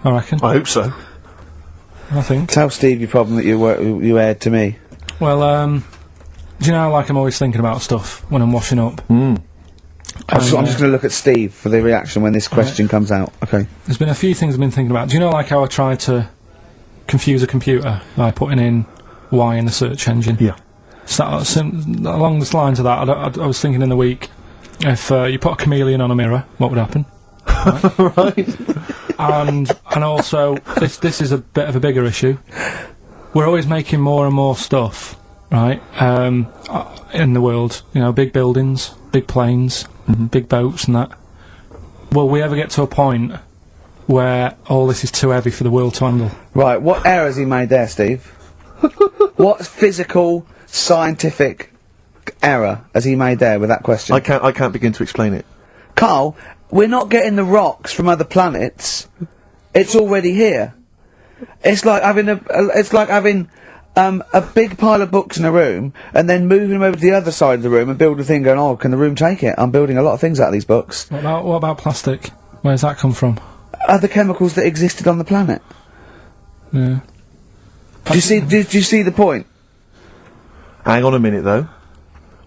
I reckon. I hope so. I think. Tell Steve your problem that you aired to me. Well, do you know how, like, I'm always thinking about stuff when I'm washing up? I'm just going to look at Steve for the reaction when this question comes out. Okay. There's been a few things I've been thinking about. Do you know, like, how I tried to confuse a computer by putting in Y in the search engine? Yeah. So, along the lines of that, I was thinking in the week, if you put a chameleon on a mirror, what would happen? Right. And also, this is a bit of a bigger issue. We're always making more and more stuff, right? In the world, you know, big buildings, big planes, big boats, and that. Will we ever get to a point where all this is too heavy for the world to handle? Right, what error has he made there, Steve? What physical, scientific error has he made there with that question? I can't begin to explain it. Carl, we're not getting the rocks from other planets. It's already here. It's like having a big pile of books in a room and then moving them over to the other side of the room and build a thing going, oh, can the room take it? I'm building a lot of things out of these books. What about plastic? Where's that come from? Other chemicals that existed on the planet. Yeah. Did you see the point? Hang on a minute, though.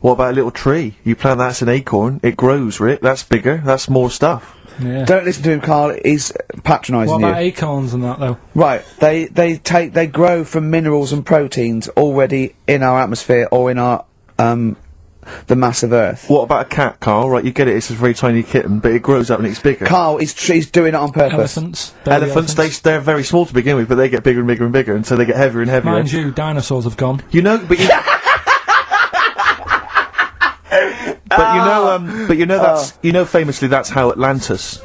What about a little tree? You plant that's an acorn, it grows, Rick. That's bigger, that's more stuff. Yeah. Don't listen to him, Carl. He's patronising What you. about acorns and that, though? Right, they grow from minerals and proteins already in our atmosphere or in our, the mass of Earth. What about a cat, Carl? Right, you get it, it's a very tiny kitten, but it grows up and it's bigger. Carl, he's doing it on purpose. Elephants. Elephants, they're very small to begin with, but they get bigger and bigger and bigger, and so they get heavier and heavier. Mind you, dinosaurs have gone. You know, but you... But you know that's you know famously that's how Atlantis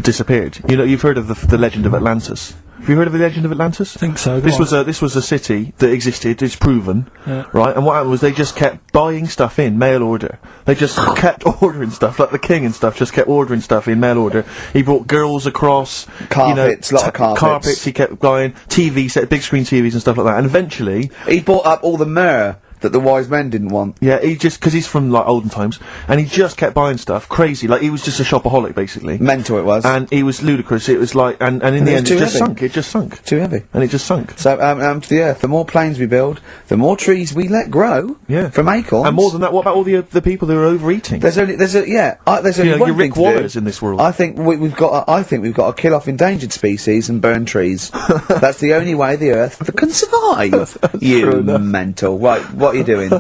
disappeared. You know, you've heard of the legend of Atlantis. Have you heard of the legend of Atlantis? I think so. This was a city that existed. It's proven, Yeah. right? And what happened was they just kept buying stuff in mail order. They just kept ordering stuff, like the king and stuff. Just kept ordering stuff in mail order. He brought girls across, Carpets, lot of carpets. Carpets. He kept buying TV set, big screen TVs and stuff like that. And eventually, He bought up all the myrrh that the wise men didn't want. yeah, he just, because he's from, like, olden times, and he just kept buying stuff, crazy, like, he was just a shopaholic, basically. Mental it was. And he was ludicrous, it was like, and in the it was end, too it just heavy. sunk. Too heavy. And it just sunk. So, to the earth, the more planes we build, the more trees we let grow. Yeah. From acorns. And more than that, what about all the people who are overeating? There's only You one know, thing your Rick to Wallers do. in this world. I think we've got to kill off endangered species and burn trees. That's the only way the earth can survive. You mental. Right, what are you doing?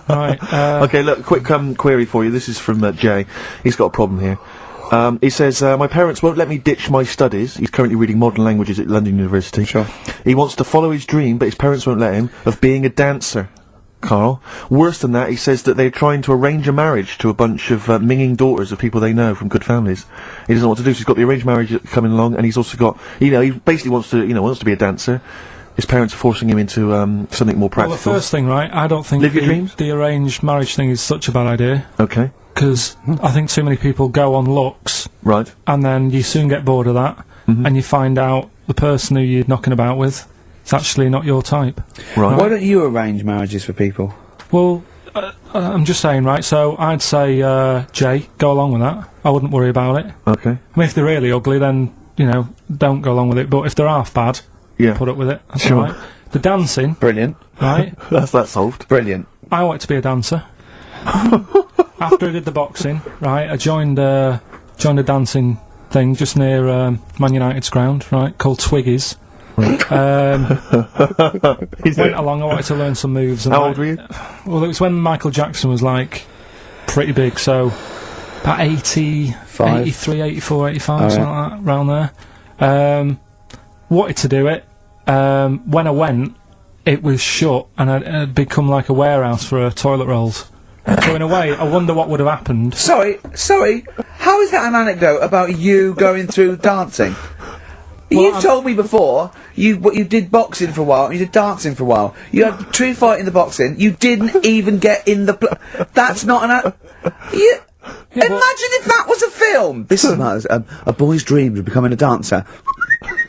Right. Okay, look, quick query for you. This is from Jay. He's got a problem here. He says, my parents won't let me ditch my studies. He's currently reading modern languages at London University. Sure. He wants to follow his dream, but his parents won't let him, of being a dancer. Carl. Worse than that, he says that they're trying to arrange a marriage to a bunch of minging daughters of people they know from good families. He doesn't know what to do, so he's got the arranged marriage coming along, and he's also got, he basically wants to be a dancer. His parents are forcing him into something more practical. Well, the first thing, right, I don't think Live your dreams? the arranged marriage thing is such a bad idea. Okay. Because I think too many people go on looks, Right. and then you soon get bored of that, and you find out the person who you're knocking about with is actually not your type. Right. Why don't you arrange marriages for people? Well, I'm just saying, right, so I'd say, Jay, go along with that. I wouldn't worry about it. Okay. I mean, if they're really ugly, then, don't go along with it, but if they're half bad, Yeah. put up with it. That's Sure. all right. The dancing, Brilliant. right, That's that solved. Brilliant. I wanted to be a dancer. After I did the boxing, right, I joined a dancing thing just near Man United's ground, right, called Twiggies. Is Went it? along, I wanted to learn some moves. And How old were you? Well, it was when Michael Jackson was, like, pretty big, so about 83, 84, 85, something like that, around there. Wanted to do it. When I went, it was shut, and I'd become like a warehouse for toilet rolls. So in a way, I wonder what would have happened. Sorry, how is that an anecdote about you going through dancing? You've told me before, you did boxing for a while, you did dancing for a while. You had a true fight in the boxing, you didn't even get in the that's not an imagine if that was a film! This is a boy's dreams of becoming a dancer.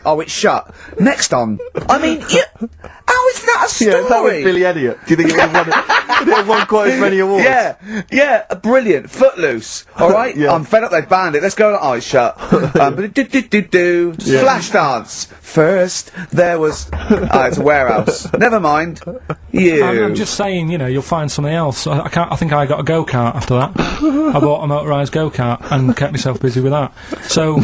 Oh, it's shut. Next on. I mean, how is that a story? Yeah, that was Billy Elliot. Do you think it would have won quite as many awards? Yeah, brilliant. Footloose. Alright? Yeah. I'm fed up they've banned it. Let's go on Eyes Shut. Flash dance. First, there was... it's a warehouse. Never mind. I'm just saying, you know, you'll find something else. I think I got a go-kart after that. I bought a motorised go-kart and kept myself busy with that. So...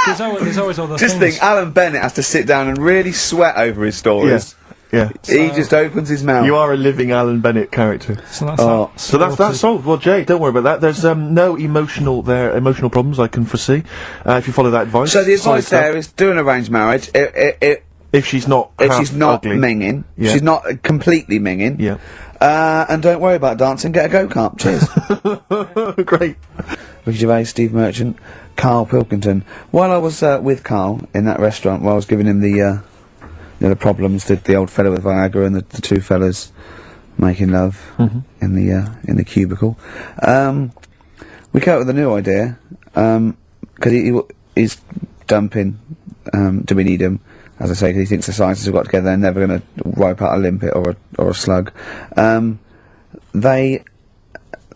There's always other Just things. think, Alan Bennett has to sit down and really sweat over his stories. Yeah. He just opens his mouth. You are a living Alan Bennett character. So that's So that's solved. Well, Jay, don't worry about that. There's no emotional problems I can foresee if you follow that advice. So the advice there is do an arranged marriage. If she's not ugly. minging, Yeah. she's not completely minging. Yeah. And don't worry about dancing. Get a go-kart. Cheers. Great. Ricky Gervais, Steve Merchant, Karl Pilkington. While I was with Karl in that restaurant, while I was giving him the problems, the old fella with Viagra and the two fellas making love in the cubicle, we came up with a new idea because he's dumping. Do we need him? As I say, 'cause he thinks the scientists have got together, they're never going to wipe out a limpet or a slug.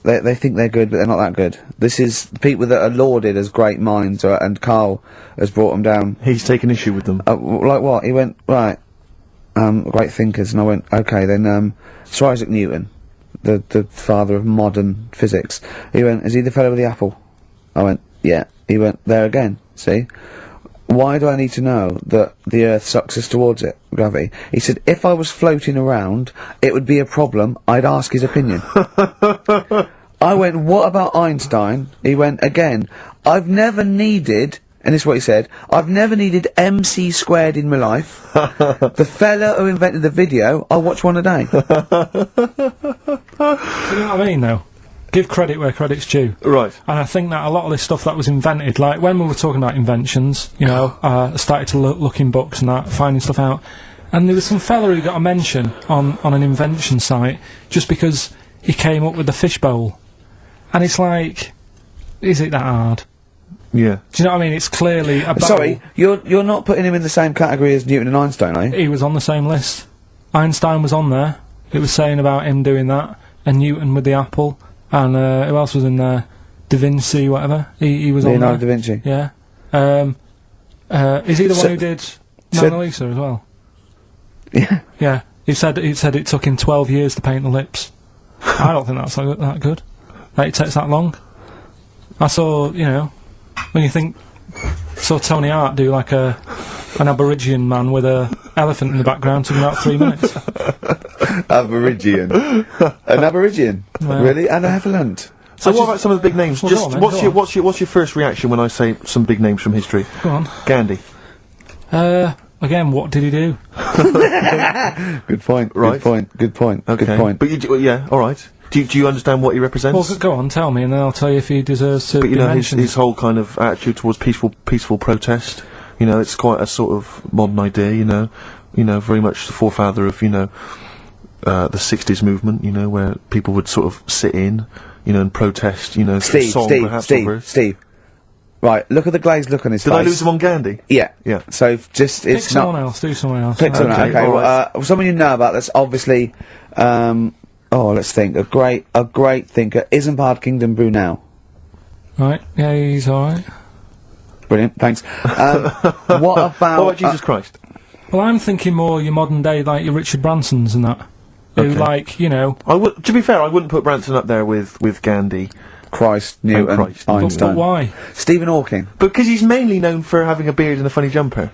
They think they're good, but they're not that good. This is people that are lauded as great minds, and Karl has brought them down. He's taken issue with them. Like what? He went, right, great thinkers, and I went, okay, then, Sir Isaac Newton, the father of modern physics. He went, is he the fellow with the apple? I went, yeah. He went, there again, see? Why do I need to know that the Earth sucks us towards it, gravity? He said, if I was floating around, it would be a problem, I'd ask his opinion. I went, what about Einstein? He went, again, I've never needed, and this is what he said, I've never needed MC squared in my life. The fella who invented the video, I watch one a day. You know what I mean, though? Give credit where credit's due. Right. And I think that a lot of this stuff that was invented, like when we were talking about inventions, you know, I started to look in books and that, finding stuff out, and there was some fella who got a mention on an invention site just because he came up with the fishbowl. And it's like, is it that hard? Yeah. Do you know what I mean? It's clearly a bowl. Sorry, you're not putting him in the same category as Newton and Einstein, are you? He was on the same list. Einstein was on there. It was saying about him doing that, and Newton with the apple. And who else was in there? Da Vinci, whatever. He was Leonardo on there. da Vinci. Yeah. Is he the one who did Mona Lisa as well? Yeah. Yeah. He said it took him 12 years to paint the lips. I don't think that's that good. Like, it takes that long. I saw, you know, when you think, saw Tony Hart do like an Aborigine man with a elephant in the background, took about 3 minutes. Aborigine. An Aborigine? Well, really? An elephant? So what about some of the big names? Well, Just go on then, what's your first reaction when I say some big names from history? Go on. Gandhi. Again, what did he do? Good point. Right. Good point. Okay. Good point. But yeah, all right. Do you understand what he represents? Well, go on, tell me, and then I'll tell you if he deserves to But be you know, mentioned. his whole kind of attitude towards peaceful protest. You know, it's quite a sort of modern idea. You know, very much the forefather of the '60s movement. You know, where people would sort of sit in, and protest. You know, Steve. Right, look at the glazed look on his face. Did I lose him on Gandhi? Yeah. Yeah. So just Pick it's not. someone else. Do someone else. Pick someone else. Okay, Okay. all right. Well, someone you know about that's obviously. Let's think. A great thinker. Isambard Kingdom Brunel. Right. Yeah, he's all right. Brilliant. Thanks. What about? What about Jesus Christ? Well, I'm thinking more your modern day, like your Richard Bransons and that. Who, Okay. like, you know. To be fair, I wouldn't put Branson up there with Gandhi. Christ, Newton, Christ. But Einstein. why? Stephen Hawking. Because he's mainly known for having a beard and a funny jumper.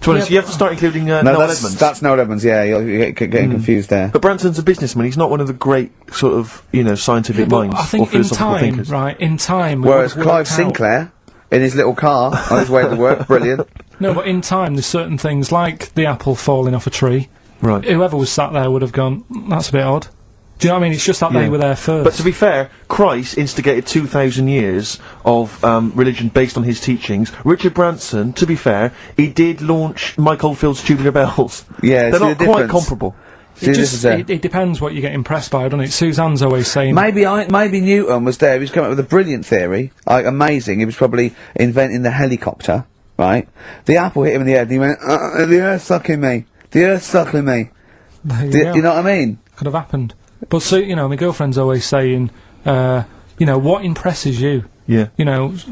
To be honest, you have to start including Noel Edmonds. That's Noel Edmonds, yeah, you're getting confused there. But Branson's a businessman, he's not one of the great, sort of, scientific minds I think or philosophical thinkers. in time... Whereas Clive Sinclair, in his little car, on his way to work, brilliant. No, but in time, there's certain things, like the apple falling off a tree. Right. Whoever was sat there would have gone, that's a bit odd. Do you know what I mean? It's just that they were there first. But to be fair, Christ instigated 2,000 years of religion based on his teachings. Richard Branson, to be fair, he did launch Mike Oldfield's Tubular Bells. Yeah, they're not quite comparable. It depends what you get impressed by, doesn't it? Suzanne's always saying... Maybe Newton was there, he was coming up with a brilliant theory, like amazing, he was probably inventing the helicopter, right? The apple hit him in the head and he went, the earth's sucking me, the earth's sucking me. You know what I mean? Could have happened. But so, my girlfriend's always saying, what impresses you? Yeah.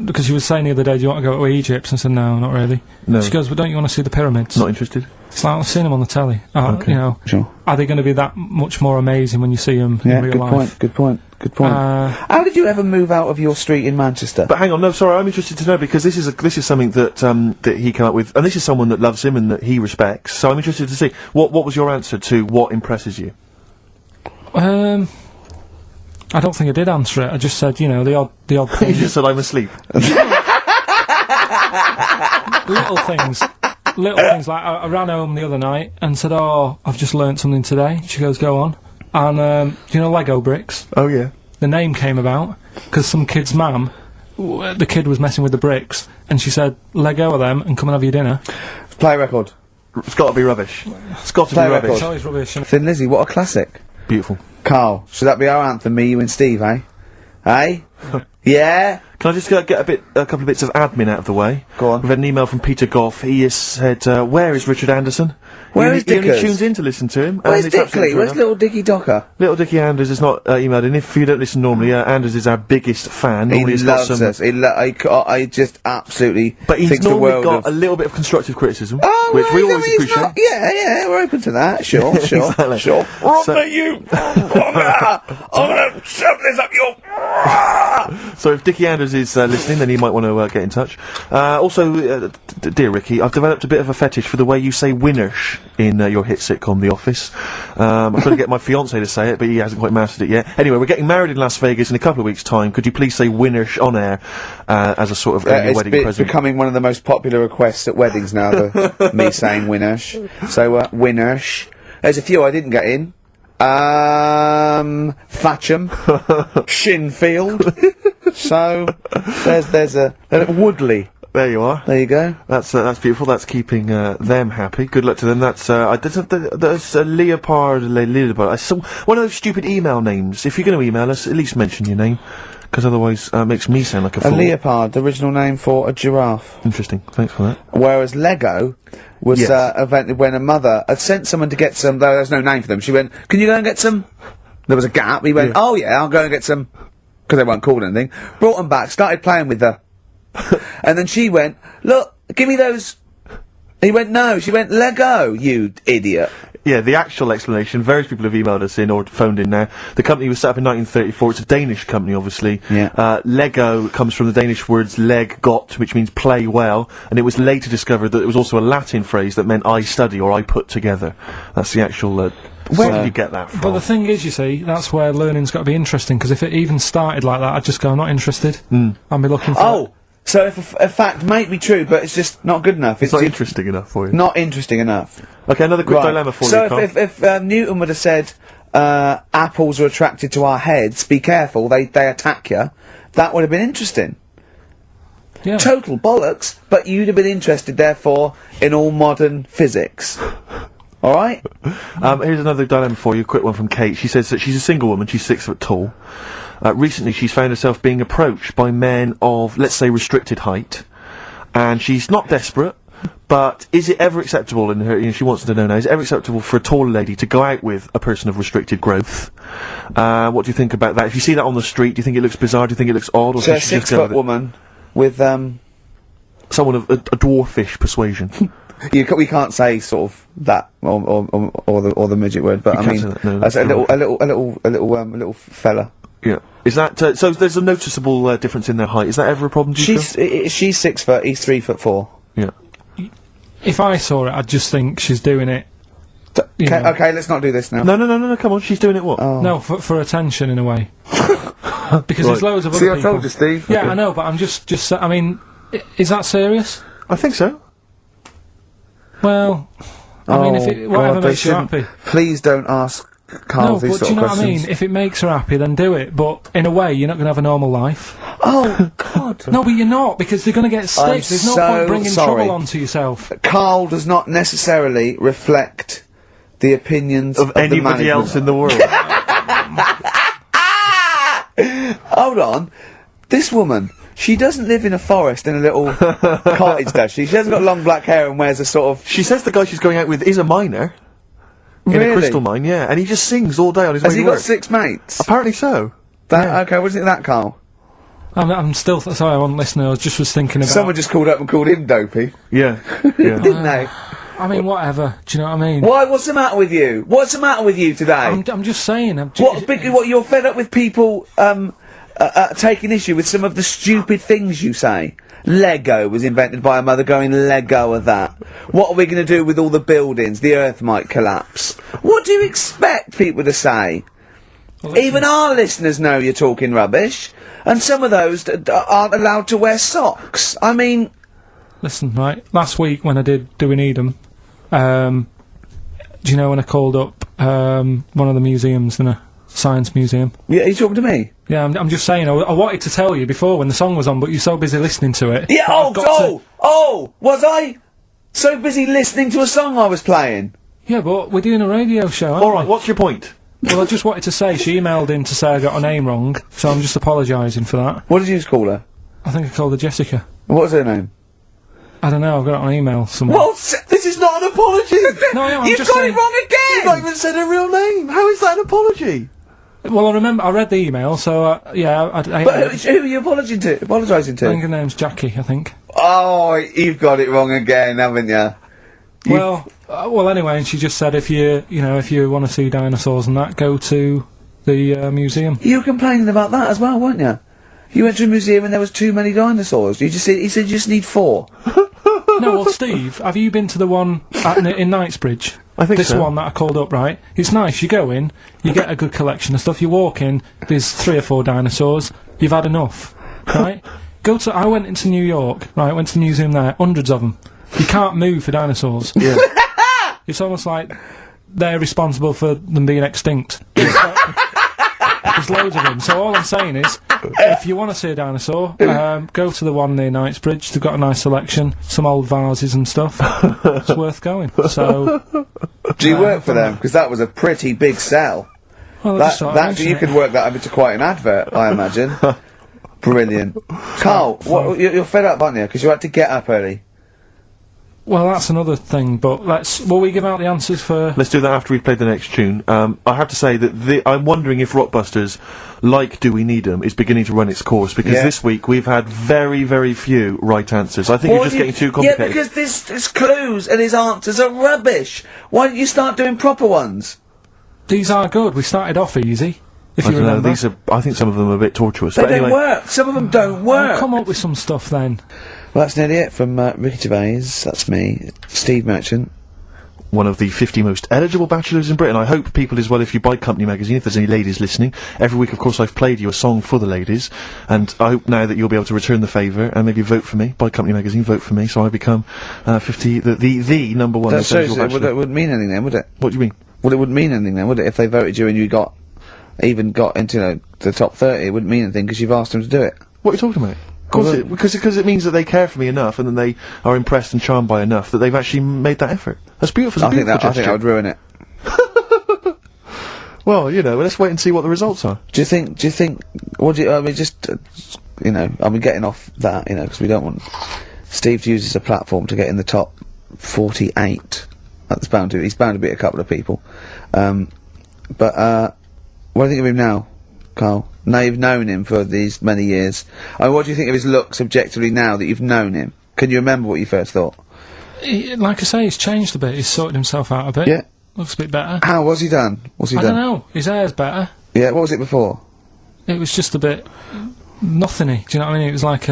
Because she was saying the other day, do you want to go to Egypt? And I said, no, not really. No. She goes, well, don't you want to see the pyramids? Not interested. It's like, I've seen them on the telly. Okay. Sure. Are they going to be that much more amazing when you see them in real life? Good point. How did you ever move out of your street in Manchester? But hang on, no, sorry, I'm interested to know, because this is something that, that he came up with, and this is someone that loves him and that he respects, so I'm interested to see, what was your answer to what impresses you? I don't think I did answer it. I just said, the odd thing. You just said I'm asleep. Little things. Little things, like I ran home the other night and said, oh, I've just learnt something today. She goes, go on. And, Lego bricks? Oh, yeah. The name came about because some kid's mum, the kid was messing with the bricks, and she said, let go of them and come and have your dinner. Play record. It's got to be rubbish. It's got to be rubbish. It's always rubbish. Thin Lizzy, what a classic. Beautiful. Carl, should that be our anthem, me, you and Steve, eh? Eh? Yeah? Can I just get a couple of bits of admin out of the way? Go on. We've had an email from Peter Goff. He has said, where is Richard Anderson? Where is He only Dickers? tunes in to listen to him. Where's Dickley? Where's little Dicky Docker? Little Dicky Anders is not emailed in. If you don't listen normally, Anders is our biggest fan. He Normally loves us. I just absolutely But he's think the normally world got of... a little bit of constructive criticism, Oh, which we right, always he's appreciate. not- Yeah, we're open to that. Sure. Exactly. Sure. So- I'm gonna shove this up your... So if Dickie Anders is listening, then he might want to get in touch. Also, dear Ricky, I've developed a bit of a fetish for the way you say winners in your hit sitcom The Office. I'm trying to get my fiancé to say it, but he hasn't quite mastered it yet. Anyway, we're getting married in Las Vegas in a couple of weeks' time. Could you please say winners on air as a sort of wedding It's present? becoming one of the most popular requests at weddings now, me saying winners. So, winners. There's a few I didn't get in. Fatcham, Shinfield. So there's a Woodley. There you are. There you go. That's beautiful. That's keeping them happy. Good luck to them. That's there's Leopard. I saw one of those stupid email names. If you're going to email us, at least mention your name, because otherwise makes me sound like a fool. A leopard, the original name for a giraffe. Interesting. Thanks for that. Whereas Lego was invented when a mother had sent someone to get some. Though there's no name for them. She went, "Can you go and get some?" There was a gap. He went, "Oh yeah, I'll go and get some," because they weren't called anything. Brought them back. Started playing with her. And then she went, "Look, give me those." He went, "No." She went, "Lego, you idiot." Yeah, the actual explanation, various people have emailed us in or phoned in now. The company was set up in 1934. It's a Danish company, obviously. Yeah. Lego comes from the Danish words leg got, which means play well, and it was later discovered that it was also a Latin phrase that meant I study or I put together. That's the actual, where did you get that from? But the thing is, you see, that's where learning's got to be interesting, because if it even started like that, I'd just go, I'm not interested. I'd be looking for... Oh! So if a fact might be true, but it's just not good enough. It's not interesting enough for you. Not interesting enough. Okay, another quick dilemma for you, Carl. So if Newton would have said, apples are attracted to our heads, be careful, they attack you, that would have been interesting. Yeah. Total bollocks, but you'd have been interested, therefore, in all modern physics. Alright? Here's another dilemma for you, a quick one from Kate. She says that she's a single woman, she's 6 foot tall. Recently she's found herself being approached by men of, let's say, restricted height, and she's not desperate, but is it ever acceptable in her, she wants to know now, is it ever acceptable for a taller lady to go out with a person of restricted growth? What do you think about that? If you see that on the street, do you think it looks bizarre, do you think it looks odd, or so should a 6 foot woman with, someone of a dwarfish persuasion? we can't say sort of that, or the midget word, but I mean, no, as a little fella. Yeah. Is that, so there's a noticeable difference in their height. Is that ever a problem, do you feel? She's 6 foot, he's 3'4". Yeah. if I saw it, I'd just think she's doing it. Okay, let's not do this now. No, come on, she's doing it what? Oh. No, for attention in a way. Because there's loads of other people. I told you, Steve. Yeah, I know, but I'm just I mean, is that serious? I think so. Well, I mean, if whatever makes you happy. Please don't ask Karl these sort of questions. No, but do you know what I mean? If it makes her happy, then do it. But in a way, you're not going to have a normal life. Oh, God. No, but you're not, because they're going to get stitched. There's no point bringing trouble onto yourself. Karl does not necessarily reflect the opinions of anybody else in the world. Hold on. This woman, she doesn't live in a forest in a little cottage, does she? She hasn't got long black hair and wears a sort of... She says the guy she's going out with is a miner. In a crystal mine, yeah. And he just sings all day on his way to work. Has he got 6 mates? Apparently so. Okay, what do you think of that, Karl? I'm still... sorry, I wasn't listening. I was thinking about... Someone just called up and called him dopey. Yeah. Didn't they? I mean, whatever. Do you know what I mean? Why? What's the matter with you? What's the matter with you today? I'm just saying. What? You're fed up with people taking issue with some of the stupid things you say? Lego was invented by a mother going, Lego of that. What are we going to do with all the buildings? The earth might collapse. What do you expect people to say? Well, even our listeners know you're talking rubbish, and some of those aren't allowed to wear socks. I mean... Listen, right, last week when I did Do We Need 'Em, do you know when I called up one of the museums, in a science museum? Yeah, are you talking to me? Yeah, I'm just saying, I wanted to tell you before when the song was on, but you're so busy listening to it. Yeah, was I so busy listening to a song I was playing? Yeah, but we're doing a radio show, aren't we? Alright, what's your point? Well, I just wanted to say, she emailed in to say I got her name wrong, so I'm just apologising for that. What did you just call her? I think I called her Jessica. What's her name? I don't know, I've got it on email somewhere. Well, this is not an apology! No, I'm You've just got saying... it wrong again! You've not even said her real name! How is that an apology? Well, I read the email, so, yeah, But who are you apologising to? I think her name's Jackie, I think. Oh, you've got it wrong again, haven't you? Well, anyway, and she just said if you want to see dinosaurs and that, go to the museum. You were complaining about that as well, weren't you? You went to a museum and there was too many dinosaurs. He said you just need 4. No, well, Steve, have you been to the one in Knightsbridge? I think this so. One that I called up, right? It's nice. You go in, you get a good collection of stuff. You walk in, there's 3 or 4 dinosaurs. You've had enough, right? I went into New York, right? Went to the museum there, hundreds of them. You can't move for dinosaurs. Yeah. It's almost like they're responsible for them being extinct. There's loads of them. So all I'm saying is, if you want to see a dinosaur, go to the one near Knightsbridge. They've got a nice selection, some old vases and stuff. It's worth going. So, do you work for them? Because that was a pretty big sell. Well, you could work that into quite an advert, I imagine. Brilliant. Karl, you're fed up, aren't you? Because you had to get up early. Well, that's another thing, but will we give out the answers for... Let's do that after we've played the next tune. I have to say that I'm wondering if Rockbusters, like Do We Need 'Em, is beginning to run its course, because this week we've had very, very few right answers. I think you're just getting too complicated. Yeah, because his clues and his answers are rubbish. Why don't you start doing proper ones? These are good. We started off easy, if you remember. I think some of them are a bit tortuous. They but don't anyway. work. Some of them don't work. Come up with some stuff then. Well, that's nearly it from Ricky Gervais. That's me, Steve Merchant. One of the 50 most eligible bachelors in Britain. I hope people as well, if you buy Company Magazine, if there's any ladies listening, every week, of course, I've played you a song for the ladies, and I hope now that you'll be able to return the favour and maybe vote for me. Buy Company Magazine, vote for me, so I become the number one eligible bachelor. That wouldn't mean anything then, would it? What do you mean? Well, it wouldn't mean anything then, would it? If they voted you and you got into the top 30, it wouldn't mean anything because you've asked them to do it. What are you talking about? Of course, because it means that they care for me enough, and then they are impressed and charmed by enough that they've actually made that effort. That's beautiful. I think that would ruin it. Well, let's wait and see what the results are. Do you think? Getting off that, because we don't want Steve to use as a platform to get in the top 48. He's bound to beat a couple of people. But what do you think of him now, Karl? Now you've known him for these many years. What do you think of his looks objectively now that you've known him? Can you remember what you first thought? Like I say, he's changed a bit. He's sorted himself out a bit. Yeah. Looks a bit better. How was he done? I don't know. His hair's better. Yeah, what was it before? It was just a bit nothingy. Do you know what I mean? It was like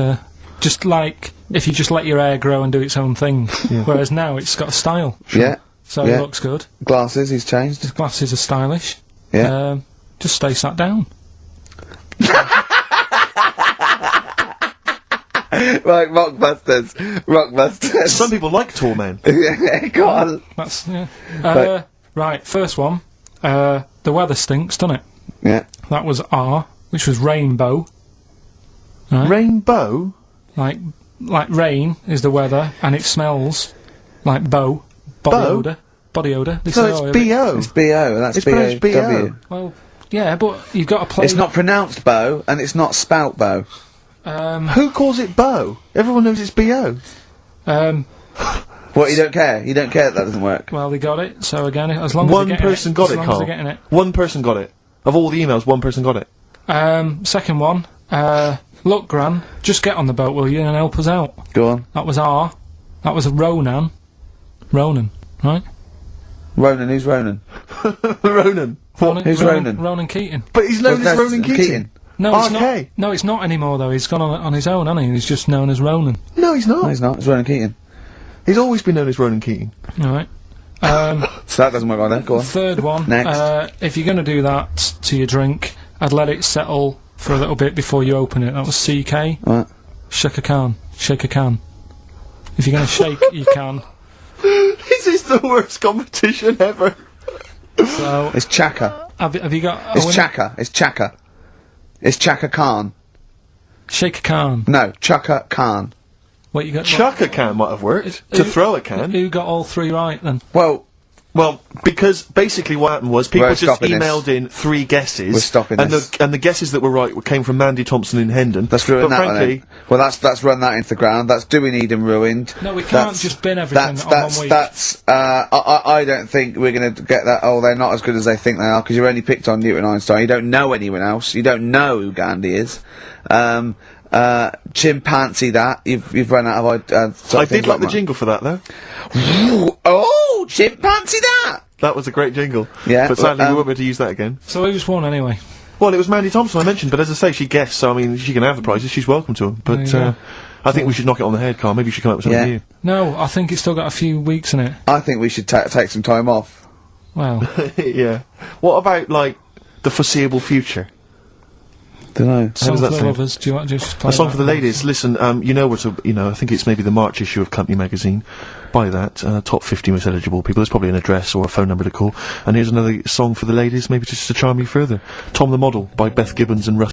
just like if you just let your hair grow and do its own thing. Whereas now it's got a style. Yeah. So it looks good. Glasses, he's changed. His glasses are stylish. Yeah. Just stay sat down. Right, Rockbusters. Some people like tall men. Yeah, go on. That's, right, first one. The weather stinks, doesn't it? Yeah. That was R, which was rainbow. Right? Rainbow? Like rain is the weather, and it smells like body odour. Body odour. So it's B.O. It's B.O. That's It's pronounced B.O.W. Well, yeah, but you've got to play. It's not pronounced bow, and it's not spout bow. Who calls it bow? Everyone knows it's B.O. What, you don't care? You don't care that doesn't work? Well, they got it, so again, as long as One they're getting person got it, as long Carl. as they're getting it. One person got it. Of all the emails, one person got it. Second one, look, Gran, just get on the boat, will you, and help us out. Go on. That was R. That was Ronan, right? Ronan, who's Ronan? Ronan. Who's Ronan? Ronan Keating. But he's known as Ronan Keating. No, it's RK. not. No, it's not anymore, though. He's gone on his own, hasn't he? He's just known as Ronan. No, he's not. No, he's not. It's Ronan Keating. He's always been known as Ronan Keating. Alright. So that doesn't work on there. Go on. Third one. Next. If you're going to do that to your drink, I'd let it settle for a little bit before you open it. That was CK. What? Shake a can. Shake a can. If you're going to shake, you can. This is the worst competition ever. So, It's Chaka. have you got a It's winner? Chaka. It's Chaka. It's Chaka Khan. Shake a can. No, Chaka Khan. What you got? Chuck a can might have worked. To throw a can. Who got all three right then? Well, because basically what happened was people We're just stopping emailed in 3 guesses. We're stopping and this. the guesses that were right came from Mandy Thompson in Hendon. let's ruin but that one frankly, then. Well, that's run that into the ground. That's Do We Need 'Em ruined. No, we can't That's- just bin everything on 1 week. I don't think we're going to get that. Oh, they're not as good as they think they are because you've only picked on Newton Einstein. You don't know anyone else. You don't know who Gandhi is. Chimpanzee that you've run out of. I did like the jingle for that though. Oh, chimpanzee that. That was a great jingle. Yeah, But sadly we won't be able to use that again. So who's won anyway? Well, it was Mandy Thompson I mentioned, but as I say, she guessed, so I mean, she can have the prizes, she's welcome to them. But, There you go. I think we should knock it on the head, Carl. Maybe you should come up with something Yeah. new. No, I think it's still got a few weeks in it. I think we should take some time off. Well, Yeah. What about, like, the foreseeable future? Don't know. song does for that the sound? lovers. Do you want to just play A song that? for the ladies. Listen, you know what? I think it's maybe the March issue of Company magazine. Buy that. Top 50 most eligible people. There's probably an address or a phone number to call. And here's another song for the ladies, maybe just to charm you further. Tom the Model by Beth Gibbons and Russ.